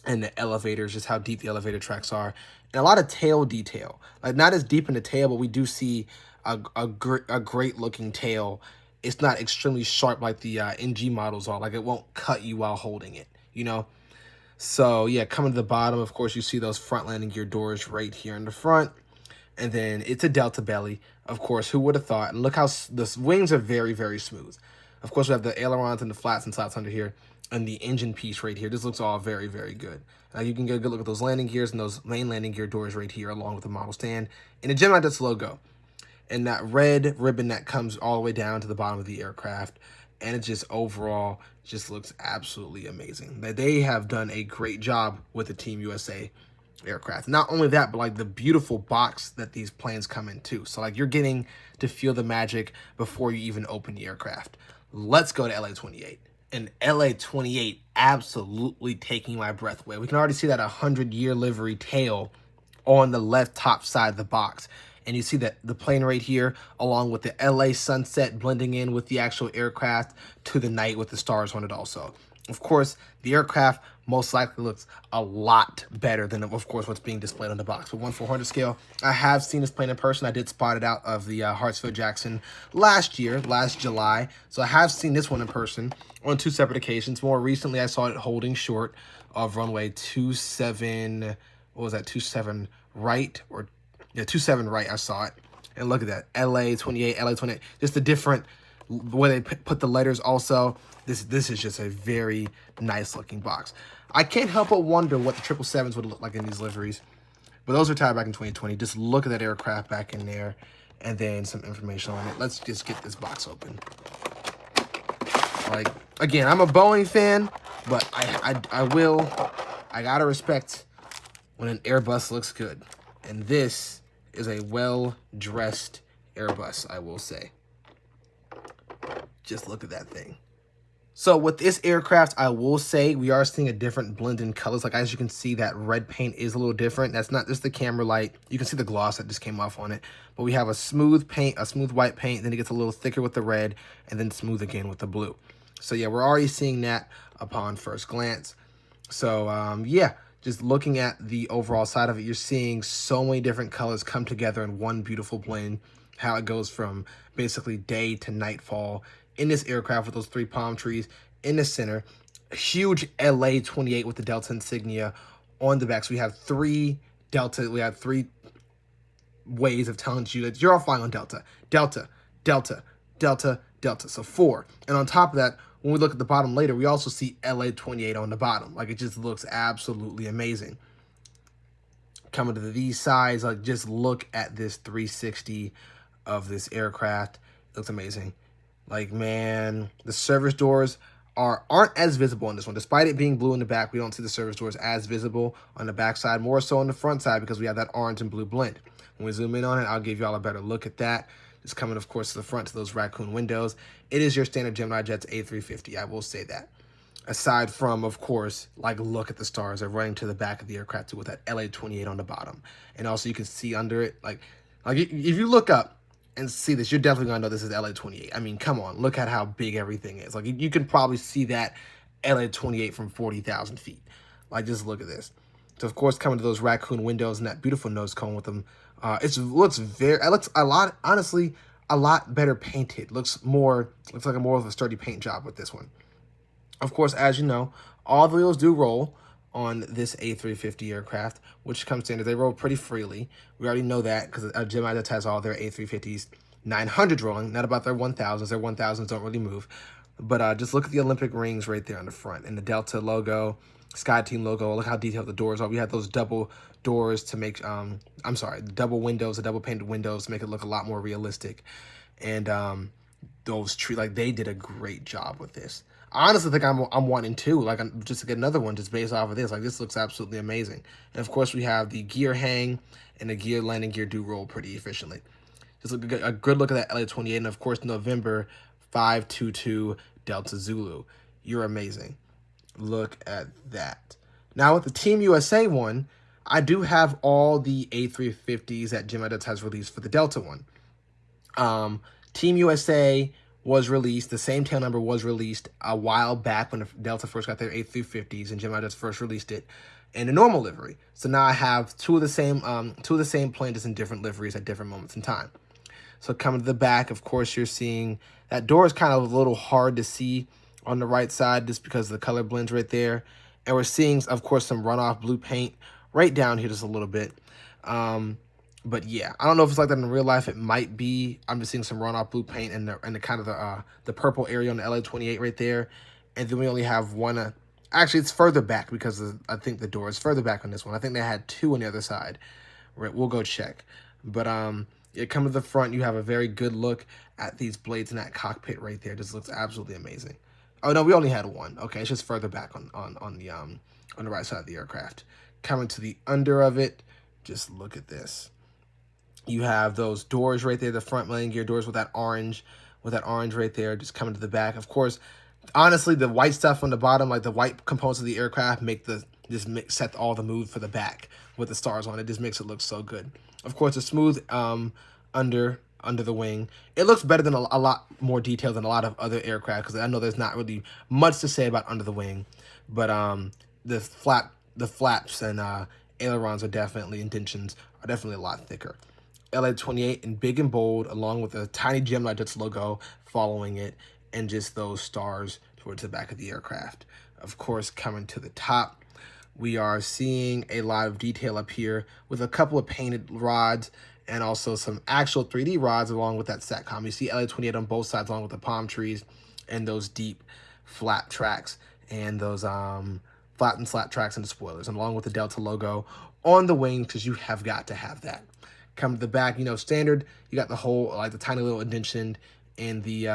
and the elevators, just how deep the elevator tracks are, and a lot of tail detail. Like, not as deep in the tail, but we do see a great looking tail. It's not extremely sharp like the NG models are. Like, it won't cut you while holding it, So yeah, coming to the bottom, of course, you see those front landing gear doors right here in the front. And then it's a Delta belly, of course. Who would have thought? And look how the wings are very, very smooth. Of course, we have the ailerons and the flats and slats under here, and the engine piece right here. This looks all very, very good. You can get a good look at those landing gears and those main landing gear doors right here, along with the model stand and the Geminijets logo, and that red ribbon that comes all the way down to the bottom of the aircraft. And it just overall just looks absolutely amazing. They have done a great job with the Team USA aircraft. Not only that, but like the beautiful box that these planes come in too. So like, you're getting to feel the magic before you even open the aircraft. Let's go to LA-28. And LA-28 absolutely taking my breath away. We can already see that 100-year livery tail on the left top side of the box. And you see that the plane right here, along with the LA sunset blending in with the actual aircraft to the night with the stars on it also. Of course, the aircraft most likely looks a lot better than, of course, what's being displayed on the box. But 1/400 scale, I have seen this plane in person. I did spot it out of the Hartsfield-Jackson last July. So I have seen this one in person on 2 separate occasions. More recently, I saw it holding short of runway 27, what was that, 27 right, or yeah, 27 right, I saw it. And look at that, LA 28, LA 28, just the different way they put the letters also. This is just a very nice looking box. I can't help but wonder what the 777s would look like in these liveries. But those are tied back in 2020. Just look at that aircraft back in there, and then some information on it. Let's just get this box open. Like, again, I'm a Boeing fan, but I gotta respect when an Airbus looks good. And this is a well-dressed Airbus, I will say. Just look at that thing. So with this aircraft, I will say we are seeing a different blend in colors. Like, as you can see, that red paint is a little different. That's not just the camera light. You can see the gloss that just came off on it. But we have a smooth paint, a smooth white paint. Then it gets a little thicker with the red, and then smooth again with the blue. So yeah, we're already seeing that upon first glance. So yeah, just looking at the overall side of it, you're seeing so many different colors come together in one beautiful blend. How it goes from basically day to nightfall in this aircraft with those 3 palm trees in the center. A huge LA 28 with the Delta insignia on the back. So we have 3 Delta. We have 3 ways of telling you that you're all flying on Delta. Delta, Delta, Delta, Delta. So 4. And on top of that, when we look at the bottom later, we also see LA 28 on the bottom. Like, it just looks absolutely amazing. Coming to these sides, like, just look at this 360 of this aircraft. It looks amazing. Like, man, the service doors aren't as visible on this one. Despite it being blue in the back, we don't see the service doors as visible on the back side, more so on the front side because we have that orange and blue blend. When we zoom in on it, I'll give you all a better look at that. Just coming, of course, to the front to those raccoon windows. It is your standard Geminijets A350, I will say that. Aside from, of course, like, look at the stars. They're running to the back of the aircraft too with that LA 28 on the bottom. And also you can see under it, like if you look up and see this, you're definitely going to know this is LA 28. I mean, come on, look at how big everything is. Like, you can probably see that LA 28 from 40,000 feet. Like, just look at this. So, of course, coming to those raccoon windows and that beautiful nose cone with them, it looks a lot, honestly, a lot better painted. Looks like a more of a sturdy paint job with this one. Of course, as you know, all the wheels do roll on this A350 aircraft, which comes standard. They roll pretty freely. We already know that because Geminijets has all their A350s 900 rolling, not about their 1000s. Their 1000s don't really move. But just look at the Olympic rings right there on the front and the Delta logo, Sky Team logo. Look how detailed the doors are. We have those double doors to make, double windows, the double painted windows to make it look a lot more realistic. And those trees, like, they did a great job with this. I honestly think I'm wanting 2, like, just to get another one just based off of this. Like, this looks absolutely amazing. And of course, we have the gear hang and the gear landing gear do roll pretty efficiently. Just look a good look at that LA 28, and of course, November 522 Delta Zulu. You're amazing. Look at that. Now with the Team USA one, I do have all the A350s that Geminijets has released for the Delta one. Team USA was released, the same tail number was released a while back when the Delta first got their A350s and Geminijets first released it in a normal livery. So now I have two of the same planes in different liveries at different moments in time. So coming to the back, of course, you're seeing that door is kind of a little hard to see on the right side just because of the color blends right there. And we're seeing, of course, some runoff blue paint right down here just a little bit. But yeah, I don't know if it's like that in real life. It might be. I'm just seeing some runoff blue paint and the kind of the purple area on the LA-28 right there. And then we only have one. Actually, it's further back because I think the door is further back on this one. I think they had 2 on the other side. Right, we'll go check. But you come to the front, you have a very good look at these blades in that cockpit right there. Just looks absolutely amazing. Oh no, we only had 1. Okay, it's just further back on the right side of the aircraft. Coming to the under of it, just look at this. You have those doors right there, the front landing gear doors with that orange right there, just coming to the back. Of course, honestly, the white stuff on the bottom, like the white components of the aircraft, set all the mood for the back with the stars on it. Just makes it look so good. Of course, a smooth under the wing. It looks better than a lot more detailed than a lot of other aircraft, because I know there's not really much to say about under the wing, but the flaps and ailerons are definitely, indentions are definitely a lot thicker. LA-28 in big and bold, along with a tiny Geminijets logo following it, and just those stars towards the back of the aircraft. Of course, coming to the top, we are seeing a lot of detail up here with a couple of painted rods and also some actual 3D rods along with that SATCOM. You see LA-28 on both sides along with the palm trees and those deep flat tracks and those flat and slat tracks and the spoilers, and along with the Delta logo on the wing, because you have got to have that. Come to the back, you know, standard, you got the hole, like the tiny little indentation in the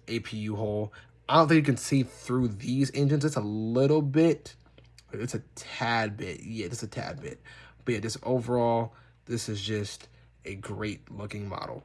APU hole. I don't think you can see through these engines. It's a little bit, it's a tad bit. Yeah, just a tad bit. But yeah, just overall, this is just a great looking model.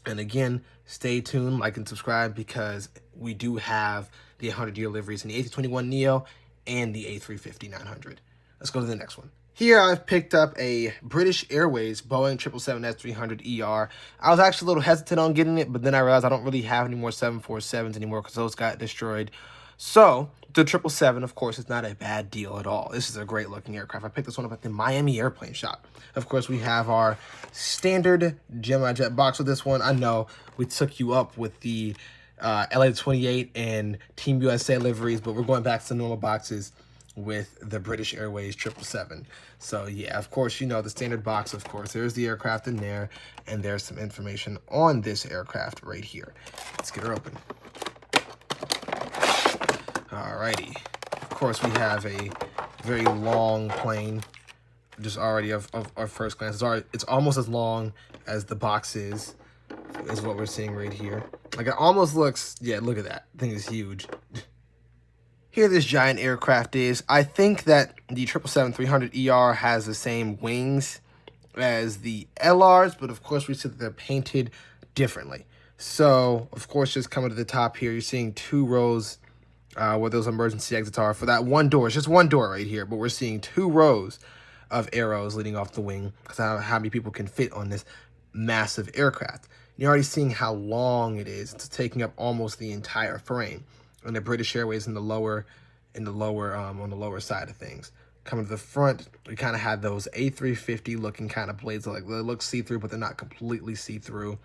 And again, stay tuned, like and subscribe, because we do have the 100-year liveries in the A321neo and the A350-900. Let's go to the next one. Here I've picked up a British Airways Boeing 777-300ER. I was actually a little hesitant on getting it, but then I realized I don't really have any more 747s anymore because those got destroyed. So the 777, of course, is not a bad deal at all. This is a great looking aircraft. I picked this one up at the Miami Airplane Shop. Of course, we have our standard Geminijet box with this one. I know we took you up with the LA-28 and Team USA liveries, but we're going back to the normal boxes with the British Airways 777. So yeah, of course, you know, the standard box, of course, there's the aircraft in there, and there's some information on this aircraft right here. Let's get her open. Alrighty. Of course, we have a very long plane, just already of our first glance. It's almost as long as the box is what we're seeing right here. Like, it almost looks, yeah, look at that. Thing is huge. Here this giant aircraft is. I think that the 777-300ER has the same wings as the LRs, but of course we see that they're painted differently. So, of course, just coming to the top here, you're seeing two rows where those emergency exits are for that one door. It's just one door right here, but we're seeing two rows of arrows leading off the wing, because how many people can fit on this massive aircraft. You're already seeing how long it is. It's taking up almost the entire frame. And the British Airways on the lower side of things. Coming to the front, we kind of had those A350 looking kind of blades, like they look see-through, but they're not completely see-through.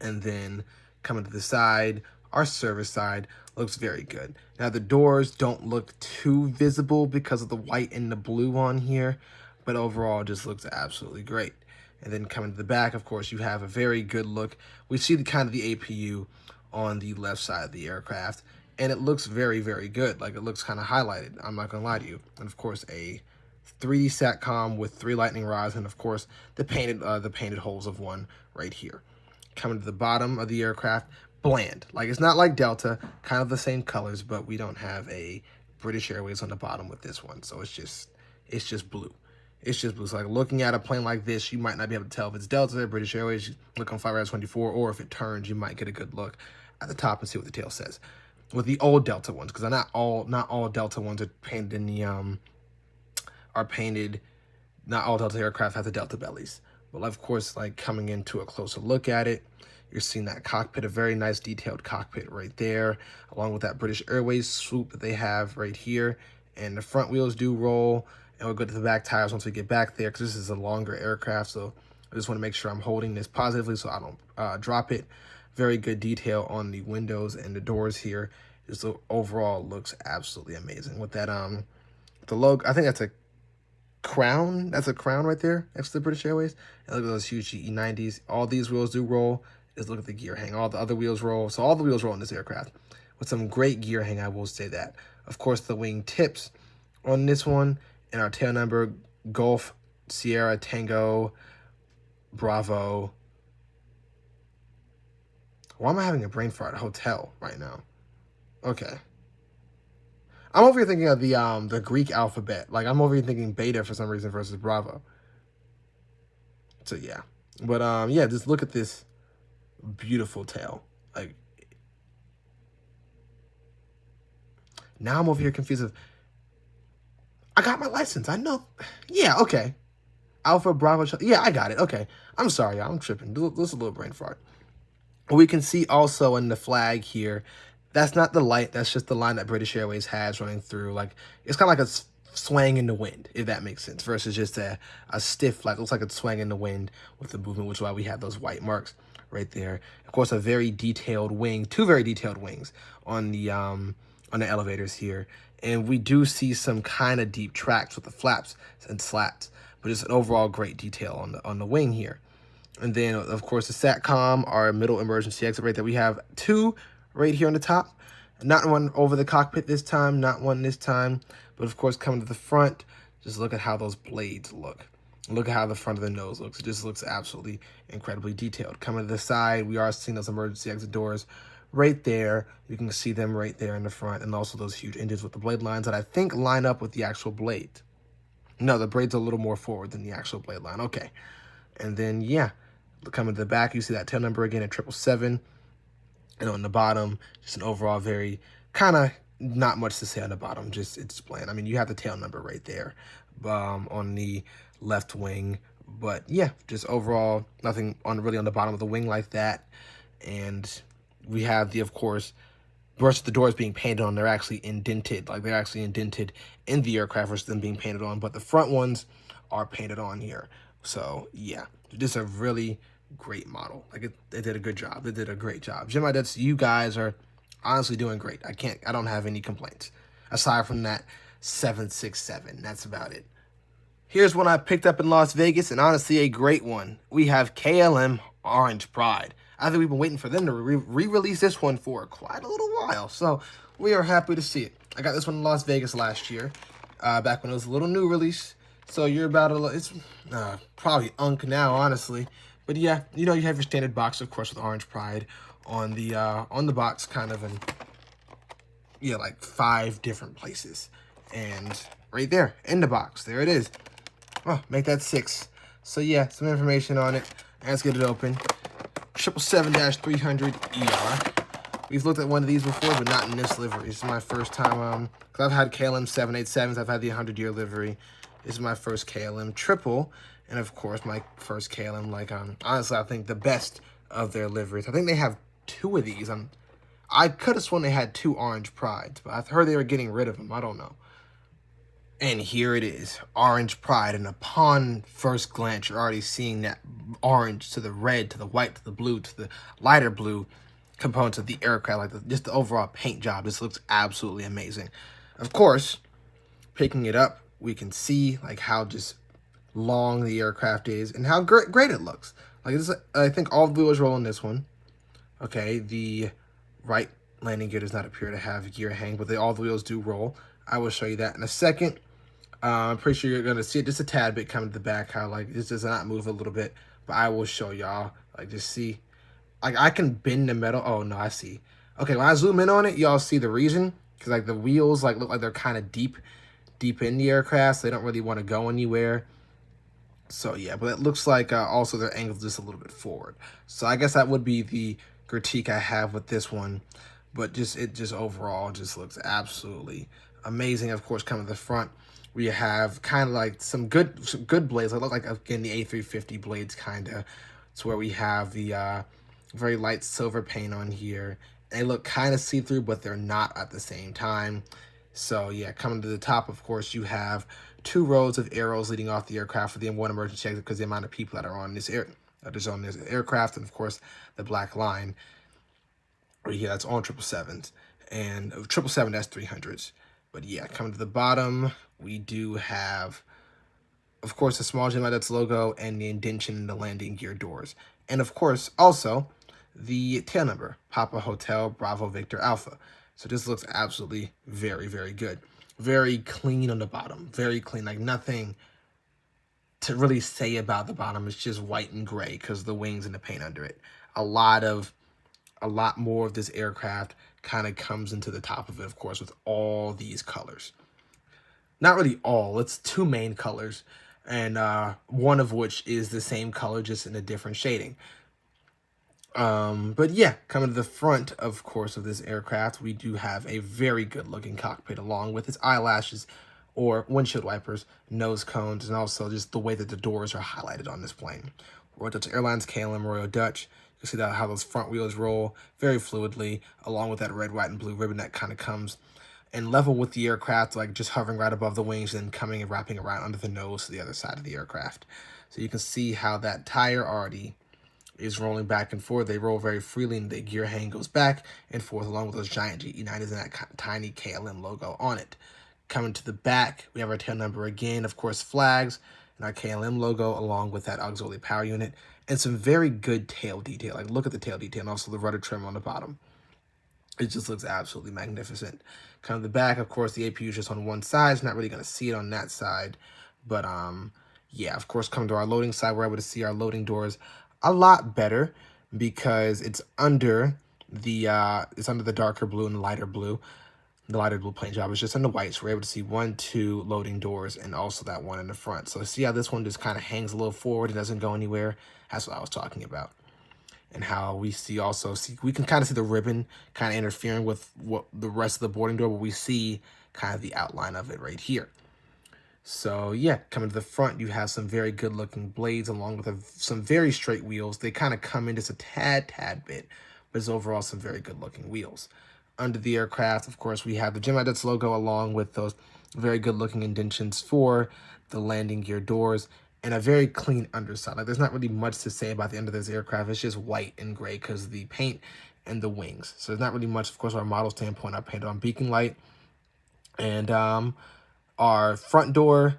And then coming to the side, our service side looks very good. Now the doors don't look too visible because of the white and the blue on here, but overall just looks absolutely great. And then coming to the back, of course, you have a very good look. We see the kind of the APU on the left side of the aircraft, and it looks very, very good. Like, it looks kind of highlighted, I'm not gonna lie to you. And of course, a 3D SATCOM with 3 lightning rods, and of course the painted holes of one right here. Coming to the bottom of the aircraft, bland. Like, it's not like Delta, kind of the same colors, but we don't have a British Airways on the bottom with this one, so it's just blue. It's just blue. So, like, looking at a plane like this, you might not be able to tell if it's Delta or British Airways. You look on Flight 24, or if it turns, you might get a good look at the top and see what the tail says. With the old Delta ones, because not all Delta ones are painted in the not all Delta aircraft have the Delta bellies. But of course, like, coming into a closer look at it, you're seeing that cockpit, a very nice detailed cockpit right there, along with that British Airways swoop that they have right here. And the front wheels do roll, and we'll go to the back tires once we get back there, because this is a longer aircraft, so I just want to make sure I'm holding this positively so I don't drop it. Very good detail on the windows and the doors here. Just overall looks absolutely amazing. With that, the logo, I think that's a crown. That's a crown right there next to the British Airways. And look at those huge GE90s. All these wheels do roll. Just look at the gear hang. All the other wheels roll. So all the wheels roll in this aircraft. With some great gear hang, I will say that. Of course, the wing tips on this one. And our tail number, Golf, Sierra, Tango, Bravo. Why am I having a brain fart? Hotel right now. Okay. I'm over here thinking of the Greek alphabet. Like, I'm over here thinking beta for some reason versus Bravo. So yeah. But yeah, just look at this beautiful tail. Like, now I'm over here confused of, I got my license. I know. Yeah, okay. Alpha Bravo. Yeah, I got it. Okay. I'm sorry, y'all. I'm tripping. This is a little brain fart. We can see also in the flag here, that's not the light. That's just the line that British Airways has running through. Like, it's kind of like a swaying in the wind, if that makes sense, versus just a stiff flag. It looks like it's swaying in the wind with the movement, which is why we have those white marks right there. Of course, a very detailed wing, two very detailed wings on the elevators here. And we do see some kind of deep tracks with the flaps and slats, but just an overall great detail on the wing here. And then, of course, the SATCOM, our middle emergency exit right there. We have two right here on the top. Not one over the cockpit this time, not one this time. But, of course, coming to the front, just look at how those blades look. Look at how the front of the nose looks. It just looks absolutely incredibly detailed. Coming to the side, we are seeing those emergency exit doors right there. You can see them right there in the front. And also those huge engines with the blade lines that I think line up with the actual blade. No, the blade's a little more forward than the actual blade line. Okay. And then, yeah, coming to the back, you see that tail number again at 777. And on the bottom, just an overall very kind of not much to say on the bottom. Just it's bland. I mean, you have the tail number right there on the left wing. But, yeah, just overall nothing really on the bottom of the wing like that. And we have of course, versus the doors being painted on, they're actually indented. Like, they're actually indented in the aircraft versus them being painted on. But the front ones are painted on here. So, yeah, just a really great model. Like, they did a good job. They did a great job. Geminijets, you guys are honestly doing great. I don't have any complaints. Aside from that 767, that's about it. Here's one I picked up in Las Vegas, and honestly, a great one. We have KLM Orange Pride. I think we've been waiting for them to re-release this one for quite a little while, so we are happy to see it. I got this one in Las Vegas last year, back when it was a little new release. So you're about to, it's probably unk now, honestly. But yeah, you know, you have your standard box, of course, with Orange Pride on the box, kind of in, yeah, like 5 different places. And right there, in the box, there it is. Oh, make that 6. So yeah, some information on it. Let's get it open. 777-300ER. We've looked at one of these before, but not in this livery. This is my first time, because I've had KLM 787s. I've had the 100-year livery. This is my first KLM triple, and of course, my first KLM, like, honestly, I think the best of their liveries. I think they have 2 of these. I could have sworn they had 2 Orange Prides, but I've heard they were getting rid of them. I don't know. And here it is, Orange Pride, and upon first glance, you're already seeing that orange to the red, to the white, to the blue, to the lighter blue components of the aircraft. Like, just the overall paint job, this looks absolutely amazing. Of course, picking it up, we can see like how just long the aircraft is and how great it looks. Like, this, I think all the wheels roll on this one. Okay, the right landing gear does not appear to have gear hang, but all the wheels do roll. I will show you that in a second. I'm pretty sure you're going to see it just a tad bit coming to the back, how like this does not move a little bit, but I will show y'all. Like, just see, like, I can bend the metal. Oh no, I see. Okay, when I zoom in on it, y'all see the reason, because like the wheels like look like they're kind of deep in the aircraft, so they don't really want to go anywhere. So yeah, but it looks like also they're angled just a little bit forward. So I guess that would be the critique I have with this one, but it just overall just looks absolutely amazing. Of course, coming to the front, we have kind of like some good blades. They look like, again, the A350 blades, kind of. It's where we have the very light silver paint on here. They look kind of see-through, but they're not at the same time. So yeah, coming to the top, of course, you have 2 rows of arrows leading off the aircraft for the M1 emergency exit, because the amount of people that are on this aircraft, and of course the black line right here, that's on 777s, and 777-300s. But yeah, coming to the bottom, we do have, of course, the small Geminijets logo and the indentation in the landing gear doors. And of course, also the tail number, Papa Hotel Bravo Victor Alpha. So this looks absolutely very, very good. Very clean on the bottom. Very clean, like nothing to really say about the bottom. It's just white and gray because of the wings and the paint under it. A lot more of this aircraft kind of comes into the top of it, of course, with all these colors. Not really all, it's 2 main colors, and one of which is the same color, just in a different shading. But yeah, coming to the front, of course, of this aircraft, we do have a very good looking cockpit along with its eyelashes or windshield wipers, nose cones, and also just the way that the doors are highlighted on this plane. Royal Dutch Airlines, KLM Royal Dutch. You see that how those front wheels roll very fluidly, along with that red, white, and blue ribbon that kind of comes and level with the aircraft, like just hovering right above the wings and coming and wrapping around under the nose to the other side of the aircraft. So you can see how that tire already is rolling back and forth. They roll very freely, and the gear hang goes back and forth along with those giant GE90s and that tiny KLM logo on it. Coming to the back, we have our tail number again, of course, flags, and our KLM logo along with that auxiliary power unit, and some very good tail detail. Like, look at the tail detail, and also the rudder trim on the bottom. It just looks absolutely magnificent. Kind of the back, of course, the APU is just on one side. It's not really going to see it on that side. But, yeah, of course, coming to our loading side, we're able to see our loading doors a lot better because it's under the darker blue and the lighter blue. The lighter blue paint job is just on the white, so we're able to see 1, 2 loading doors and also that one in the front. So see how this one just kind of hangs a little forward. It doesn't go anywhere. That's what I was talking about. And how we see we can kind of see the ribbon kind of interfering with what the rest of the boarding door, but we see kind of the outline of it right here. So yeah, coming to the front, you have some very good looking blades along with some very straight wheels. They kind of come in just a tad bit, but it's overall some very good looking wheels. Under the aircraft, of course, we have the Geminijets logo along with those very good looking indentions for the landing gear doors, and a very clean underside. Like, there's not really much to say about the end of this aircraft. It's just white and gray because of the paint and the wings. So there's not really much, of course, our model standpoint. I painted on beacon light. And our front door,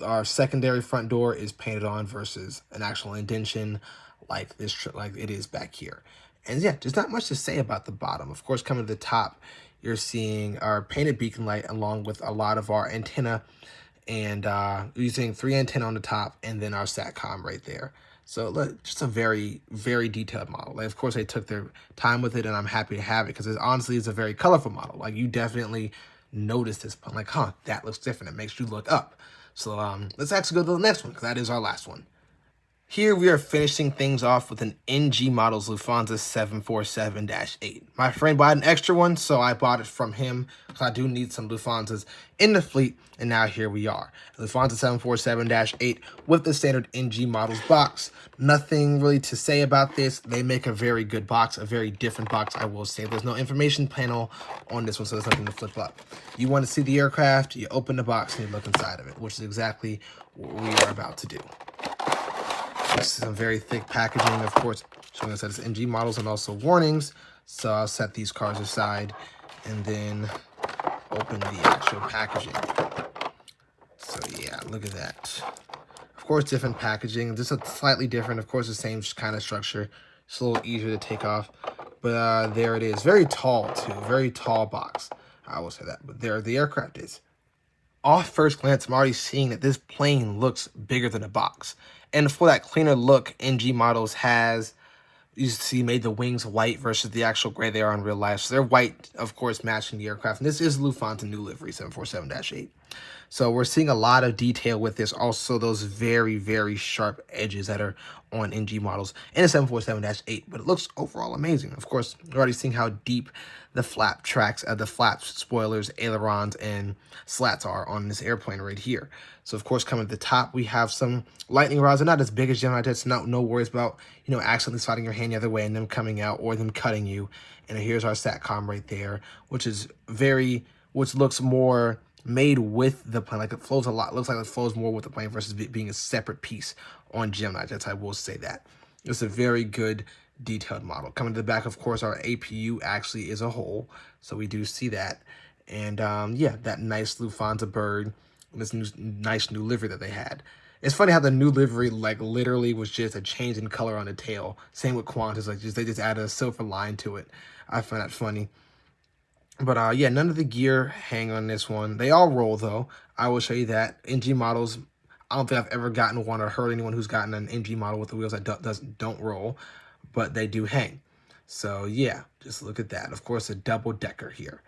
our secondary front door is painted on versus an actual indentation like it is back here. And yeah, there's not much to say about the bottom. Of course, coming to the top, you're seeing our painted beacon light along with a lot of our antenna, and using 3 antenna on the top, and then our SATCOM right there. So look, just a very, very detailed model. Like, of course, they took their time with it, and I'm happy to have it because it honestly is a very colorful model. Like, you definitely notice this, like, huh, that looks different. It makes you look up. So let's actually go to the next one because that is our last one. Here we are finishing things off with an NG Models Lufthansa 747-8. My friend bought an extra one, so I bought it from him because I do need some Lufthansas in the fleet, and now here we are. Lufthansa 747-8 with the standard NG Models box. Nothing really to say about this. They make a very good box, a very different box, I will say. There's no information panel on this one, so there's nothing to flip up. You want to see the aircraft, you open the box, and you look inside of it, which is exactly what we are about to do. Some very thick packaging, of course, showing us that it's NG models and also warnings. So I'll set these cards aside and then open the actual packaging. So yeah, look at that. Of course, different packaging. Just a slightly different, of course, the same kind of structure. It's a little easier to take off. But there it is. Very tall, too. Very tall box. I will say that. But there the aircraft is. Off first glance, I'm already seeing that this plane looks bigger than a box. And for that cleaner look, NG Models has, you see, made the wings white versus the actual gray they are in real life. So they're white, of course, matching the aircraft. And this is Lufthansa new livery 747-8. So we're seeing a lot of detail with this. Also, those very, very sharp edges that are on NG Models in a 747-8. But it looks overall amazing. Of course, we're already seeing how deep the flap tracks, the flaps, spoilers, ailerons, and slats are on this airplane right here. So, of course, coming to the top, we have some lightning rods. They're not as big as Geminijets. No worries about, accidentally sliding your hand the other way and them coming out or them cutting you. And here's our SATCOM right there, which looks more made with the plane. Like, it flows a lot. Looks like it flows more with the plane versus it being a separate piece on Geminijets. I will say that. It's a very good detailed model. Coming to the back, of course, our APU actually is a hole. So we do see that. And yeah, that nice Lufthansa bird, this nice new livery that they had. It's funny how the new livery, like, literally was just a change in color on the tail. Same with Qantas, like, they just added a silver line to it. I find that funny. But yeah, none of the gear hang on this one. They all roll, though. I will show you that. NG Models, I don't think I've ever gotten one or heard anyone who's gotten an NG model with the wheels that don't roll, but they do hang. So yeah, just look at that. Of course, a double decker here.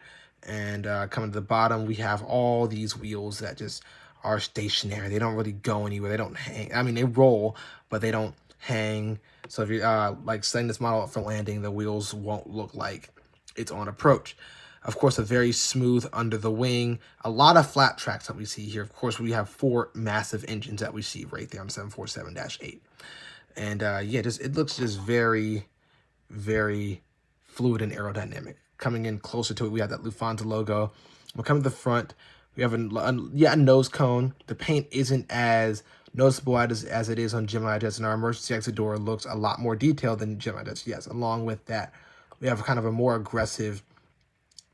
And coming to the bottom, we have all these wheels that just are stationary. They don't really go anywhere. They don't hang. I mean, they roll, but they don't hang. So if you're like setting this model up for landing, the wheels won't look like it's on approach. Of course, a very smooth under the wing. A lot of flat tracks that we see here. Of course, we have 4 massive engines that we see right there on 747-8. And yeah, it looks just very, very fluid and aerodynamic. Coming in closer to it, we have that Lufthansa logo. We're coming to the front. We have a nose cone. The paint isn't as noticeable as it is on Geminijets, and our emergency exit door looks a lot more detailed than Geminijets. Yes, along with that, we have kind of a more aggressive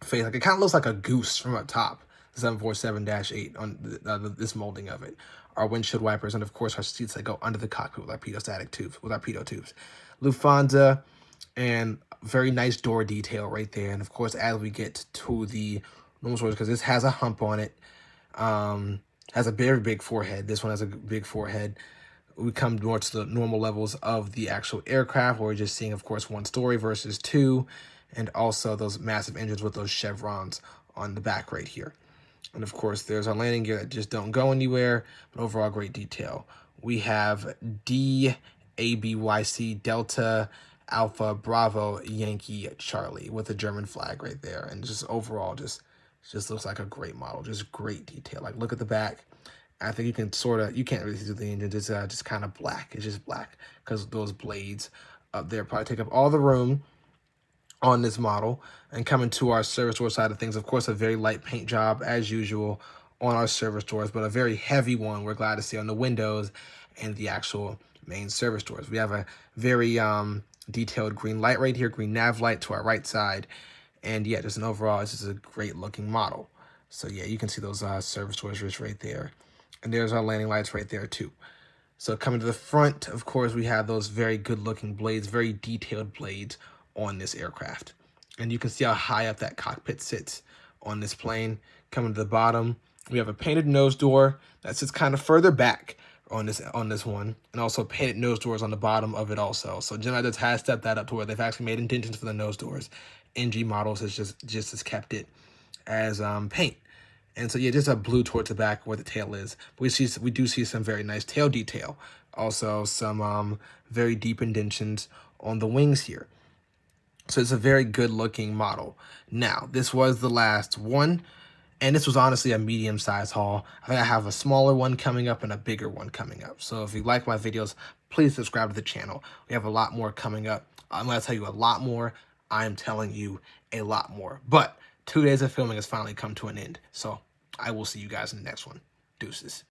face. Like, it kind of looks like a goose from up top, the 747-8 on this molding of it. Our windshield wipers, and of course our seats that go under the cockpit with our pitot tubes, Lufthansa, and very nice door detail right there. And of course, as we get to the normal doors, because this has a hump on it, has a very big forehead. This one has a big forehead. We come more to the normal levels of the actual aircraft, where we're just seeing, of course, 1 story versus 2, and also those massive engines with those chevrons on the back right here. And of course, there's our landing gear that just don't go anywhere, but overall great detail. We have DABYC Delta Alpha Bravo Yankee Charlie with the German flag right there, and just overall just looks like a great model. Just great detail. Like, look at the back. I think you can you can't really see the engine. It's just kind of black. It's just black because those blades up there probably take up all the room on this model. And coming to our service door side of things, of course, a very light paint job as usual on our service doors, but a very heavy one, we're glad to see, on the windows and the actual main service doors. We have a very detailed green light right here, green nav light to our right side. And yeah, just an overall, this is a great looking model. So yeah, you can see those service doors just right there. And there's our landing lights right there too. So coming to the front, of course, we have those very good looking blades, very detailed blades on this aircraft. And you can see how high up that cockpit sits on this plane. Coming to the bottom, we have a painted nose door that sits kind of further back on this one, and also painted nose doors on the bottom of it also. So Geminijets has stepped that up to where they've actually made indentions for the nose doors. NG models has just kept it as paint. And so yeah, just a blue towards the back where the tail is. We do see some very nice tail detail. Also some very deep indentions on the wings here. So it's a very good looking model. Now, this was the last one, and this was honestly a medium-sized haul. I think I have a smaller one coming up and a bigger one coming up. So if you like my videos, please subscribe to the channel. We have a lot more coming up. I'm going to tell you a lot more. I'm telling you a lot more. But 2 days of filming has finally come to an end. So I will see you guys in the next one. Deuces.